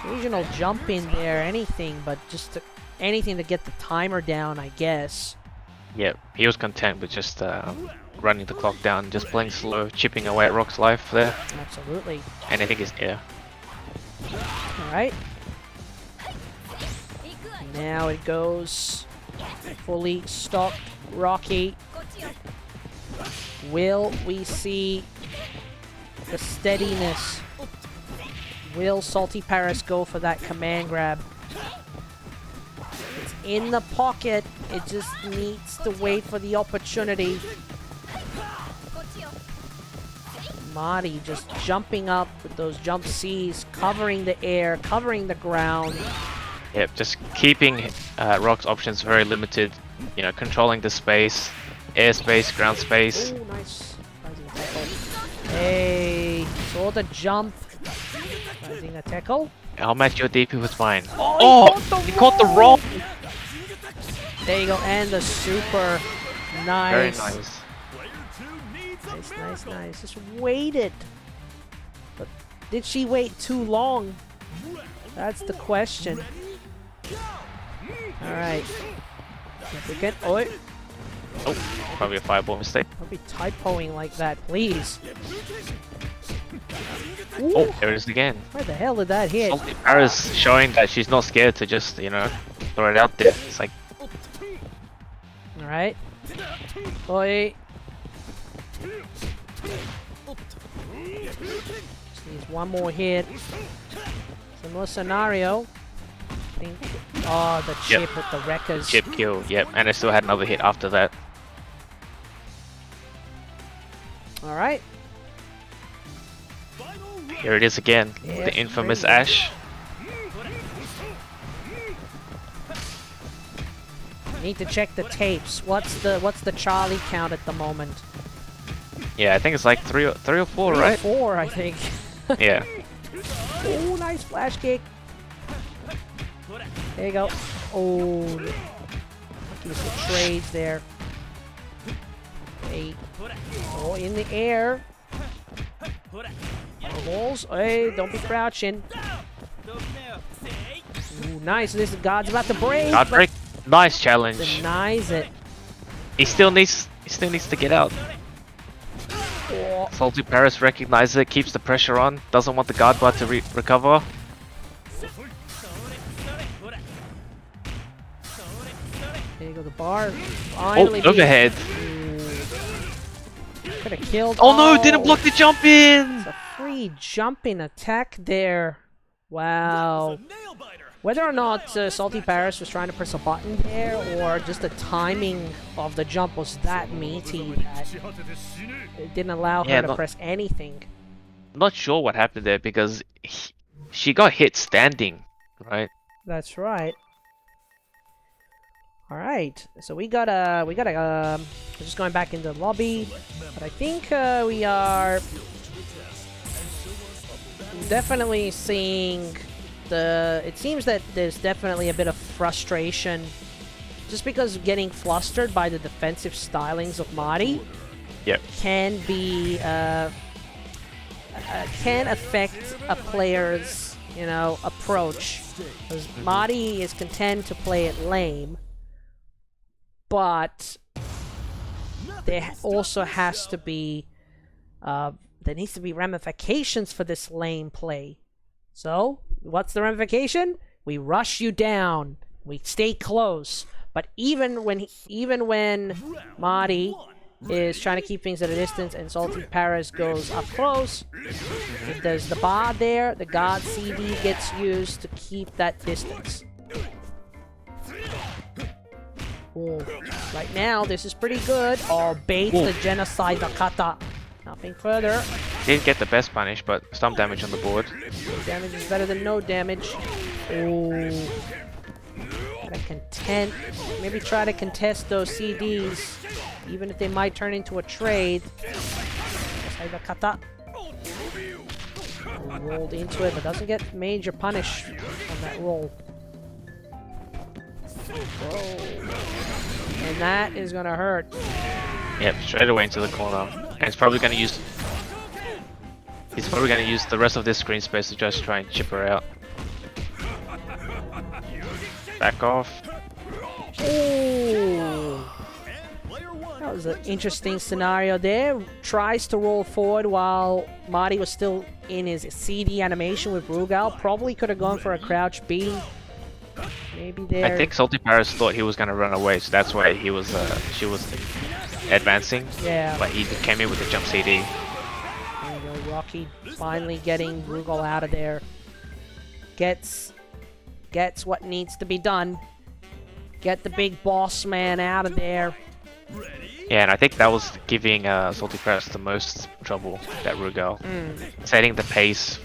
Occasional jump in there, anything, but just anything to get the timer down, I guess. Yeah, he was content with just running the clock down, just playing slow, chipping away at Rock's life there. Absolutely. Anything is air. Alright. Now it goes fully stocked Rocky. Will we see the steadiness? Will SaltyParis go for that command grab? It's in the pocket. It just needs to wait for the opportunity. Marty just jumping up with those jump C's, covering the air, covering the ground. Yep, just keeping Rock's options very limited. You know, controlling the space, airspace, ground space. Oh, nice. Rising tackle. Hey, saw the jump. Rising a tackle. I'll match your DP with mine. Oh, he caught the roll! There you go, and the super. Nice. Very nice. Nice. Just waited. But did she wait too long? That's the question. Alright. Oh, Probably a fireball mistake. don't be typoing like that, please. Oh, there it is again. Where the hell did that hit? SaltyParis showing that she's not scared to just, you know, throw it out there. It's like, Alright. Oi. Just needs one more hit. Similar scenario. I think. Oh, the chip with the wreckers. chip kill, yep. And I still had another hit after that. Alright. Here it is again. Yeah, The infamous crazy. Ash. Need to check the tapes. What's the Charlie count at the moment? Yeah, I think it's like three or four, 3 or right? 4, I think. Yeah. Oh, nice flash kick. There you go. Oh, lucky with the trades there. Hey. Oh, in the air. Balls. Hey, don't be crouching. Ooh, nice. This God's about to break. God but break. Nice challenge. denies it. He still needs to get out. Oh, SaltyParis recognizes it, keeps the pressure on, doesn't want the guard bar to recover. there you go. The bar. Finally. Oh, overhead. Could have killed. Oh no, didn't block the jump in! It's a free jumping attack there. Wow. Whether or not SaltyParis was trying to press a button there, or just the timing of the jump was that meaty that it didn't allow her to press anything. Not sure what happened there because she got hit standing, right? That's right. All right, so we got we're just going back into the lobby, but I think we are definitely seeing it seems that there's definitely a bit of frustration just because getting flustered by the defensive stylings of Marty Yep. can be can affect a player's, you know, approach. Because Marty is content to play it lame, but there also has to be there needs to be ramifications for this lame play. So, what's the ramification? We rush you down. We stay close. But even when Marty is trying to keep things at a distance and SaltyParis goes up close, if there's the bar there, the guard CD gets used to keep that distance. Ooh. Right now, this is pretty good. Oh, baits the genocide the kata. Nothing further. Didn't get the best punish, but some damage on the board. Damage is better than no damage. Ooh. Maybe try to contest those CDs, even if they might turn into a trade. Genocide the kata. Rolled into it, but doesn't get major punish on that roll. Whoa. And that is gonna hurt. Yep, straight away into the corner. And he's probably gonna use the rest of this screen space to just try and chip her out. Back off. Ooh. That was an interesting scenario there. Tries to roll forward while Marty was still in his CD animation with Rugal. Probably could have gone for a crouch B. Maybe there. I think SaltyParis thought he was gonna run away, so that's why she was advancing. Yeah. But he came in with a jump CD. There you go, Rocky finally getting Rugal out of there. Gets what needs to be done. Get the big boss man out of there. Yeah, and I think that was giving SaltyParis the most trouble, that Rugal. Setting the pace.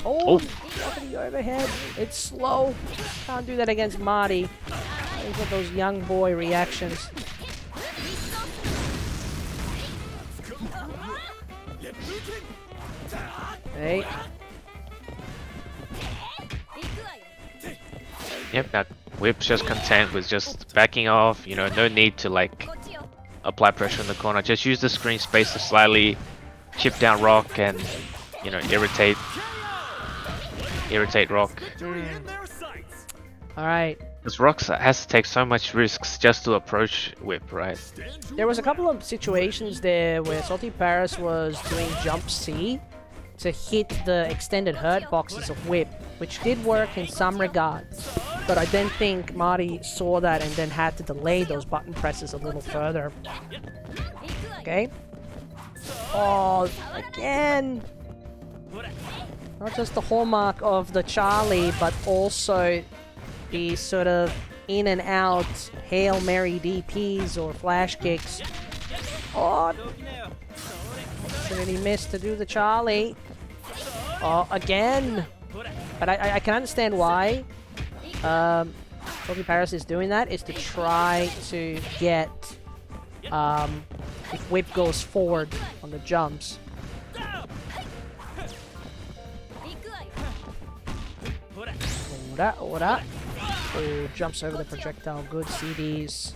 Oh! Gravity overhead. It's slow. Can't do that against Marty. Look at those young boy reactions. Hey. Yep, now Whip's just content with just backing off, you know, no need to like apply pressure in the corner. Just use the screen space to slightly chip down Rock and, you know, irritate Rock. Alright. Because Rock has to take so much risks just to approach Whip, right? There was a couple of situations there where SaltyParis was doing jump C to hit the extended hurt boxes of Whip, which did work in some regards. But I then think Marty saw that and then had to delay those button presses a little further. Okay. Oh, again! Not just the hallmark of the Charlie, but also the sort of in and out Hail Mary DPs or flash kicks. Oh! Opportunity missed to do the Charlie. Oh, again! But I can understand why SaltyParis is doing that, is to try to get if Whip goes forward on the jumps. Ora. Oh, jumps over the projectile. Good CDs.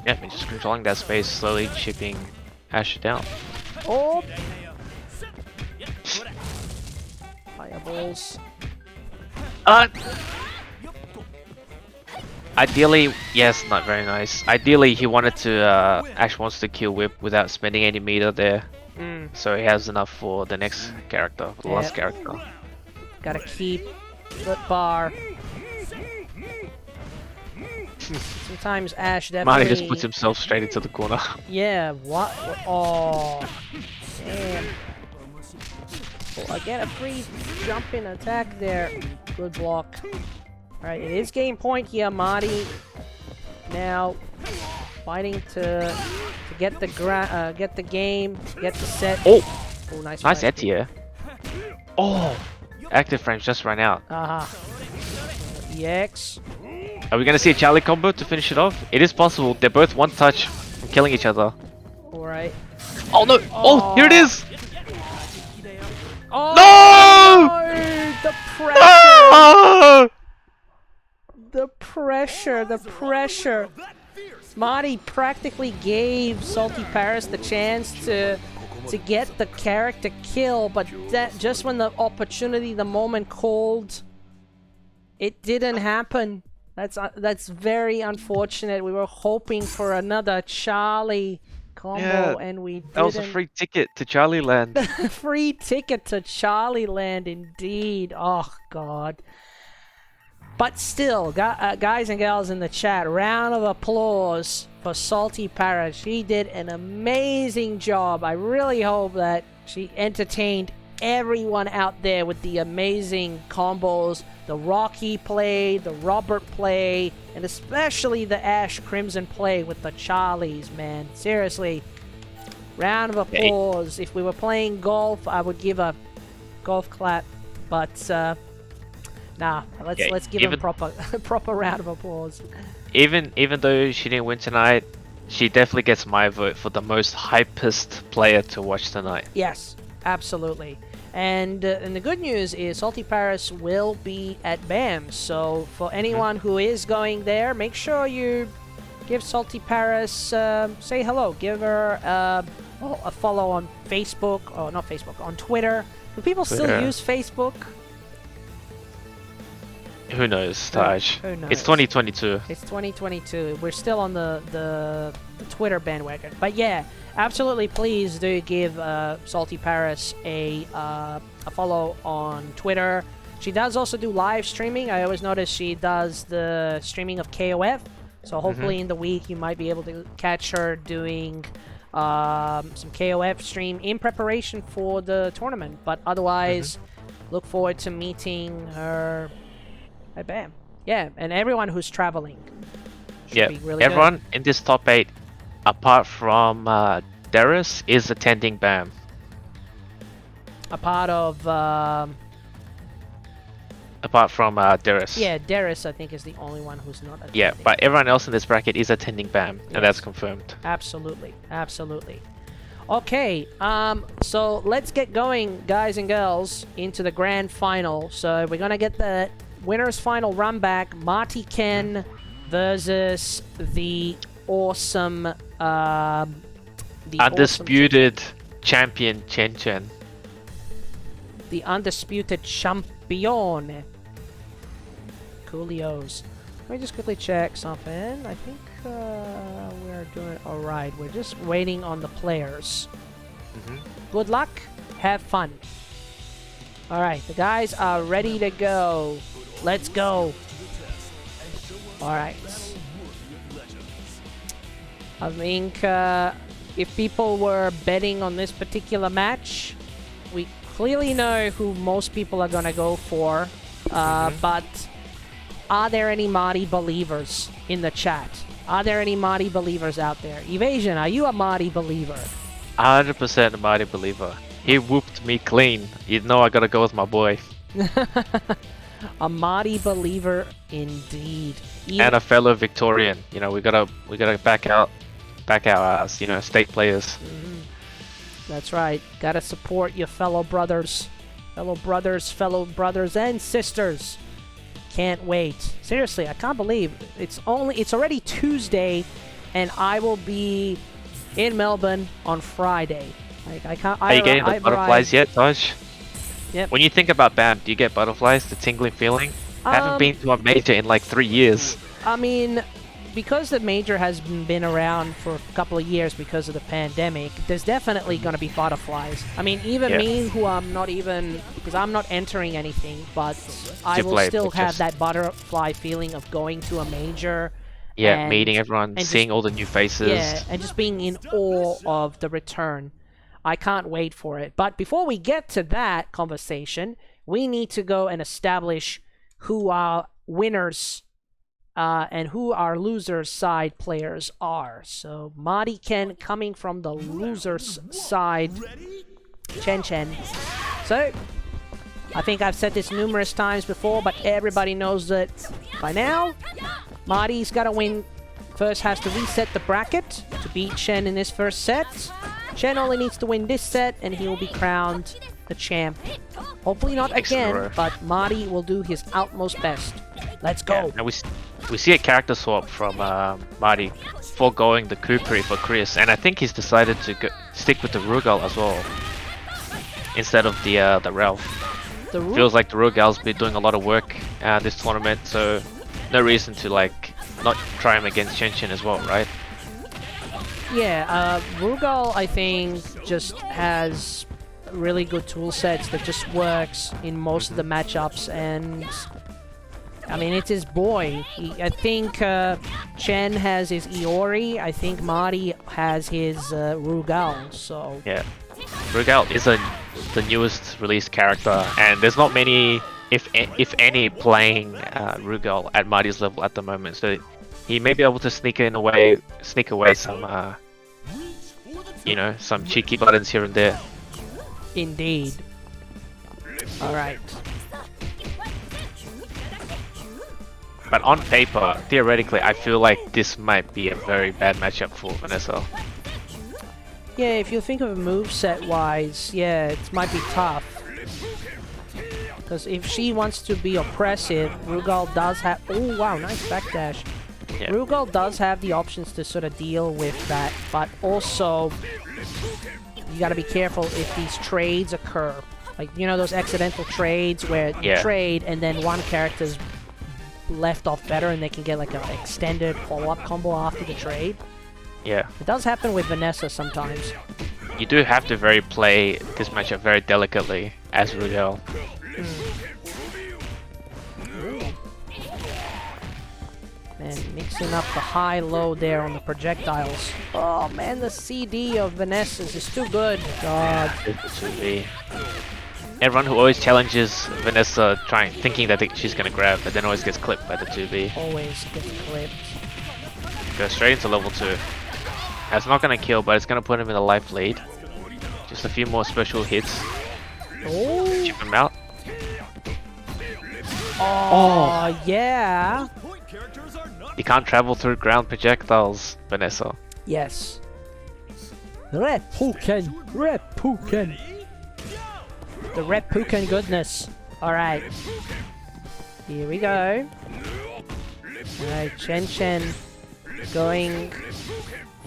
Yep, and just controlling that space, slowly chipping Ash down. Oh! Fireballs. Ideally, yes, not very nice. Ideally, he wanted to, Ash wants to kill Whip without spending any meter there. So he has enough for the next character, the last character. Gotta keep the bar. Sometimes Ash definitely... Marty just puts himself straight into the corner. Yeah, what? Oh, damn. Oh, I get a free jumping attack there. Good block. Alright, it is game point here, Marty. Now, fighting to get the game, get the set. Oh, nice Etier. Oh, active frames just ran out. EX. Are we gonna see a Charlie combo to finish it off? It is possible. They're both one touch from killing each other. Alright. Oh no! Oh, here it is! Oh, No! The pressure! No! The pressure, the pressure. Marty practically gave SaltyParis the chance to get the character kill, but that just when the opportunity, the moment called, it didn't happen. That's very unfortunate. We were hoping for another Charlie combo, and we didn't. That was a free ticket to Charlie Land. Free ticket to Charlie Land, indeed. Oh, God. But still, guys and gals in the chat, round of applause for SaltyParis. She did an amazing job. I really hope that she entertained everyone out there with the amazing combos, the Rocky play, the Robert play, and especially the Ash Crimson play with the Charlies, man. Seriously, round of applause. If we were playing golf, I would give a golf clap, but nah, let's give him proper round of applause. Even though she didn't win tonight, she definitely gets my vote for the most hypest player to watch tonight. Yes, absolutely. And the good news is SaltyParis will be at BAM. So for anyone who is going there, make sure you give SaltyParis, say hello. Give her a follow on Facebook, or not Facebook, on Twitter. Do people still use Facebook? Who knows, Taj? Who knows? It's 2022. It's 2022. We're still on the Twitter bandwagon. But yeah, absolutely, please do give SaltyParis a follow on Twitter. She does also do live streaming. I always notice she does the streaming of KOF. So hopefully in the week you might be able to catch her doing some KOF stream in preparation for the tournament. But otherwise, look forward to meeting her. Bam. Yeah, and everyone who's traveling. Yeah, really everyone good. in this top 8, apart from Derrace, is attending BAM. A part of... apart from Derrace. Yeah, Derrace, I think, is the only one who's not attending. Yeah, but everyone else in this bracket is attending BAM, Yes. and that's confirmed. Absolutely, absolutely. Okay, so let's get going, guys and girls, into the grand final. So we're gonna get the winner's final run back, Martyken versus the awesome, Undisputed champion ChenChen. The undisputed champion. Coolios. Let me just quickly check something. I think we're doing it alright. We're just waiting on the players. Good luck. Have fun. Alright, the guys are ready to go. Let's go. Alright. I think if people were betting on this particular match, we clearly know who most people are going to go for. But are there any Marty believers in the chat? Are there any Marty believers out there? eveAZN, are you a Marty believer? 100% a Marty believer. He whooped me clean. You know I gotta go with my boy. A Marty believer indeed. And a fellow Victorian. You know, we gotta back our you know, state players. That's right. Gotta support your fellow brothers and sisters. Can't wait. Seriously, I can't believe it's already Tuesday, and I will be in Melbourne on Friday. Like, I can't. Are you getting the butterflies yet, Taj? Yep. When you think about BAM, do you get butterflies, the tingling feeling? I haven't been to a major in like 3 years. I mean, because the major has been around for a couple of years because of the pandemic, there's definitely going to be butterflies. I mean, even me, who I'm not even, because I'm not entering anything, but I will still have that butterfly feeling of going to a major. Yeah, meeting everyone, seeing all the new faces. Yeah, and just being in awe of the return. I can't wait for it. But before we get to that conversation, we need to go and establish who our winners and who our losers side players are. So Martyken coming from the losers side, ChenChen. So I think I've said this numerous times before, but everybody knows that by now. Marty's got to win. First has to reset the bracket to beat Chen in his first set. Chen only needs to win this set and he will be crowned the champ. Hopefully not again, but Marty will do his utmost best. Let's go. And we see a character swap from Marty foregoing the Kukri for Chris, and I think he's decided to stick with the Rugal as well instead of the Ralf. Feels like the Rugal's been doing a lot of work this tournament, so no reason to like not try him against ChenChen as well, right? Yeah, Rugal I think just has really good tool sets that just works in most of the matchups, and I mean it's his boy. I think Chen has his Iori. I think Marty has his Rugal. So yeah, Rugal is the newest released character, and there's not many, if any, playing Rugal at Marty's level at the moment. So he may be able to sneak away some, you know, some cheeky buttons here and there. Indeed. All right. But on paper, theoretically, I feel like this might be a very bad matchup for Vanessa. Yeah, if you think of a moveset wise, yeah, it might be tough. Because if she wants to be oppressive, Rugal does have... Oh, wow, nice backdash. Yeah. Rugal does have the options to sort of deal with that, but also you gotta be careful if these trades occur. Like, you know, those accidental trades where you trade and then one character's left off better and they can get like an extended follow-up combo after the trade. Yeah. It does happen with Vanessa sometimes. You do have to play this matchup very delicately as Rugal. Man, mixing up the high-low there on the projectiles. Oh man, the CD of Vanessa's is too good. God. Everyone who always challenges Vanessa thinking that she's gonna grab, but then always gets clipped by the 2B. Always gets clipped. Go straight into level 2. That's not gonna kill, but it's gonna put him in a life lead. Just a few more special hits. Oh. Chip him out. Oh, yeah. You can't travel through ground projectiles, Vanessa. Yes. Reppuken. The Reppuken goodness. Alright. Here we go. Alright, ChenChen going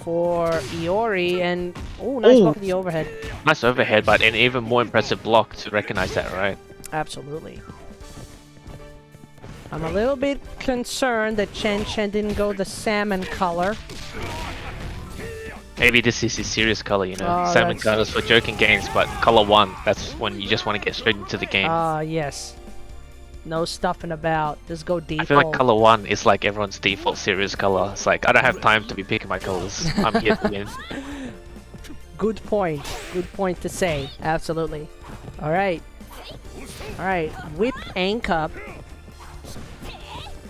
for Iori, and oh, nice block of the overhead. Nice overhead, but an even more impressive block to recognize that, right? Absolutely. I'm a little bit concerned that ChenChen didn't go the salmon color. Maybe this is his serious color, you know. Salmon colors for joking games, but color 1, that's when you just want to get straight into the game. Yes. No stuffing about. Just go default. I feel like color 1 is like everyone's default serious color. It's like, I don't have time to be picking my colors. I'm here to win. Good point. Good point to say. Absolutely. Alright. Alright. Whip anchor.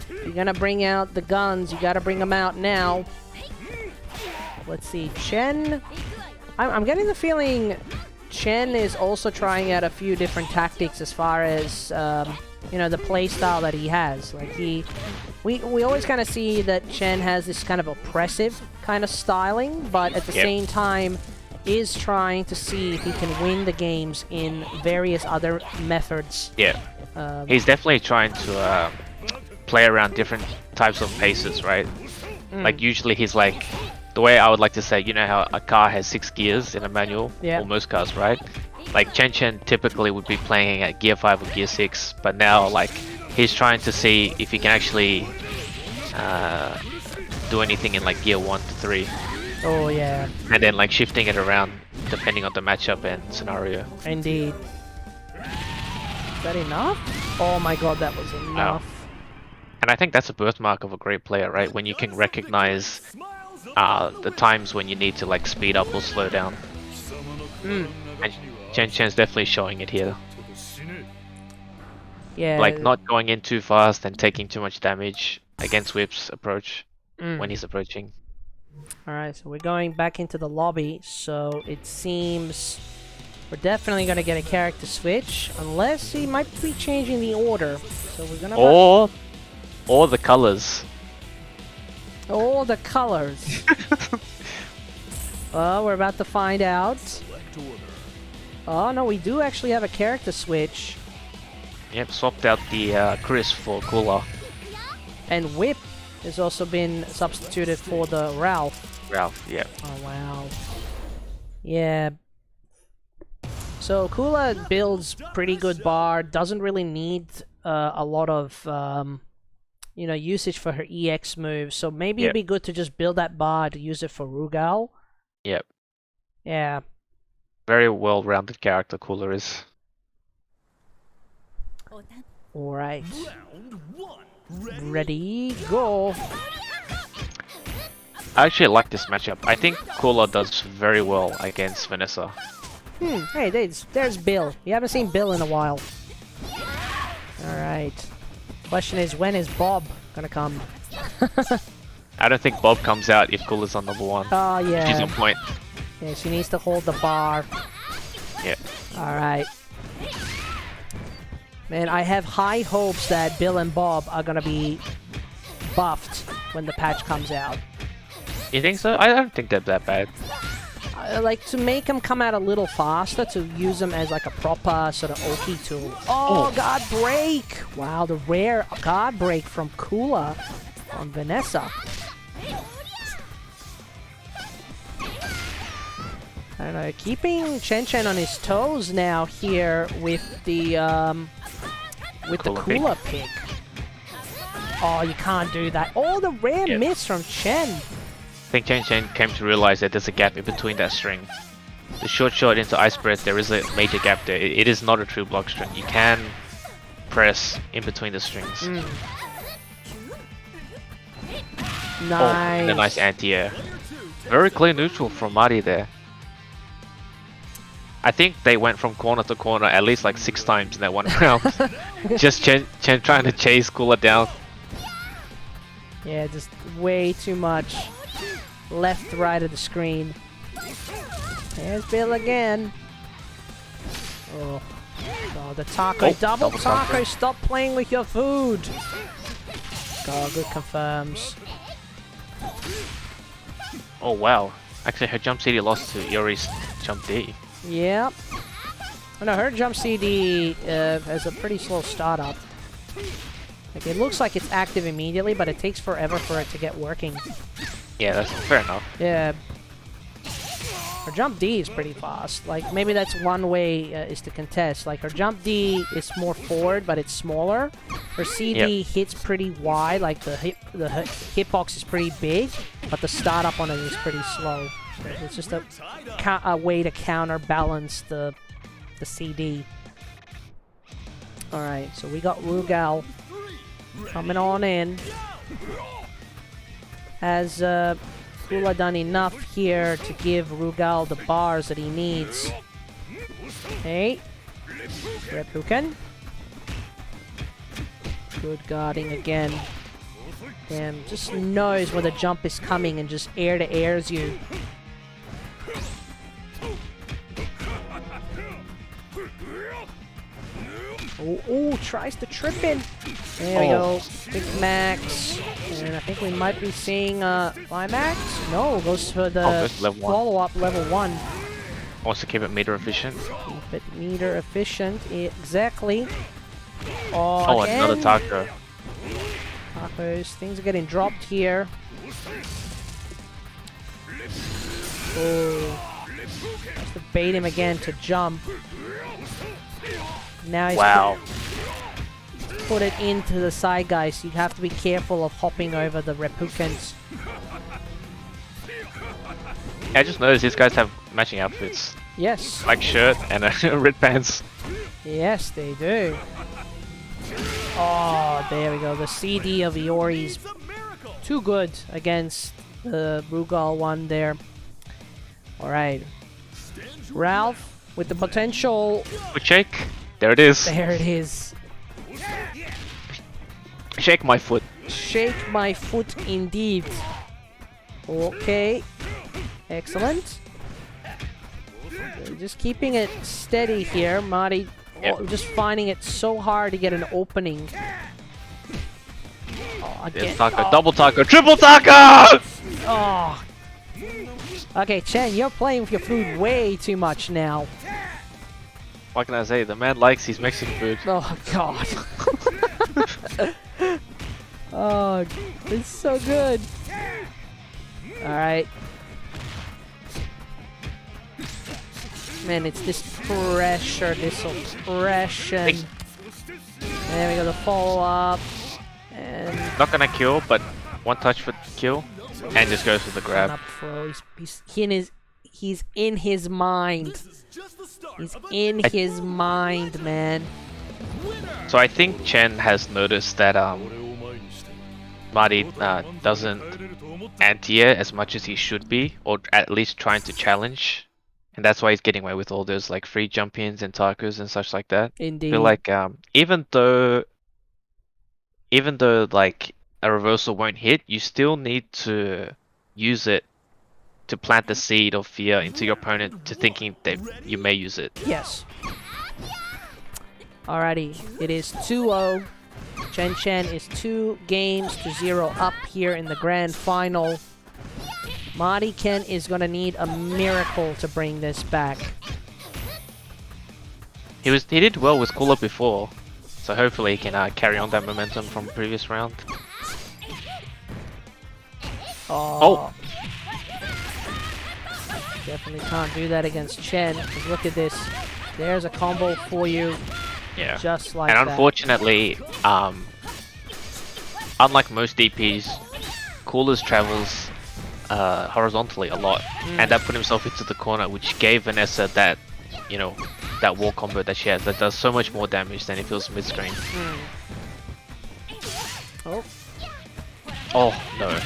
You're gonna bring out the guns. You gotta bring them out now. Let's see. Chen... I'm getting the feeling Chen is also trying out a few different tactics as far as... you know, the playstyle that he has. Like, we always kind of see that Chen has this kind of oppressive kind of styling, but at the same time is trying to see if he can win the games in various other methods. Yeah. He's definitely trying to play around different types of paces, right? Like, usually he's like... The way I would like to say, you know how a car has 6 gears in a manual? Yeah. Or most cars, right? Like, ChenChen typically would be playing at gear 5 or gear 6, but now, like, he's trying to see if he can actually do anything in, like, gear 1 to 3. Oh, yeah. And then, like, shifting it around depending on the matchup and scenario. Indeed. Is that enough? Oh my god, that was enough. Wow. And I think that's a birthmark of a great player, right? When you can recognize the times when you need to, like, speed up or slow down. And ChenChen's definitely showing it here. Yeah. Like, not going in too fast and taking too much damage against Whip's approach when he's approaching. Alright, so we're going back into the lobby, so it seems we're definitely going to get a character switch, unless he might be changing the order. So we're gonna... Or the colors. All the colors. Oh, we're about to find out. Oh no, we do actually have a character switch. Yep, swapped out the Chris for Kula. And Whip has also been substituted for the Ralf. Ralf, yeah. Oh wow. Yeah. So Kula builds pretty good bar, doesn't really need a lot of you know, usage for her EX moves, so maybe it'd be good to just build that bar to use it for Rugal. Yep. Yeah. Very well-rounded character, Kula is. Alright. Ready, go! I actually like this matchup. I think Kula does very well against Vanessa. Hey, there's Bill. You haven't seen Bill in a while. Alright. Question is, when is Bob gonna come? I don't think Bob comes out if Kula's on number 1. Oh, yeah. She's on point. Yeah, she needs to hold the bar. Yeah. Alright. Man, I have high hopes that Bill and Bob are gonna be buffed when the patch comes out. You think so? I don't think they're that bad. Like, to make them come out a little faster, to use them as like a proper sort of Oki tool. Oh, guard break! Wow, the rare guard break from Kula on Vanessa. I don't know, keeping ChenChen on his toes now here with the Kula pick. Oh, you can't do that. Oh, the rare miss from Chen. I think ChenChen came to realize that there's a gap in between that string. The short shot into Ice Breath, there is a major gap there. It is not a true block string. You can press in between the strings. Nice. Oh, and a nice anti-air. Very clear neutral from Marty there. I think they went from corner to corner at least like 6 times in that one round. Just Chen trying to chase Kula down. Yeah, just way too much. Left, right of the screen. There's Bill again. Oh, the taco. Double taco. Stop playing with your food. God, good confirms. Oh wow. Actually, her jump CD lost to Iori's jump D. Yep. Oh, no, her jump CD has a pretty slow startup. Like, it looks like it's active immediately, but it takes forever for it to get working. Yeah, that's fair enough. Yeah. Her jump D is pretty fast. Like, maybe that's one way is to contest. Like, her jump D is more forward, but it's smaller. Her CD hits pretty wide. Like, the hitbox is pretty big, but the startup on it is pretty slow. It's just a way to counterbalance the CD. Alright, so we got Rugal coming on in. Has Kula done enough here to give Rugal the bars that he needs? Hey, Reppuken. Good guarding again. Damn, just knows when the jump is coming and just air to airs you. Oh, tries to trip in. There we go. Big max. And I think we might be seeing Climax. No, goes for the follow-up level 1. Wants to keep it meter efficient. Keep it meter efficient, exactly. Oh, another taco. Tacos. Things are getting dropped here. Oh. Has to bait him again to jump. Now he's put it into the side, guys. So you have to be careful of hopping over the Reppukens. I just noticed these guys have matching outfits. Yes. Like shirt and red pants. Yes, they do. Oh, there we go. The CD of Iori's too good against the Rugal one there. Alright. Ralf with the potential. Good shake. There it is. There it is. Shake my foot. Shake my foot indeed. Okay. Excellent. Just keeping it steady here. Marty just finding it so hard to get an opening. Oh, again. Taco. Double taco. Triple taco! Oh. Okay, Chen, you're playing with your food way too much now. What can I say? The man likes his Mexican food. Oh, God. Oh, it's so good. Alright. Man, it's this pressure, this oppression. There we go, the follow-up. And Not gonna kill, but one touch for kill, and just goes for the grab. up throw. He's in his mind. He's in his mind, man. So I think Chen has noticed that Marty doesn't anti-air as much as he should be, or at least trying to challenge, and that's why he's getting away with all those like free jump-ins and takus and such like that. Indeed. I feel like even though like a reversal won't hit, you still need to use it to plant the seed of fear into your opponent to thinking that you may use it. Yes. Alrighty, it is 2-0. ChenChen is 2 games to 0 up here in the grand final. Martyken is gonna need a miracle to bring this back. He did well with Kula before, so hopefully he can carry on that momentum from previous round. Oh! Definitely can't do that against Chen. Look at this. There's a combo for you. Yeah. Just like and that. unfortunately, unlike most DPs, Kula's travels horizontally a lot, and that put himself into the corner, which gave Vanessa that, you know, that wall combo that she has that does so much more damage than if it was mid-screen. Oh. Oh, no.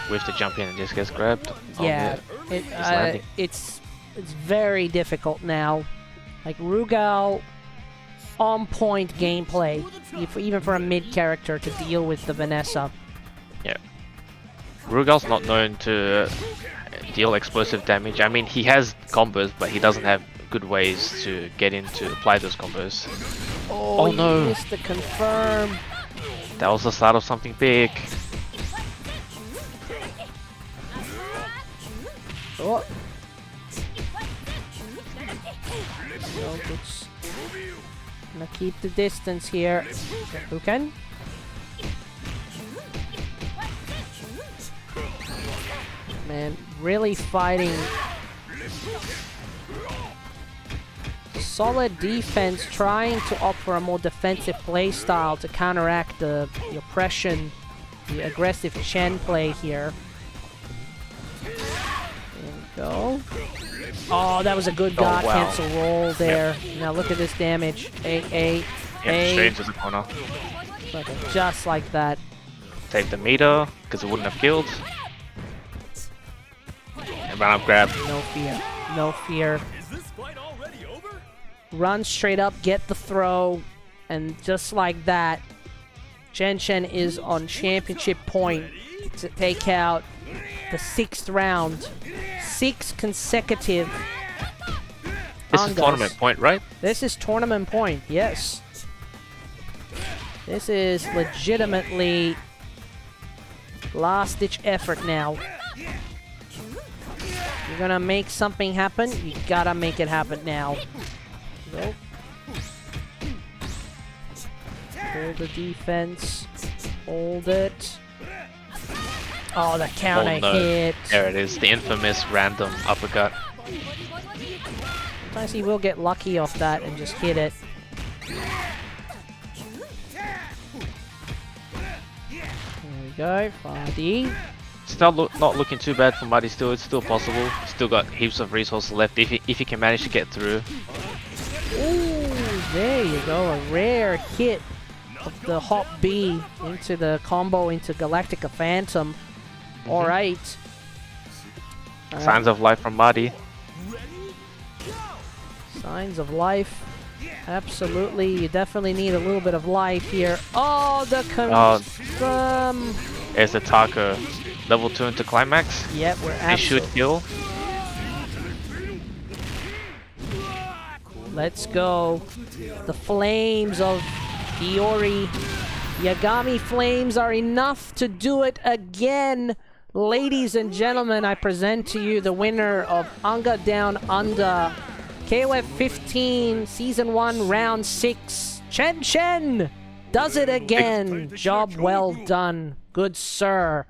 We have to jump in and just gets grabbed. Yeah, it's very difficult now. Like Rugal, on point gameplay, even for a mid character to deal with the Vanessa. Yeah, Rugal's not known to deal explosive damage. I mean, he has combos, but he doesn't have good ways to get in to apply those combos. Oh no! Missed the confirm. That was the start of something big. Oh. So it's gonna keep the distance here. Who can? Man, really fighting. Solid defense, trying to opt for a more defensive playstyle to counteract the oppression, the aggressive Chen play here. Go. Oh, that was a good God cancel roll there. Yep. Now look at this damage. A. Straight into the corner. Just like that. Save the meter, because it wouldn't have killed. And run up grab. No fear. No fear. Run straight up, get the throw, and just like that, ChenChen is on championship point to take out the 6th round. 6 consecutive This is tournament point, right? This is tournament point, yes. This is legitimately last-ditch effort now. You're gonna make something happen, you gotta make it happen now. Go. Hold the defense. Hold it. Oh, the counter hit. There it is, the infamous random uppercut. Sometimes he will get lucky off that and just hit it. There we go, 5D. Still not looking too bad for Marty still, it's still possible. Still got heaps of resources left if he can manage to get through. Ooh, there you go, a rare hit of the Hop B into the combo into Galactica Phantom. Alright. Signs of life from Marty. Signs of life. Absolutely, you definitely need a little bit of life here. Oh, the There's the taco. Level 2 into climax. Yep, we're They should kill. Let's go. The flames of Iori. Yagami flames are enough to do it again. Ladies and gentlemen, I present to you the winner of UNGA Down Under. KOFXV Season 1 Round 6. ChenChen Does it again. Job well done. Good sir.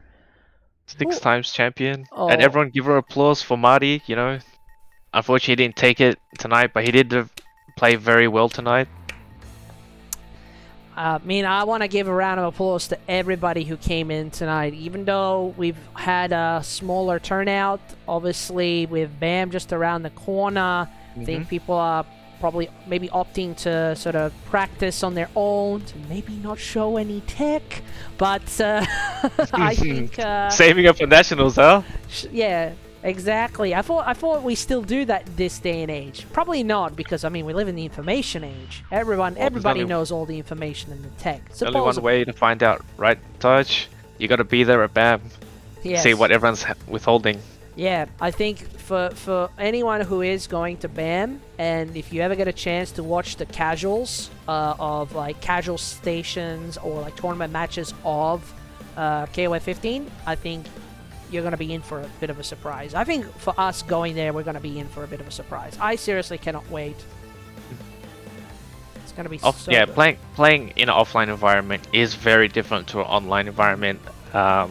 6 times champion. Oh. And everyone give her applause for Marty, you know. Unfortunately, he didn't take it tonight, but he did play very well tonight. I mean, I want to give a round of applause to everybody who came in tonight. Even though we've had a smaller turnout, obviously with BAM just around the corner, I think people are probably maybe opting to sort of practice on their own, to maybe not show any tech, but I think... Saving up for nationals, huh? Yeah, exactly. I thought we still do that this day and age. Probably not, because I mean we live in the information age. Everybody knows all the information in the tech. Only one way to find out, right, Taj? You got to be there at BAM. Yes. See what everyone's withholding. Yeah, I think for anyone who is going to BAM, and if you ever get a chance to watch the casuals of like casual stations or like tournament matches of KOFXV, I think you're going to be in for a bit of a surprise. I think for us going there, we're going to be in for a bit of a surprise. I seriously cannot wait. It's going to be so good. Playing in an offline environment is very different to an online environment. Yeah,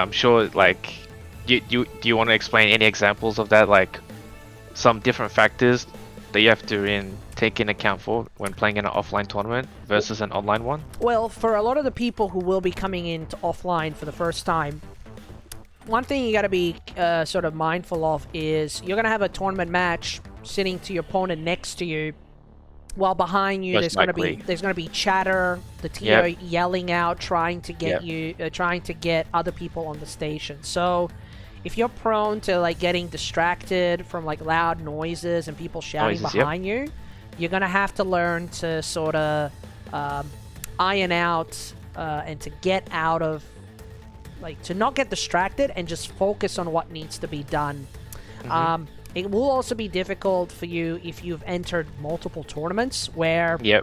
I'm sure, like, do you want to explain any examples of that, like some different factors that you have to take in account for when playing in an offline tournament versus an online one? Well, for a lot of the people who will be coming into offline for the first time, one thing you got to be sort of mindful of is you're going to have a tournament match sitting to your opponent next to you, while behind you there's going to be chatter, the TO yelling out, trying to get you, trying to get other people on the station. So if you're prone to like getting distracted from like loud noises and people shouting behind you, you're gonna have to learn to sort of iron out and to get out of, like, to not get distracted and just focus on what needs to be done. It will also be difficult for you if you've entered multiple tournaments where you're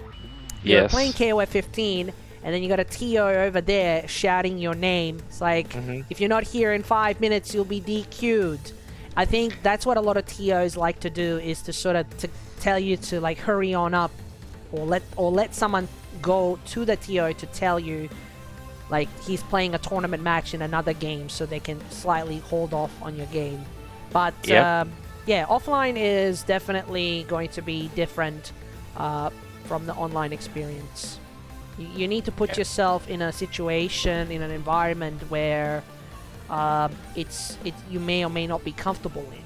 playing KOFXV and then you got a TO over there shouting your name. It's like, if you're not here in 5 minutes, you'll be DQ'd. I think that's what a lot of TOs like to do, is to sort of to tell you to like hurry on up, or let someone go to the TO to tell you like he's playing a tournament match in another game, so they can slightly hold off on your game. But yeah, offline is definitely going to be different from the online experience. You need to put yourself in a situation, in an environment where you may or may not be comfortable in.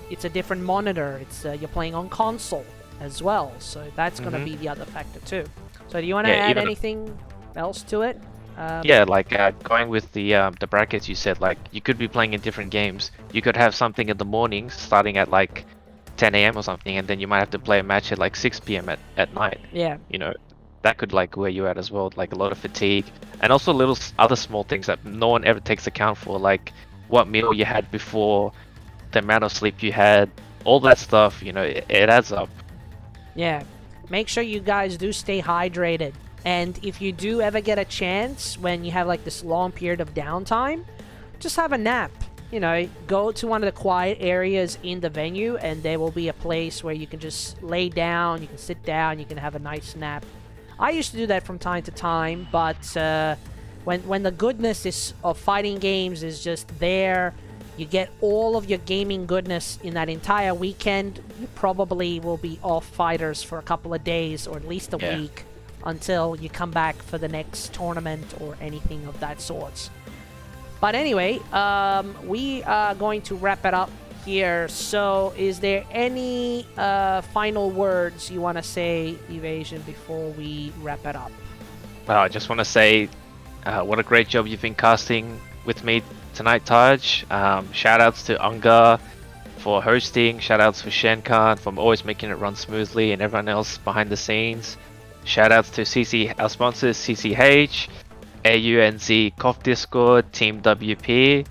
It's a different monitor. It's you're playing on console as well, so that's going to be the other factor too. So do you want to add anything else to it? Yeah, like going with the brackets you said, like you could be playing in different games. You could have something in the morning starting at like 10 a.m. or something, and then you might have to play a match at like 6 p.m. at night. Yeah. You know, that could like wear you out as well, like a lot of fatigue, and also little other small things that no one ever takes account for, like what meal you had before, the amount of sleep you had, all that stuff. You know, it adds up. Yeah. Make sure you guys do stay hydrated. And if you do ever get a chance when you have like this long period of downtime, just have a nap. You know, go to one of the quiet areas in the venue, and there will be a place where you can just lay down, you can sit down, you can have a nice nap. I used to do that from time to time, but when the goodness of fighting games is just there, you get all of your gaming goodness in that entire weekend, you probably will be off fighters for a couple of days or at least a week, until you come back for the next tournament or anything of that sort. But anyway, we are going to wrap it up here. So is there any final words you want to say, eveAZN, before we wrap it up? I just want to say what a great job you've been casting with me tonight, Taj. Shout outs to UNGA for hosting. Shout outs for ChenChen for always making it run smoothly, and everyone else behind the scenes. Shoutouts to our sponsors, CCH, AUNZ, KOF Discord, Team WP,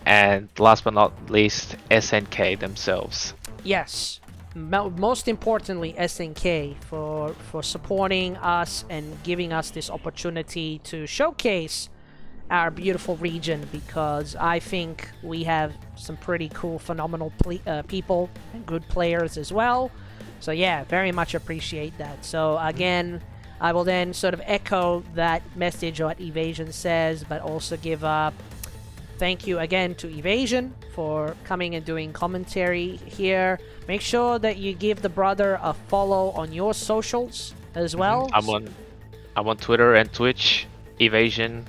and last but not least, SNK themselves. Yes, most importantly, SNK for supporting us and giving us this opportunity to showcase our beautiful region, because I think we have some pretty cool, phenomenal people and good players as well. So yeah, very much appreciate that. So again, I will then sort of echo that message what evasion says, but also give a thank you again to evasion for coming and doing commentary here. Make sure that you give the brother a follow on your socials as well. I'm on Twitter and Twitch, evasion,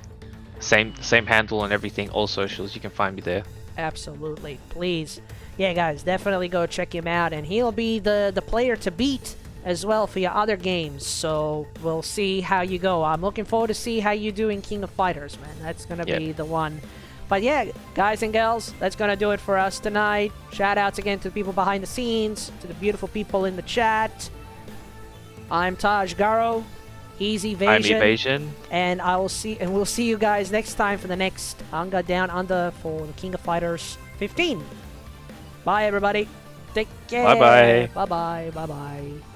same handle on everything, all socials. You can find me there. Absolutely, please. Yeah, guys, definitely go check him out, and he'll be the player to beat as well for your other games. So we'll see how you go. I'm looking forward to see how you do in King of Fighters, man. That's gonna be the one. But yeah, guys and girls, that's gonna do it for us tonight. Shout outs again to the people behind the scenes, to the beautiful people in the chat. I'm Taj Garo. He's evasion. I'm evasion. And we'll see you guys next time for the next UNGA Down Under for the King of Fighters 15. Bye everybody. Take care. Bye bye. Bye bye. Bye bye.